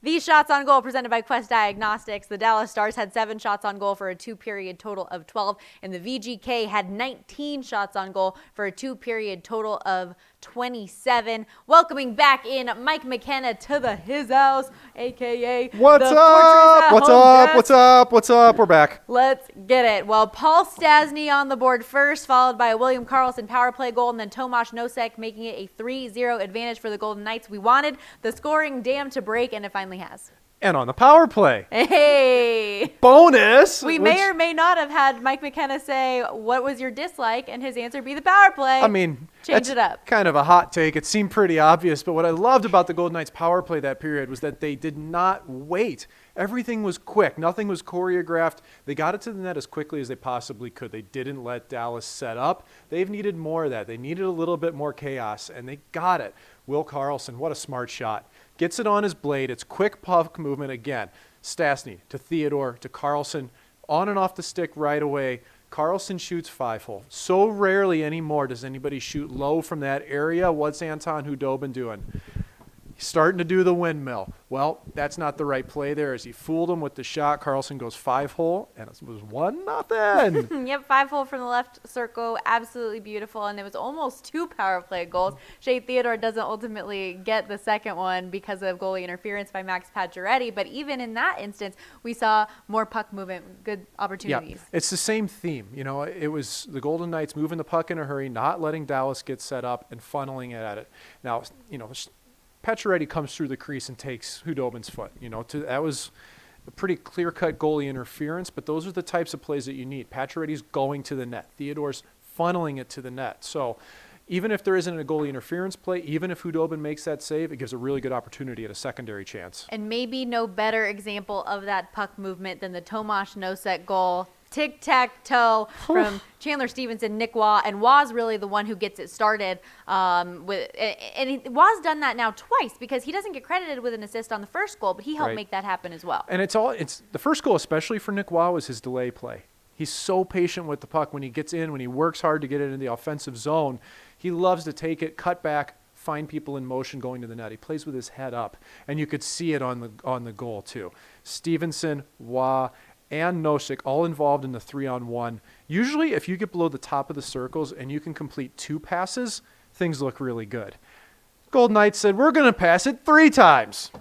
[SPEAKER 5] These shots on goal presented by Quest Diagnostics. The Dallas Stars had 7 shots on goal for a 2-period total of 12, and the VGK had 19 shots on goal for a 2-period total of 27. Welcoming back in Mike McKenna to his house, a.k.a.
[SPEAKER 6] What's
[SPEAKER 5] the
[SPEAKER 6] up?
[SPEAKER 5] Fortress at Home.
[SPEAKER 6] What's up? We're back.
[SPEAKER 5] Let's get it. Well, Paul Stastny on the board first, followed by a William Karlsson power play goal, and then Tomas Nosek making it a 3-0 advantage for the Golden Knights. We wanted the scoring dam to break, and it finally has.
[SPEAKER 6] And on the power play.
[SPEAKER 5] Hey!
[SPEAKER 6] Bonus!
[SPEAKER 5] We may or may not have had Mike McKenna say, what was your dislike? And his answer be the power play.
[SPEAKER 6] I mean,
[SPEAKER 5] change it up.
[SPEAKER 6] Kind of a hot take. It seemed pretty obvious, but what I loved about the Golden Knights power play that period was that they did not wait. Everything was quick. Nothing was choreographed. They got it to the net as quickly as they possibly could. They didn't let Dallas set up. They've needed more of that. They needed a little bit more chaos, and they got it. Will Karlsson, what a smart shot. Gets it on his blade. It's quick puck movement again. Stastny to Theodore to Karlsson, on and off the stick right away. Karlsson shoots 5-hole. So rarely anymore does anybody shoot low from that area. What's Anton Hudobin doing? He's starting to do the windmill. Well, that's not the right play there as he fooled him with the shot. Carlson goes 5-hole, and it was 1-0.
[SPEAKER 5] Yep, 5-hole from the left circle. Absolutely beautiful. And it was almost 2 power play goals. Shea Theodore doesn't ultimately get the second one because of goalie interference by Max Pacioretty. But even in that instance, we saw more puck movement, good opportunities.
[SPEAKER 6] Yeah, it's the same theme. You know, it was the Golden Knights moving the puck in a hurry, not letting Dallas get set up and funneling it at it. Now, you know, Pacioretty comes through the crease and takes Hudobin's foot. You know, that was a pretty clear-cut goalie interference, but those are the types of plays that you need. Pacioretty's going to the net. Theodore's funneling it to the net. So even if there isn't a goalie interference play, even if Hudobin makes that save, it gives a really good opportunity at a secondary chance.
[SPEAKER 5] And maybe no better example of that puck movement than the Tomas Nosek goal. Tic-tac-toe from Chandler Stevenson, Nick Waugh, and Waugh's really the one who gets it started. Waugh's done that now twice because he doesn't get credited with an assist on the first goal, but he helped make that happen as well.
[SPEAKER 6] And it's the first goal, especially for Nick Waugh, was his delay play. He's so patient with the puck when he gets in, when he works hard to get it in the offensive zone. He loves to take it, cut back, find people in motion going to the net. He plays with his head up, and you could see it on the goal too. Stevenson, Waugh, and Nosek all involved in the 3-on-1. Usually, if you get below the top of the circles and you can complete 2 passes, things look really good. Golden Knights said, we're going to pass it 3 times.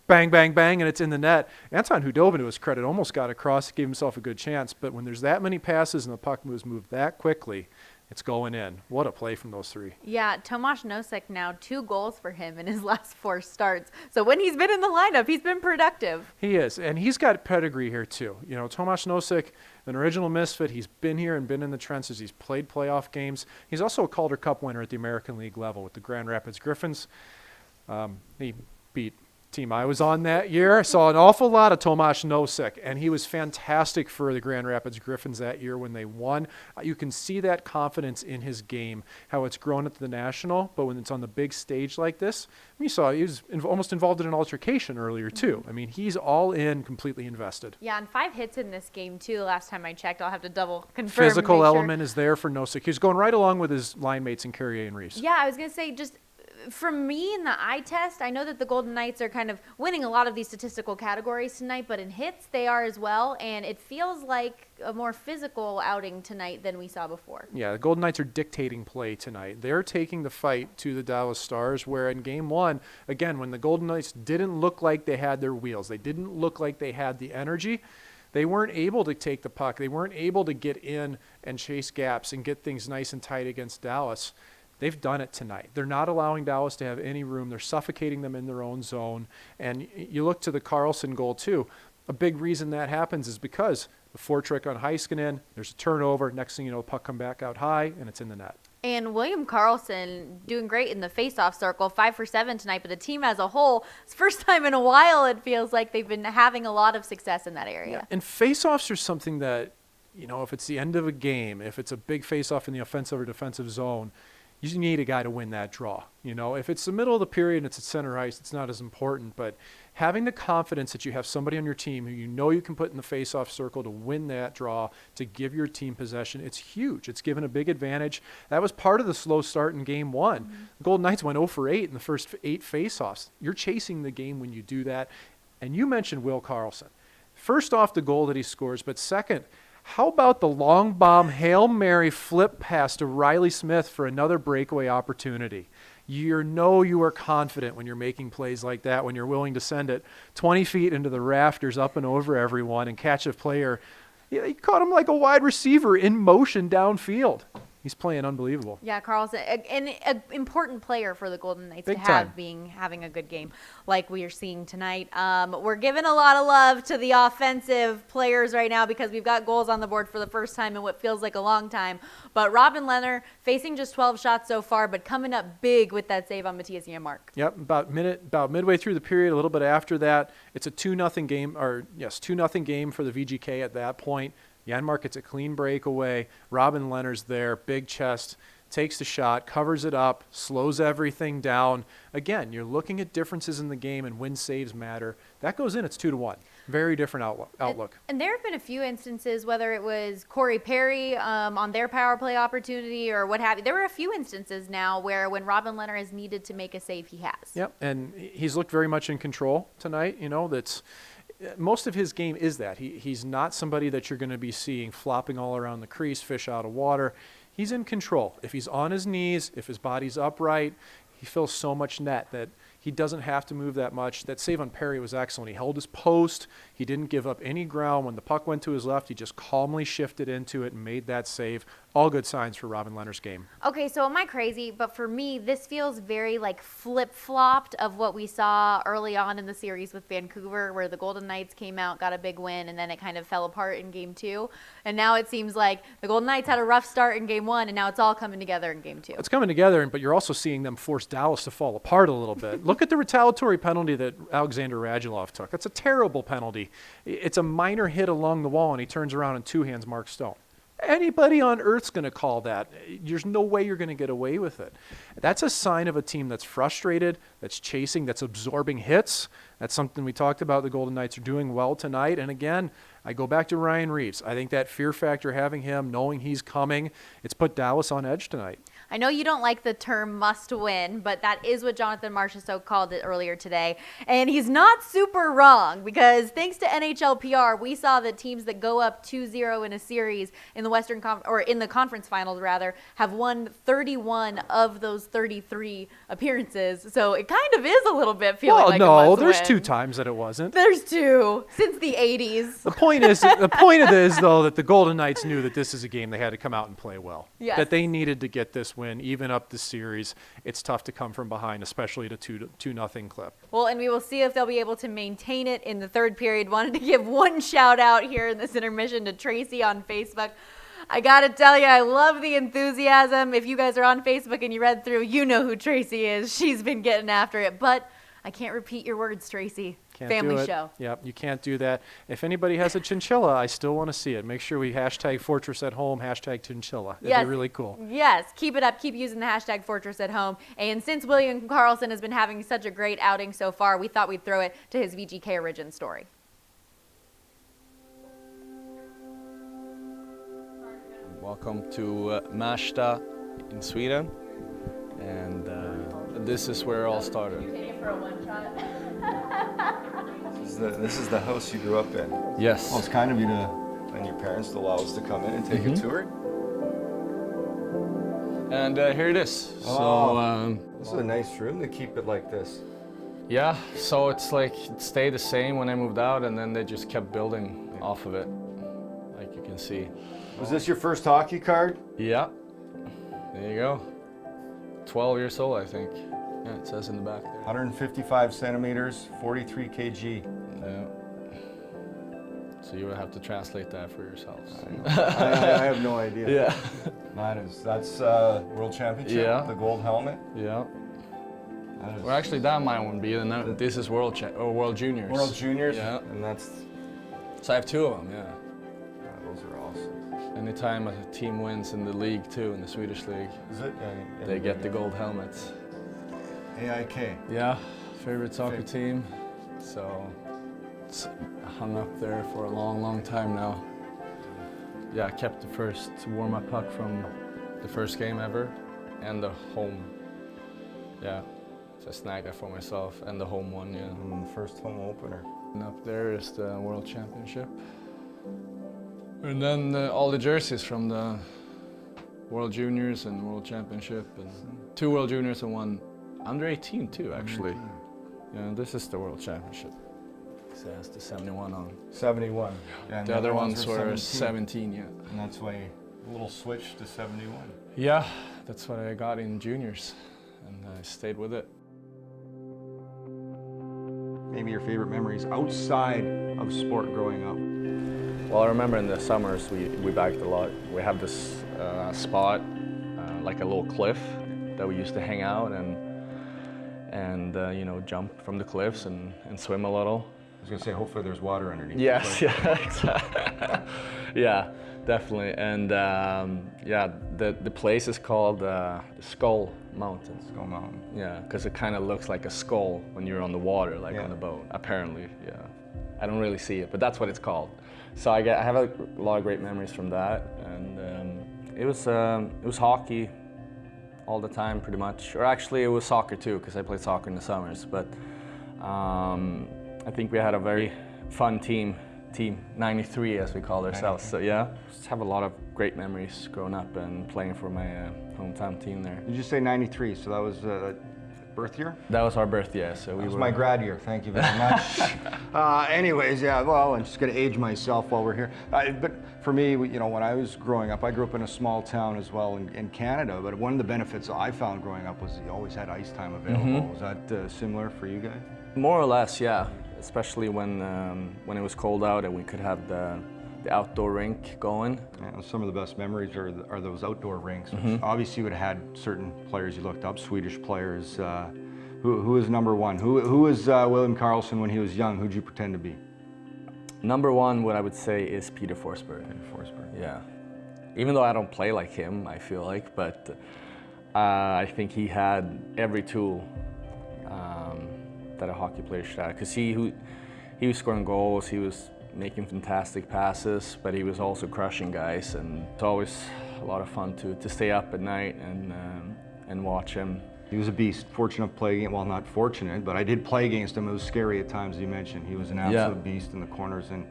[SPEAKER 6] Bang, bang, bang, and it's in the net. Anton Hudobin, to his credit, almost got across, gave himself a good chance. But when there's that many passes and the puck moves that quickly, it's going in. What a play from those 3.
[SPEAKER 5] Yeah, Tomas Nosek now 2 goals for him in his last 4 starts. So when he's been in the lineup, he's been productive.
[SPEAKER 6] He is, and he's got pedigree here too. You know, Tomas Nosek, an original misfit. He's been here and been in the trenches. He's played playoff games. He's also a Calder Cup winner at the American League level with the Grand Rapids Griffins. He beat team I was on that year. I saw an awful lot of Tomas Nosek, and he was fantastic for the Grand Rapids Griffins that year when they won. You can see that confidence in his game, how it's grown at the National, but when it's on the big stage like this, you saw he was almost involved in an altercation earlier too. I mean, he's all in, completely invested.
[SPEAKER 5] Yeah, and 5 hits in this game too. The last time I checked, I'll have to double confirm.
[SPEAKER 6] Physical element is there for Nosek. He's going right along with his line mates in Carrier and Reese.
[SPEAKER 5] Yeah, I was going to say just from me in the eye test, I know that the Golden Knights are kind of winning a lot of these statistical categories tonight, but in hits they are as well, and it feels like a more physical outing tonight than we saw before.
[SPEAKER 6] Yeah, the Golden Knights are dictating play tonight. They're taking the fight to the Dallas Stars, where in Game 1, again, when the Golden Knights didn't look like they had their wheels, they didn't look like they had the energy, they weren't able to take the puck, they weren't able to get in and chase gaps and get things nice and tight against Dallas. They've done it tonight. They're not allowing Dallas to have any room. They're suffocating them in their own zone. And you look to the Carlson goal, too. A big reason that happens is because the foretrick on Heiskanen, there's a turnover. Next thing you know, the puck come back out high, and it's in the net.
[SPEAKER 5] And William Karlsson doing great in the faceoff circle, 5 for 7 tonight. But the team as a whole, it's the first time in a while it feels like they've been having a lot of success in that area.
[SPEAKER 6] Yeah. And faceoffs are something that, you know, if it's the end of a game, if it's a big faceoff in the offensive or defensive zone, you need a guy to win that draw. You know, if it's the middle of the period and it's at center ice, it's not as important. But having the confidence that you have somebody on your team who you know you can put in the face-off circle to win that draw, to give your team possession, it's huge. It's given a big advantage. That was part of the slow start in Game 1. Mm-hmm. The Golden Knights went 0 for 8 in the first 8 face-offs. You're chasing the game when you do that. And you mentioned Will Karlsson. First off, the goal that he scores, but second, how about the long bomb Hail Mary flip pass to Riley Smith for another breakaway opportunity? You know you are confident when you're making plays like that, when you're willing to send it 20 feet into the rafters up and over everyone and catch a player. Yeah, he caught him like a wide receiver in motion downfield. He's playing unbelievable.
[SPEAKER 5] Yeah, Karlsson, an important player for the Golden Knights
[SPEAKER 6] Big
[SPEAKER 5] to have
[SPEAKER 6] time.
[SPEAKER 5] having a good game like we are seeing tonight. We're giving a lot of love to the offensive players right now because we've got goals on the board for the first time in what feels like a long time. But Robin Lehner facing just 12 shots so far, but coming up big with that save on Matthias Janmark.
[SPEAKER 6] Yep, about midway through the period, a little bit after that, it's a 2-0 game, 2-0 game for the VGK at that point. Janmark gets a clean breakaway. Robin Lehner's there, big chest, takes the shot, covers it up, slows everything down. Again, you're looking at differences in the game and when saves matter. That goes in, it's 2-1. Very different outlook.
[SPEAKER 5] And there have been a few instances, whether it was Corey Perry on their power play opportunity or what have you. There were a few instances now where when Robin Lehner has needed to make a save, he has.
[SPEAKER 6] Yep, and he's looked very much in control tonight. You know, that's most of his game is that. He's not somebody that you're going to be seeing flopping all around the crease, fish out of water. He's in control. If he's on his knees, if his body's upright, he fills so much net that he doesn't have to move that much. That save on Perry was excellent. He held his post. He didn't give up any ground. When the puck went to his left, he just calmly shifted into it and made that save. All good signs for Robin Lehner's game.
[SPEAKER 5] Okay, so am I crazy? But for me, this feels very like flip-flopped of what we saw early on in the series with Vancouver, where the Golden Knights came out, got a big win, and then it kind of fell apart in Game 2. And now it seems like the Golden Knights had a rough start in Game 1, and now it's all coming together in Game 2.
[SPEAKER 6] It's coming together, but you're also seeing them force Dallas to fall apart a little bit. Look at the retaliatory penalty that Alexander Radulov took. That's a terrible penalty. It's a minor hit along the wall, and he turns around and two-hands Mark Stone. Anybody on earth's going to call that. There's no way you're going to get away with it. That's a sign of a team that's frustrated, that's chasing, that's absorbing hits. That's something we talked about. The Golden Knights are doing well tonight. And again, I go back to Ryan Reeves. I think that fear factor, having him, knowing he's coming, it's put Dallas on edge tonight.
[SPEAKER 5] I know you don't like the term must win, but that is what Jonathan Marchessault called it earlier today. And he's not super wrong, because thanks to NHL PR, we saw that teams that go up 2-0 in a series in the in the conference finals rather, have won 31 of those 33 appearances. So it kind of is a little bit feeling like a must win.
[SPEAKER 6] There's 2 times that it wasn't.
[SPEAKER 5] There's 2 since the 80s.
[SPEAKER 6] The point of it is though that the Golden Knights knew that this is a game they had to come out and play well.
[SPEAKER 5] Yes.
[SPEAKER 6] That they needed to get this win, even up the series. It's tough to come from behind, especially at a 2-0 clip.
[SPEAKER 5] Well, and we will see if they'll be able to maintain it in the third period. Wanted to give one shout out here in this intermission to Tracy on Facebook. I gotta tell you, I love the enthusiasm. If you guys are on Facebook and you read through, you know who Tracy is. She's been getting after it. But I can't repeat your words, Tracy.
[SPEAKER 6] Can't
[SPEAKER 5] Family
[SPEAKER 6] do it.
[SPEAKER 5] show.
[SPEAKER 6] Yep, you can't do that. If anybody has a chinchilla, I still want to see it. Make sure we hashtag Fortress at Home, hashtag chinchilla. It'd be really cool.
[SPEAKER 5] Yes, keep it up. Keep using the hashtag Fortress at Home. And since William Karlsson has been having such a great outing so far, we thought we'd throw it to his VGK origin story.
[SPEAKER 20] Welcome to Märsta in Sweden, and this is where it all started.
[SPEAKER 5] Take it for a one shot.
[SPEAKER 21] This is the house you grew up in?
[SPEAKER 20] Yes.
[SPEAKER 21] Well, it's kind of you to, and your parents to allow us to come in and take a tour.
[SPEAKER 20] And here it is.
[SPEAKER 21] Oh, so this is a nice room to keep it like this.
[SPEAKER 20] Yeah, so it's like it stayed the same when I moved out, and then they just kept building off of it, like you can see.
[SPEAKER 21] Was this your first hockey card?
[SPEAKER 20] Yeah, there you go. 12 years old, I think. Yeah, it says in the back there.
[SPEAKER 21] 155 centimeters, 43 kg.
[SPEAKER 20] Yeah. So you would have to translate that for yourselves.
[SPEAKER 21] I have no idea.
[SPEAKER 20] Yeah.
[SPEAKER 21] That's World Championship,
[SPEAKER 20] yeah.
[SPEAKER 21] The gold helmet.
[SPEAKER 20] Yeah. Well, actually, that might one be, and this is World Juniors.
[SPEAKER 21] World Juniors?
[SPEAKER 20] Yeah.
[SPEAKER 21] And that's...
[SPEAKER 20] So I have 2 of them, yeah.
[SPEAKER 21] Those are awesome.
[SPEAKER 20] Anytime a team wins in the league too, in the Swedish league,
[SPEAKER 21] is it?
[SPEAKER 20] They get the gold helmets.
[SPEAKER 21] AIK.
[SPEAKER 20] Yeah, favorite soccer team. So it's hung up there for a long, long time now. Yeah, I kept the first warm-up puck from the first game ever, and the home. Yeah, so I snagged that for myself, and the home one, yeah.
[SPEAKER 21] First home opener.
[SPEAKER 20] And up there is the World Championship. And then all the jerseys from the World Juniors and World Championship, and 2 World Juniors and 1 under 18 too, actually. Yeah, this is the World Championship. So it has the 71 on.
[SPEAKER 21] 71. Yeah,
[SPEAKER 20] the other ones were 17, yeah.
[SPEAKER 21] And that's why a little switch to 71.
[SPEAKER 20] Yeah, that's what I got in juniors, and I stayed with it.
[SPEAKER 21] Maybe your favorite memories outside of sport growing up?
[SPEAKER 20] Well, I remember in the summers we biked a lot. We have this spot, like a little cliff, that we used to hang out and you know, jump from the cliffs and swim a little.
[SPEAKER 21] I was gonna say, hopefully there's water underneath.
[SPEAKER 20] Yes, yeah, exactly. Yeah, definitely. And yeah, the place is called the Skull Mountain.
[SPEAKER 2] Skull Mountain.
[SPEAKER 20] Yeah, because it kind of looks like a skull when you're on the water, like on the boat. Apparently, yeah. I don't really see it, but that's what it's called. So I have a lot of great memories from that, and it was hockey all the time, pretty much. Or actually, it was soccer too, because I played soccer in the summers. But I think we had a very fun team 93 as we called ourselves. 93. So yeah, just have a lot of great memories growing up and playing for my hometown team there.
[SPEAKER 2] Did you say 93? So that was birth year?
[SPEAKER 20] That was our birth year. So
[SPEAKER 2] that was my grad year. Thank you very much. Anyways, yeah. Well, I'm just going to age myself while we're here. But for me, you know, when I was growing up, I grew up in a small town as well in Canada. But one of the benefits I found growing up was you always had ice time available. Mm-hmm. Was that similar for you guys?
[SPEAKER 20] More or less, yeah. Especially when it was cold out and we could have the outdoor rink going.
[SPEAKER 2] Yeah, some of the best memories are those outdoor rinks.
[SPEAKER 20] Mm-hmm.
[SPEAKER 2] Obviously, you would have had certain players you looked up, Swedish players. Who was number one? Who was William Karlsson when he was young? Who'd you pretend to be?
[SPEAKER 20] Number one, what I would say, is Peter Forsberg.
[SPEAKER 2] Peter Forsberg.
[SPEAKER 20] Yeah. Even though I don't play like him, I feel like, but I think he had every tool that a hockey player should have. Because he was scoring goals, he was making fantastic passes, but he was also crushing guys, and it's always a lot of fun to stay up at night and watch him.
[SPEAKER 2] He was a beast. Fortunate to play, well, not fortunate, but I did play against him. It was scary at times, as you mentioned. He was an absolute beast in the corners, and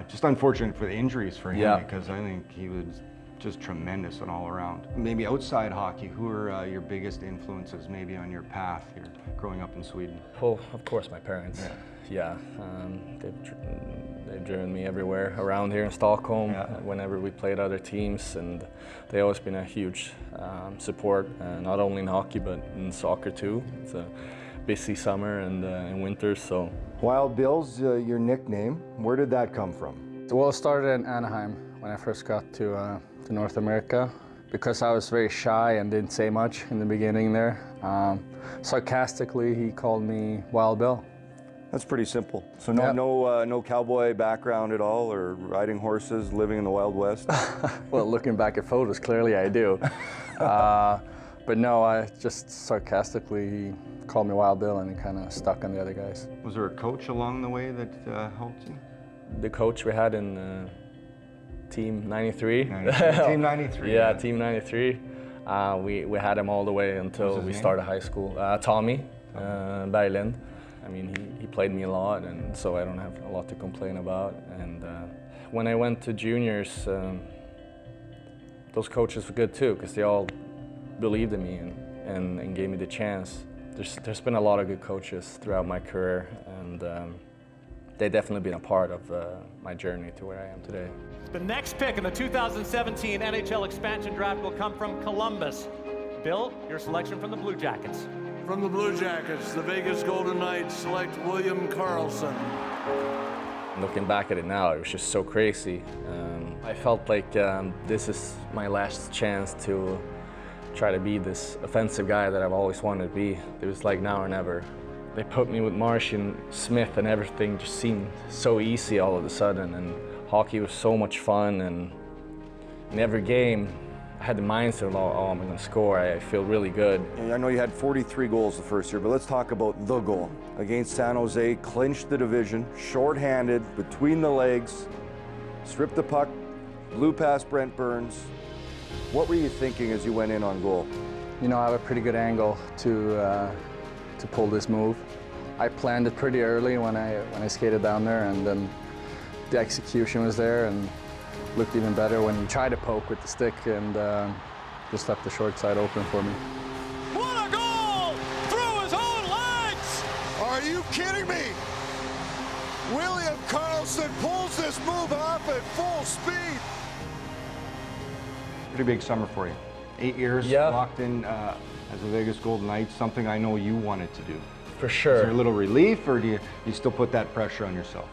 [SPEAKER 2] just unfortunate for the injuries for him, because I think he was just tremendous and all around. Maybe outside hockey, who are your biggest influences maybe on your path here growing up in Sweden?
[SPEAKER 20] Well, of course, my parents. Yeah. They've driven me everywhere around here in Stockholm whenever we played other teams, and they've always been a huge support, not only in hockey but in soccer too. It's a busy summer and in winter, so.
[SPEAKER 2] Wild Bills, your nickname, where did that come from?
[SPEAKER 20] Well, it started in Anaheim when I first got to North America, because I was very shy and didn't say much in the beginning there. Sarcastically, he called me Wild Bill.
[SPEAKER 21] That's pretty simple. So no cowboy background at all, or riding horses, living in the Wild West?
[SPEAKER 20] Well, looking back at photos, clearly I do. But no, I just sarcastically, he called me Wild Bill, and it kind of stuck on the other guys.
[SPEAKER 2] Was there a coach along the way that helped you?
[SPEAKER 20] The coach we had in Team 93.
[SPEAKER 2] Team 93.
[SPEAKER 20] Yeah, Team 93. We had him all the way until we started high school. Tommy Berglind. I mean, he played me a lot, and so I don't have a lot to complain about. And when I went to juniors, those coaches were good too, because they all believed in me and gave me the chance. There's been a lot of good coaches throughout my career, and they've definitely been a part of my journey to where I am today.
[SPEAKER 1] The next pick in the 2017 NHL expansion draft will come from Columbus. Bill, your selection from the Blue Jackets.
[SPEAKER 3] From the Blue Jackets, the Vegas Golden Knights select William Karlsson.
[SPEAKER 20] Looking back at it now, it was just so crazy. I felt like this is my last chance to try to be this offensive guy that I've always wanted to be. It was like now or never. They put me with Martian, Smith, and everything just seemed so easy all of a sudden, and hockey was so much fun, and in every game, I had the mindset of, oh, I'm going to score. I feel really good.
[SPEAKER 21] I know you had 43 goals the first year, but let's talk about the goal. Against San Jose, clinched the division, shorthanded, between the legs, stripped the puck, blew past Brent Burns. What were you thinking as you went in on goal?
[SPEAKER 20] You know, I have a pretty good angle to pull this move. I planned it pretty early when I skated down there, and then the execution was there, and looked even better when he tried to poke with the stick, and just left the short side open for me.
[SPEAKER 8] What a goal! Through his own legs! Are you kidding me? William Karlsson pulls this move off at full speed.
[SPEAKER 2] Pretty big summer for you. 8 years locked in as a Vegas Golden Knights, something I know you wanted to do.
[SPEAKER 20] For sure.
[SPEAKER 2] Is there a little relief, or do you still put that pressure on yourself?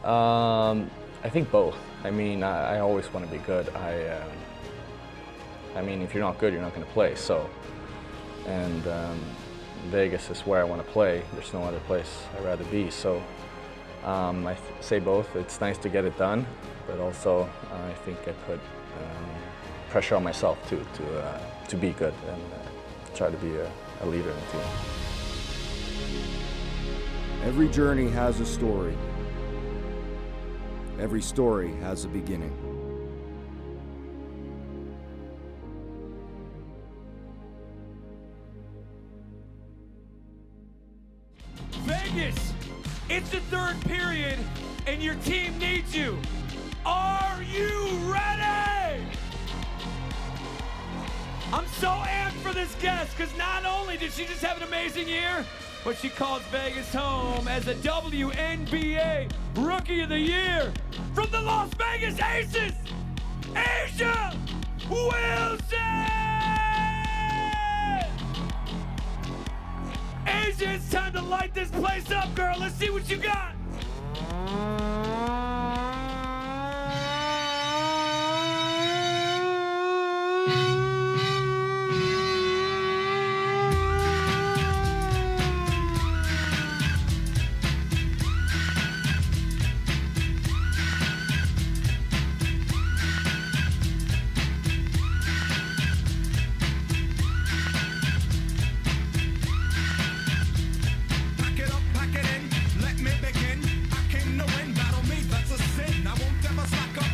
[SPEAKER 20] I think both. I mean, I always want to be good. I mean, if you're not good, you're not going to play. So, and Vegas is where I want to play. There's no other place I'd rather be. So, say both. It's nice to get it done, but also I think I put pressure on myself too to be good and try to be a leader in the team.
[SPEAKER 21] Every journey has a story. Every story has a beginning.
[SPEAKER 4] Vegas, it's the third period and your team needs you. Are you ready? I'm so amped for this guest because not only did she just have an amazing year, but she calls Vegas home as a WNBA Rookie of the Year from the Las Vegas Aces, A'ja Wilson! A'ja, it's time to light this place up, girl. Let's see what you got.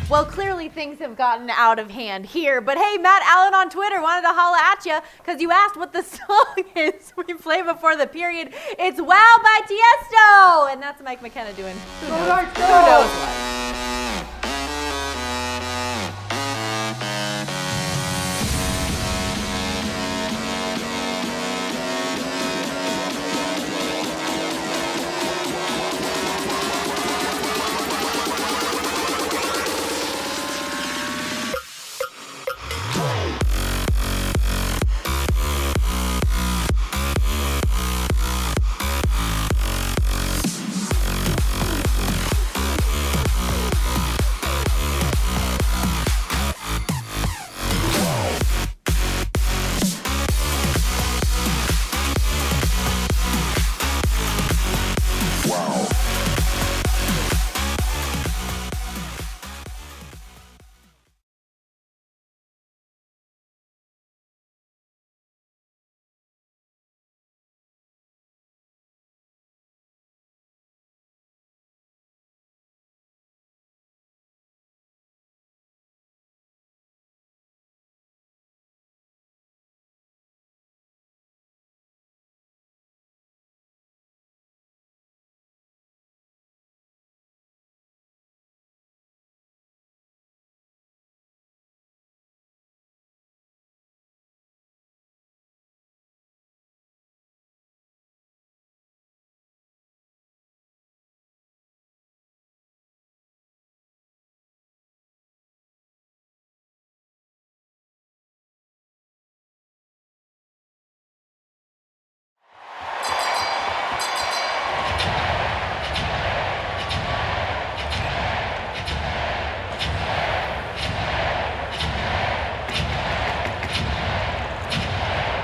[SPEAKER 5] Well, clearly things have gotten out of hand here, but hey, Matt Allen on Twitter wanted to holla at you because you asked what the song is we play before the period. It's Wow by Tiesto, and that's Mike McKenna doing who knows what.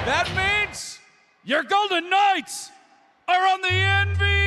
[SPEAKER 15] That means your Golden Knights are on the NB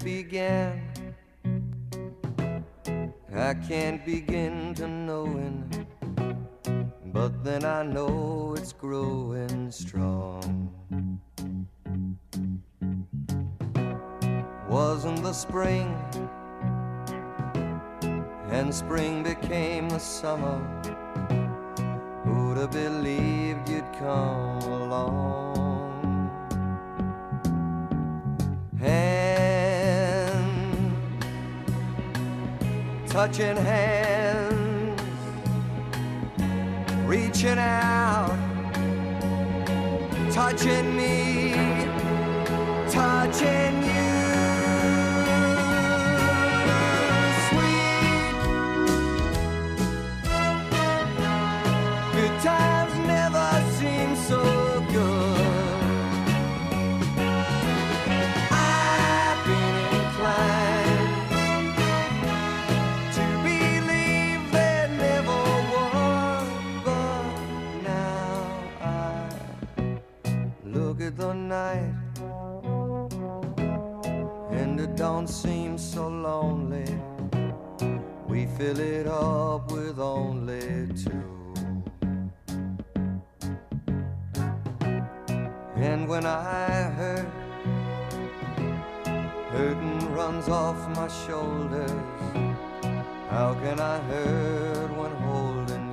[SPEAKER 9] began. I can't begin to knowing, but then I know it's growing strong. Wasn't the spring, and spring became the summer. Who'd have believed you'd come along? Hand, touching hands, reaching out, touching me, touching you. Good times never seem so good. I've been inclined to believe there never was, but now I look at the night and it don't seem so lonely. We fill it up with only two. And when I hurt, hurting runs off my shoulders. How can I hurt when holding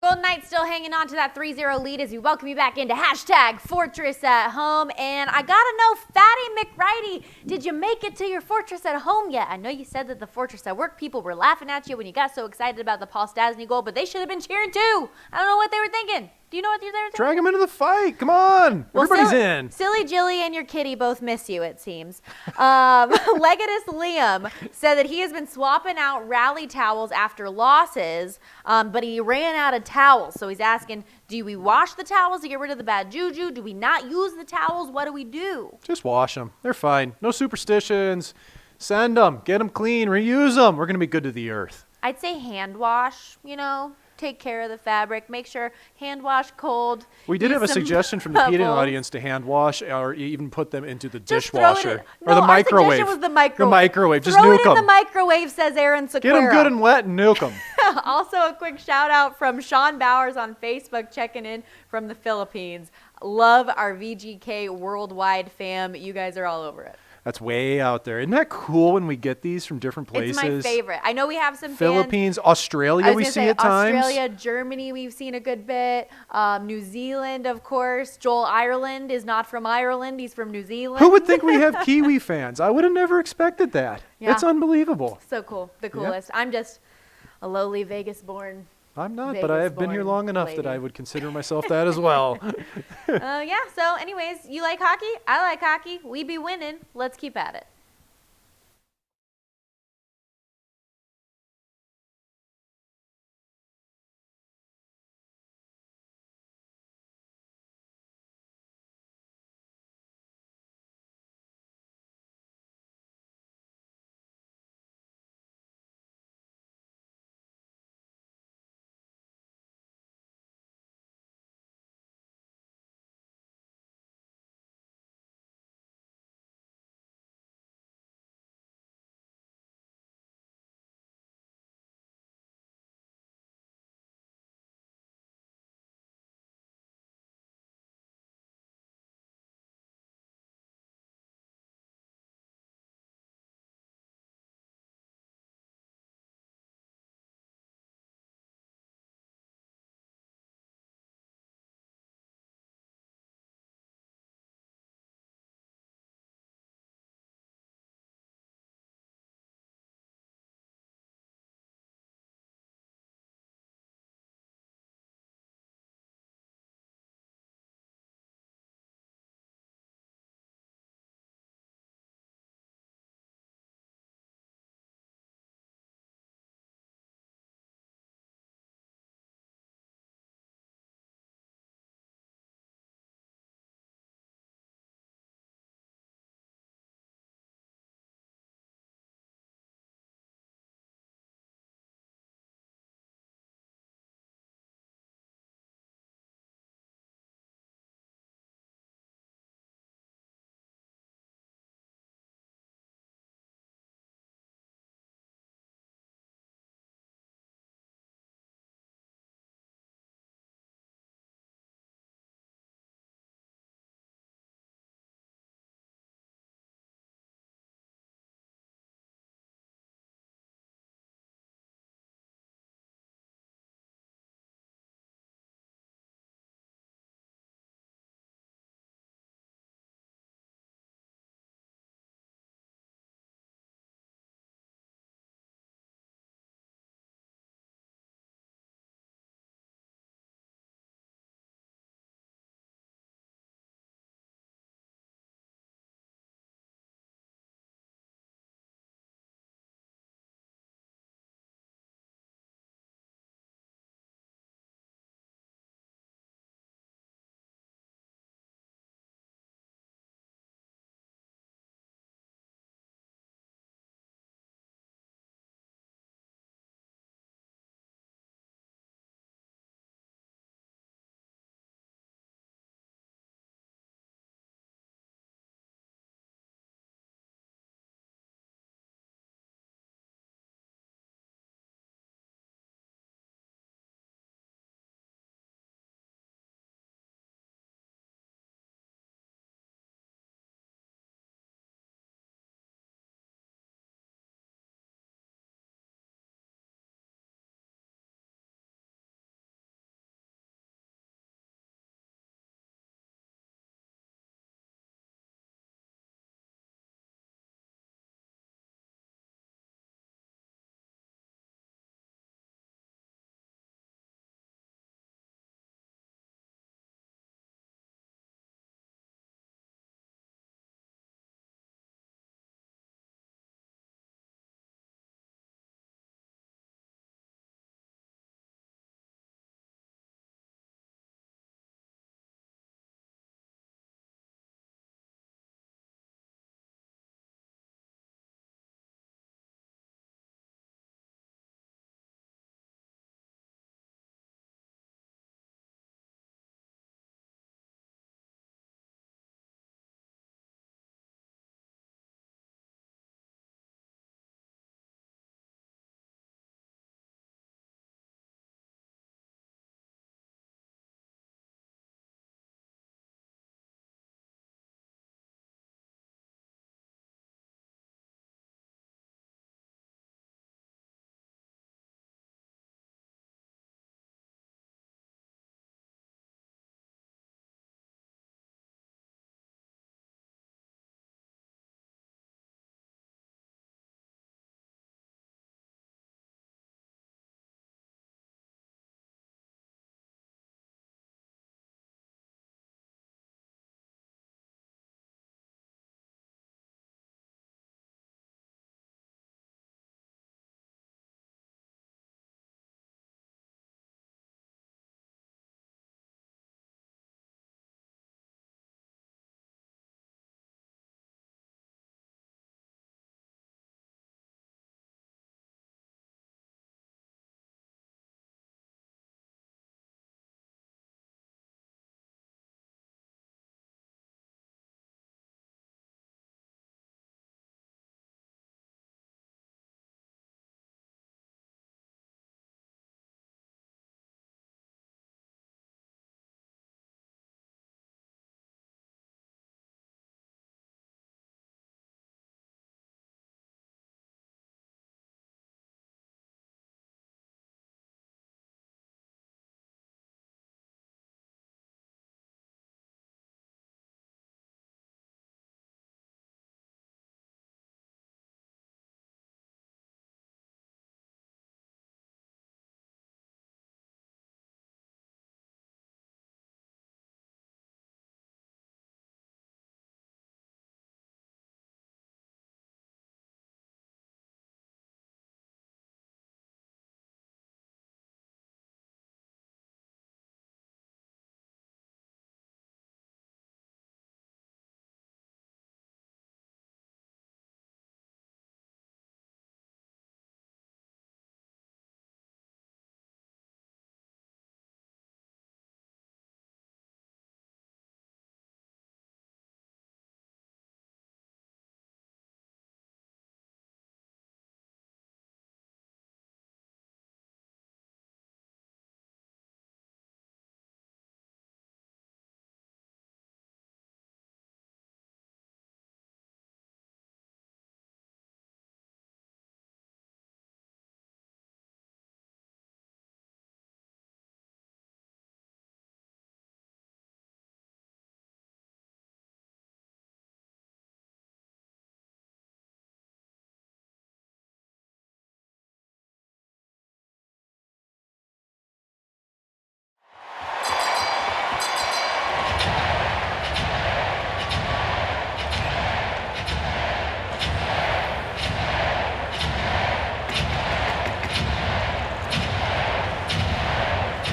[SPEAKER 5] Golden Knights still hanging on to that 3-0 lead as we welcome you back into hashtag Fortress at Home. And I gotta know, Fatty McRighty, did you make it to your Fortress at Home yet? I know you said that the Fortress at Work people were laughing at you when you got so excited about the Paul Stastny goal, but they should have been cheering too. I don't know what they were thinking. Do you know what they were thinking?
[SPEAKER 6] Drag him into the fight. Come on. Everybody's in.
[SPEAKER 5] Silly Jilly and your kitty both miss you, it seems. Legatus Liam said that he has been swapping out rally towels after losses, but he ran out of towels. So he's asking, do we wash the towels to get rid of the bad juju? Do we not use the towels? What do we do?
[SPEAKER 6] Just wash them. They're fine. No superstitions. Send them. Get them clean. Reuse them. We're going to be good to the earth.
[SPEAKER 5] I'd say hand wash, take care of the fabric. Make sure hand wash cold.
[SPEAKER 6] We did
[SPEAKER 5] Use
[SPEAKER 6] have a
[SPEAKER 5] some
[SPEAKER 6] suggestion from the Peter
[SPEAKER 5] bubbles.
[SPEAKER 6] audience to hand wash or even put them into the
[SPEAKER 5] Just throw it
[SPEAKER 6] dishwasher
[SPEAKER 5] in-
[SPEAKER 6] or the
[SPEAKER 5] No,
[SPEAKER 6] microwave.
[SPEAKER 5] Our suggestion was the microwave.
[SPEAKER 6] The microwave. Just
[SPEAKER 5] throw
[SPEAKER 6] nuke
[SPEAKER 5] it in the
[SPEAKER 6] them.
[SPEAKER 5] microwave, says Aaron Sequeira.
[SPEAKER 6] Get them good and wet and nuke them.
[SPEAKER 5] Also, a quick shout out from Sean Bowers on Facebook checking in from the Philippines. Love our VGK worldwide fam. You guys are all over it.
[SPEAKER 6] That's way out there. Isn't that cool when we get these from different places?
[SPEAKER 5] It's my favorite. I know we have some
[SPEAKER 6] Philippines,
[SPEAKER 5] fans.
[SPEAKER 6] Australia,
[SPEAKER 5] I was
[SPEAKER 6] we
[SPEAKER 5] gonna
[SPEAKER 6] see
[SPEAKER 5] say
[SPEAKER 6] at times.
[SPEAKER 5] Australia, Germany, we've seen a good bit. New Zealand, of course. Joel Ireland is not from Ireland. He's from New Zealand.
[SPEAKER 6] Who would think we have Kiwi fans? I would have never expected that.
[SPEAKER 5] Yeah.
[SPEAKER 6] It's unbelievable.
[SPEAKER 5] So cool. The coolest. I'm just a lowly Vegas-born.
[SPEAKER 6] I'm not, but I have been here long enough that I would consider myself that as well.
[SPEAKER 5] Yeah, so anyways, you like hockey? I like hockey. We be winning. Let's keep at it.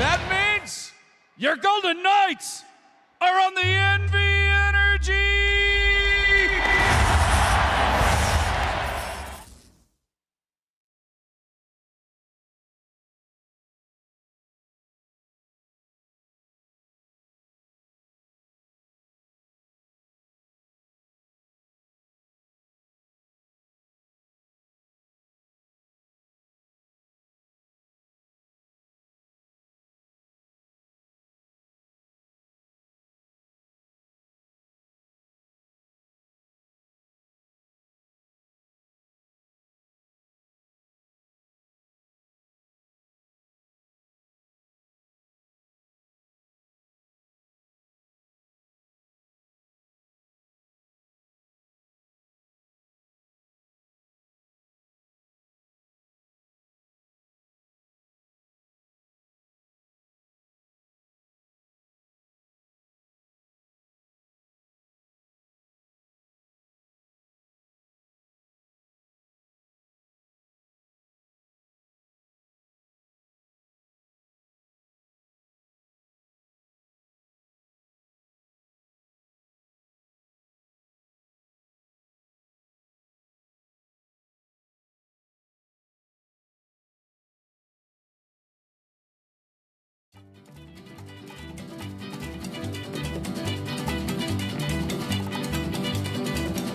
[SPEAKER 15] That means your Golden Knights are on the NV Energy!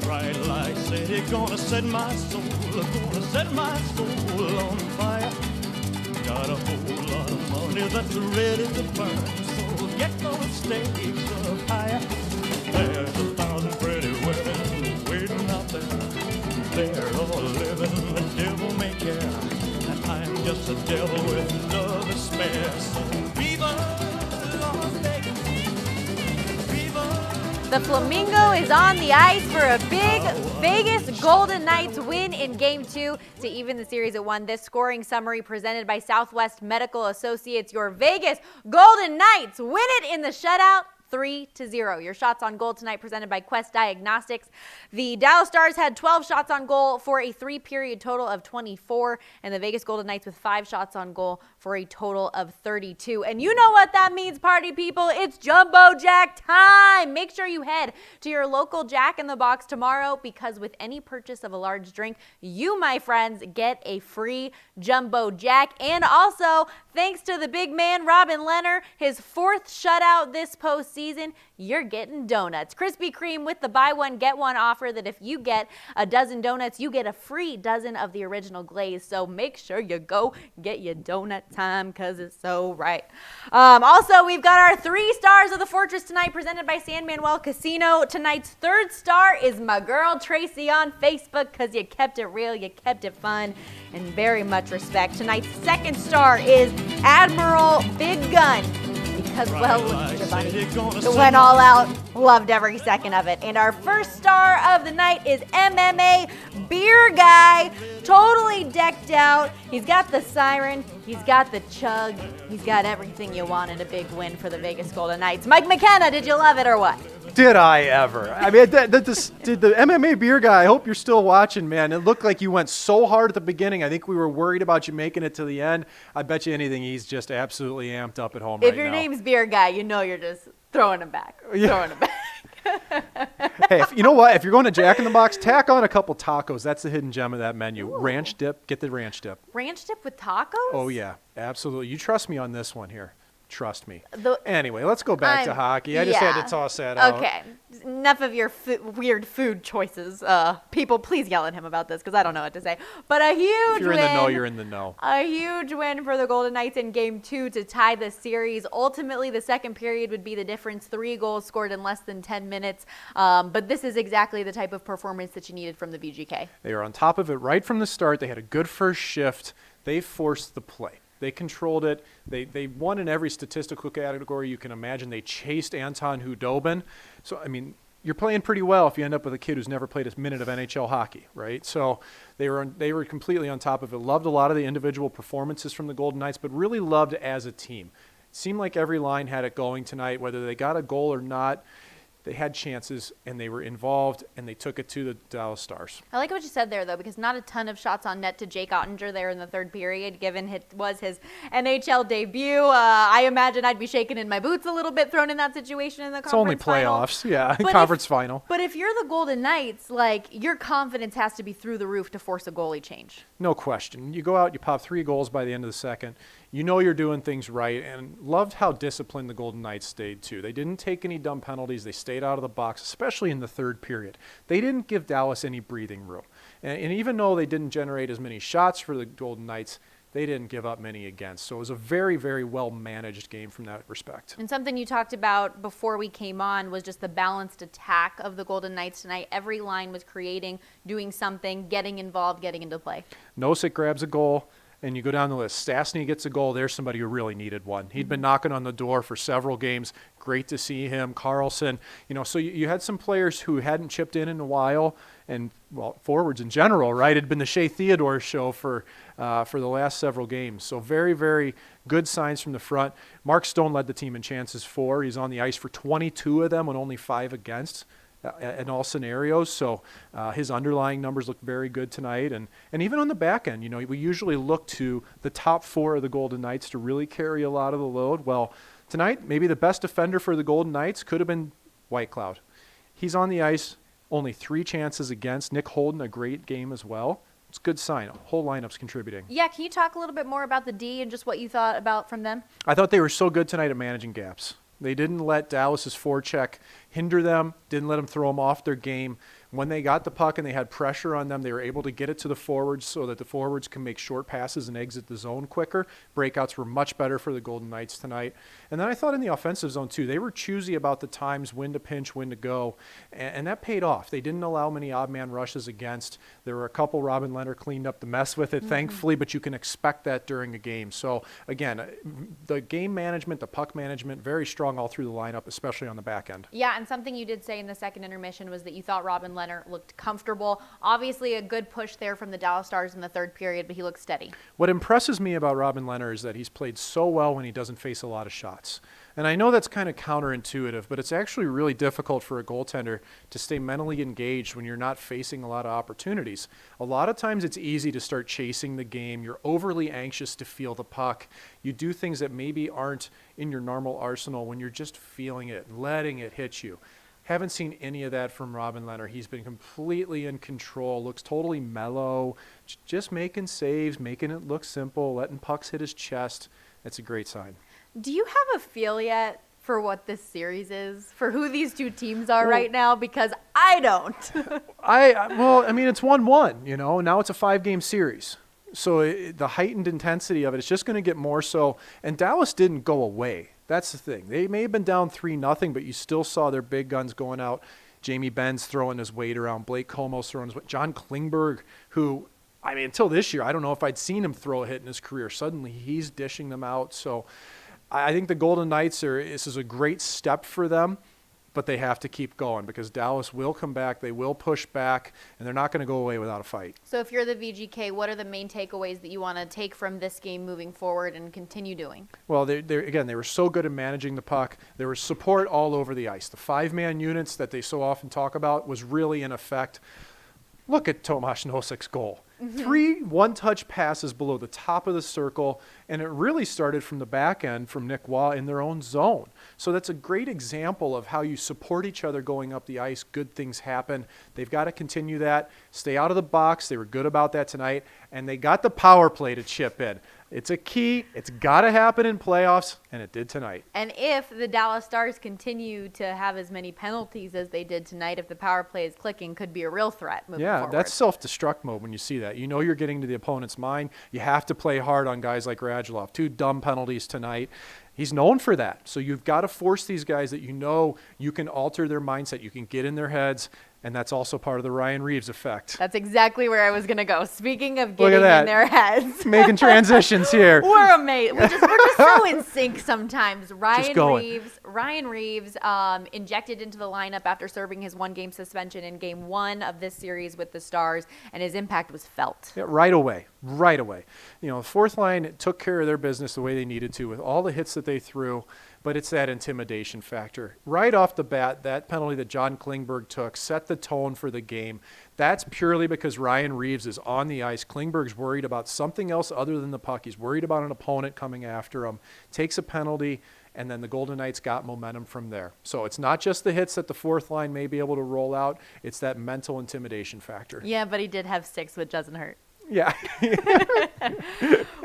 [SPEAKER 10] Bright light city, gonna set my soul, gonna set my soul on fire. Got a whole lot of money that's ready to burn, so get those stakes up higher. There's 1,000 pretty women waiting out there. They're all living the devil may care. And I'm just a devil with love to spare. So viva Las Vegas, viva.
[SPEAKER 5] The Flamingo is on the ice for a big Vegas Golden Knights win in Game 2 to even the series at 1. This scoring summary presented by Southwest Medical Associates. Your Vegas Golden Knights win it in the shutout 3-0. Your shots on goal tonight presented by Quest Diagnostics. The Dallas Stars had 12 shots on goal for a 3-period total of 24, and the Vegas Golden Knights with 5 shots on goal for a total of 32. And you know what that means, party people. It's Jumbo Jack time. Make sure you head to your local Jack in the Box tomorrow, because with any purchase of a large drink, you, my friends, get a free Jumbo Jack. And also, thanks to the big man, Robin Lehner, his 4th shutout this postseason, you're getting donuts. Krispy Kreme with the buy one, get one offer that if you get a dozen donuts, you get a free dozen of the original glaze. So make sure you go get your donut time, because it's so right. Also, we've got our 3 stars of the Fortress tonight presented by San Manuel Casino. Tonight's 3rd star is my girl Tracy on Facebook, because you kept it real, you kept it fun, and very much respect. Tonight's 2nd star is Admiral Big Gun, because, well, look at your buddy. It went all out. Loved every second of it. And our 1st star of the night is MMA Beer Guy. Totally decked out. He's got the siren. He's got the chug. He's got everything you want in a big win for the Vegas Golden Knights. Mike McKenna, did you love it or what?
[SPEAKER 6] Did I ever? I mean, did the MMA Beer Guy, I hope you're still watching, man. It looked like you went so hard at the beginning. I think we were worried about you making it to the end. I bet you anything he's just absolutely amped up at home right now.
[SPEAKER 5] If your name's Beer Guy, you know you're just throwing him back.
[SPEAKER 6] Yeah.
[SPEAKER 5] Throwing him back.
[SPEAKER 6] Hey, you know what? If you're going to Jack in the Box, tack on a couple tacos. That's the hidden gem of that menu.
[SPEAKER 5] Ooh.
[SPEAKER 6] Ranch dip. Get the ranch dip.
[SPEAKER 5] Ranch dip with tacos?
[SPEAKER 6] Oh, yeah. Absolutely. You trust me on this one here. Trust me. Anyway, let's go back to hockey. I just had to toss that out.
[SPEAKER 5] Okay. Enough of your weird food choices. People, please yell at him about this, because I don't know what to say. But a huge win.
[SPEAKER 6] If you're in the know, you're in the know.
[SPEAKER 5] A huge win for the Golden Knights in Game 2 to tie the series. Ultimately, the second period would be the difference. 3 goals scored in less than 10 minutes. But this is exactly the type of performance that you needed from the VGK.
[SPEAKER 6] They were on top of it right from the start. They had a good first shift. They forced the play. They controlled it. They won in every statistical category you can imagine. They chased Anton Khudobin. So, I mean, you're playing pretty well if you end up with a kid who's never played a minute of NHL hockey, right? So they were completely on top of it. Loved a lot of the individual performances from the Golden Knights, but really loved as a team. It seemed like every line had it going tonight, whether they got a goal or not. They had chances, and they were involved, and they took it to the Dallas Stars.
[SPEAKER 5] I like what you said there, though, because not a ton of shots on net to Jake Ottinger there in the third period, given it was his NHL debut. I imagine I'd be shaking in my boots a little bit thrown in that situation in the
[SPEAKER 6] It's only
[SPEAKER 5] conference final.
[SPEAKER 6] playoffs, yeah,
[SPEAKER 5] But
[SPEAKER 6] conference final.
[SPEAKER 5] But if you're the Golden Knights, like, your confidence has to be through the roof to force a goalie change.
[SPEAKER 6] No question. You go out, you pop 3 goals by the end of the second. You know you're doing things right, and loved how disciplined the Golden Knights stayed, too. They didn't take any dumb penalties. They stayed out of the box, especially in the third period. They didn't give Dallas any breathing room. And even though they didn't generate as many shots for the Golden Knights, they didn't give up many against. So it was a very, very well-managed game from that respect.
[SPEAKER 5] And something you talked about before we came on was just the balanced attack of the Golden Knights tonight. Every line was creating, doing something, getting involved, getting into play.
[SPEAKER 6] Nosek grabs a goal, and you go down the list. Stastny gets a goal. There's somebody who really needed one. He'd been knocking on the door for several games. Great to see him. Carlson, so you had some players who hadn't chipped in a while, and, well, forwards in general, right? It had been the Shea Theodore show for the last several games. So very, very good signs from the front. Mark Stone led the team in chances 4. He's on the ice for 22 of them and only 5 against. In all scenarios, so his underlying numbers look very good tonight, and even on the back end, we usually look to the top 4 of the Golden Knights to really carry a lot of the load. Well, tonight, maybe the best defender for the Golden Knights could have been Whitecloud. He's on the ice, only 3 chances against. Nick Holden, a great game as well. It's a good sign. Whole lineup's contributing.
[SPEAKER 5] Yeah, can you talk a little bit more about the D and just what you thought about from them?
[SPEAKER 6] I thought they were so good tonight at managing gaps. They didn't let Dallas's forecheck hinder them, didn't let them throw them off their game. When they got the puck and they had pressure on them, they were able to get it to the forwards so that the forwards can make short passes and exit the zone quicker. Breakouts were much better for the Golden Knights tonight. And then I thought in the offensive zone, too, they were choosy about the times, when to pinch, when to go, and that paid off. They didn't allow many odd man rushes against. There were a couple Robin Lehner cleaned up the mess with it, thankfully, but you can expect that during a game. So, again, the game management, the puck management, very strong all through the lineup, especially on the back end.
[SPEAKER 5] Yeah, and something you did say in the second intermission was that you thought Robin Lehner looked comfortable. Obviously, a good push there from the Dallas Stars in the third period, but he looked steady.
[SPEAKER 6] What impresses me about Robin Lehner is that he's played so well when he doesn't face a lot of shots. And I know that's kind of counterintuitive, but it's actually really difficult for a goaltender to stay mentally engaged when you're not facing a lot of opportunities. A lot of times it's easy to start chasing the game. You're overly anxious to feel the puck. You do things that maybe aren't in your normal arsenal when you're just feeling it, letting it hit you. Haven't seen any of that from Robin Lehner. He's been completely in control, looks totally mellow, just making saves, making it look simple, letting pucks hit his chest. That's a great sign.
[SPEAKER 5] Do you have a feel yet for what this series is, for who these two teams are right now? Because I don't.
[SPEAKER 6] It's 1-1, now it's a 5-game series. So the heightened intensity of it's just going to get more so. And Dallas didn't go away. That's the thing. They may have been down 3-0, but you still saw their big guns going out. Jamie Benz throwing his weight around. Blake Comeau's throwing his weight. John Klingberg, who, until this year, I don't know if I'd seen him throw a hit in his career. Suddenly he's dishing them out. So I think the Golden Knights this is a great step for them, but they have to keep going because Dallas will come back. They will push back, and they're not going to go away without a fight.
[SPEAKER 5] So if you're the VGK, what are the main takeaways that you want to take from this game moving forward and continue doing?
[SPEAKER 6] Well, they were so good at managing the puck. There was support all over the ice. The 5-man units that they so often talk about was really in effect. Look at Tomas Nosek's goal. 3 one-touch passes below the top of the circle, and it really started from the back end from Nick Waugh in their own zone. So that's a great example of how you support each other going up the ice. Good things happen. They've got to continue that. Stay out of the box. They were good about that tonight, and they got the power play to chip in. It's a key. It's got to happen in playoffs, and it did tonight.
[SPEAKER 5] And if the Dallas Stars continue to have as many penalties as they did tonight, if the power play is clicking, could be a real threat moving forward.
[SPEAKER 6] Yeah, that's self-destruct mode when you see that. You know you're getting to the opponent's mind. You have to play hard on guys like Radulov. 2 dumb penalties tonight. He's known for that. So you've got to force these guys that you know you can alter their mindset. You can get in their heads. And that's also part of the Ryan Reeves effect.
[SPEAKER 5] That's exactly where I was going to go. Speaking of getting in their heads.
[SPEAKER 6] Making transitions here.
[SPEAKER 5] We're amazing. We're just so in sync sometimes. Ryan Reeves injected into the lineup after serving his 1-game suspension in Game 1 of this series with the Stars, and his impact was felt.
[SPEAKER 6] Yeah, right away. The fourth line took care of their business the way they needed to with all the hits that that they threw, but it's that intimidation factor. Right off the bat, that penalty that John Klingberg took set the tone for the game. That's purely because Ryan Reeves is on the ice. Klingberg's worried about something else other than the puck. He's worried about an opponent coming after him, takes a penalty, and then the Golden Knights got momentum from there. So it's not just the hits that the fourth line may be able to roll out, it's that mental intimidation factor.
[SPEAKER 5] Yeah, but he did have 6, which doesn't hurt.
[SPEAKER 6] Yeah.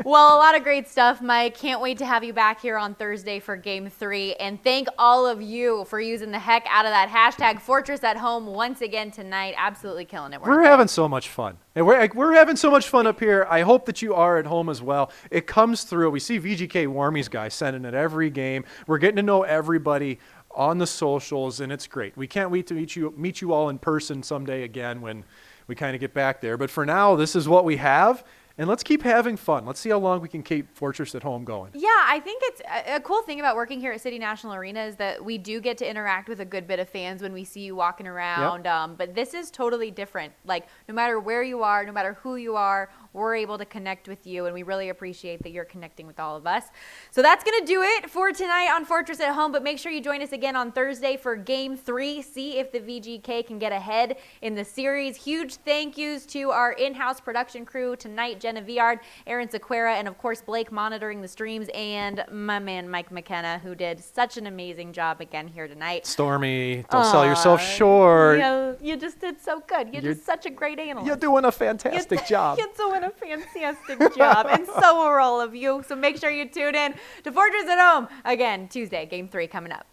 [SPEAKER 5] Well, a lot of great stuff, Mike. Can't wait to have you back here on Thursday for Game 3. And thank all of you for using the heck out of that hashtag Fortress at Home once again tonight. Absolutely killing it.
[SPEAKER 6] We're having so much fun. And we're having so much fun up here. I hope that you are at home as well. It comes through. We see VGK Warmies guys sending it every game. We're getting to know everybody on the socials, and it's great. We can't wait to meet you all in person someday again when we kind of get back there. But for now, this is what we have. And let's keep having fun. Let's see how long we can keep Fortress at Home going.
[SPEAKER 5] Yeah, I think it's a cool thing about working here at City National Arena is that we do get to interact with a good bit of fans when we see you walking around.
[SPEAKER 6] Yep.
[SPEAKER 5] But this is totally different. Like, no matter where you are, no matter who you are, we're able to connect with you, and we really appreciate that you're connecting with all of us. So that's going to do it for tonight on Fortress at Home, but make sure you join us again on Thursday for Game 3. See if the VGK can get ahead in the series. Huge thank yous to our in-house production crew tonight, Jenna Viard, Aaron Sequeira, and of course Blake monitoring the streams, and my man Mike McKenna, who did such an amazing job again here tonight.
[SPEAKER 6] Stormy, don't sell yourself short.
[SPEAKER 5] You just did so good. You're just such a great analyst.
[SPEAKER 6] You're doing a fantastic job.
[SPEAKER 5] You're doing a fantastic job, and so are all of you. So make sure you tune in to Fortress at Home again Tuesday, Game 3 coming up.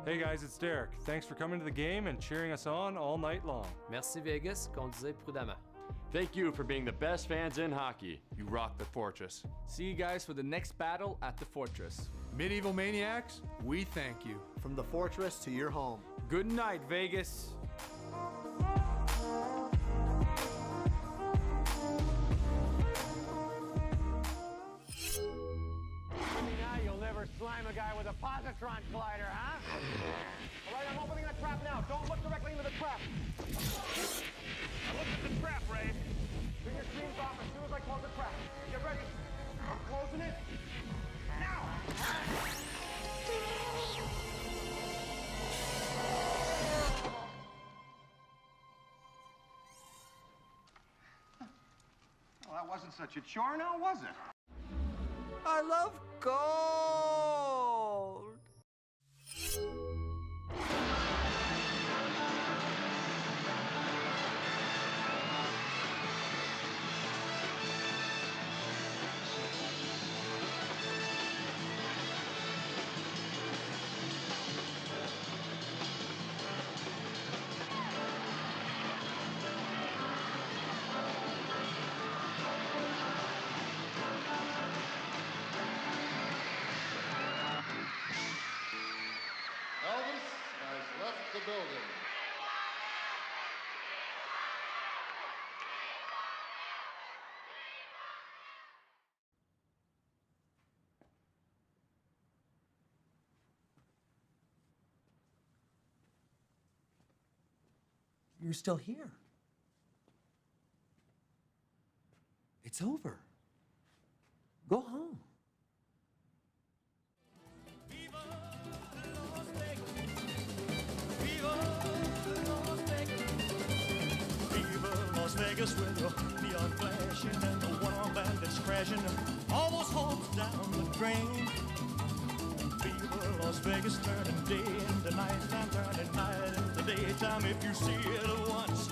[SPEAKER 12] Hey guys, it's Derek. Thanks for coming to the game and cheering us on all night long.
[SPEAKER 22] Merci Vegas, conduisez prudemment.
[SPEAKER 23] Thank you for being the best fans in hockey. You rock the Fortress.
[SPEAKER 22] See you guys for the next battle at the Fortress.
[SPEAKER 24] Medieval Maniacs, we thank you.
[SPEAKER 25] From the Fortress to your home.
[SPEAKER 22] Good night, Vegas.
[SPEAKER 17] Now you'll never slime a guy with a positron collider, huh? All right, I'm opening that trap now. Don't look directly into the trap. I looked at the trap, Ray. Turn your screens off as soon as I close the trap. Get ready. I'm closing it. Now!
[SPEAKER 26] Well, that wasn't such a chore now, was it?
[SPEAKER 9] I love gold.
[SPEAKER 27] Elvis has left the building.
[SPEAKER 28] You're still here. It's over. Go home.
[SPEAKER 10] Las Vegas with your neon flashing and the one-armed bandits crashing, all those homes down the drain. Fever, Las Vegas turning day into night time, turning night into daytime. If you see it once,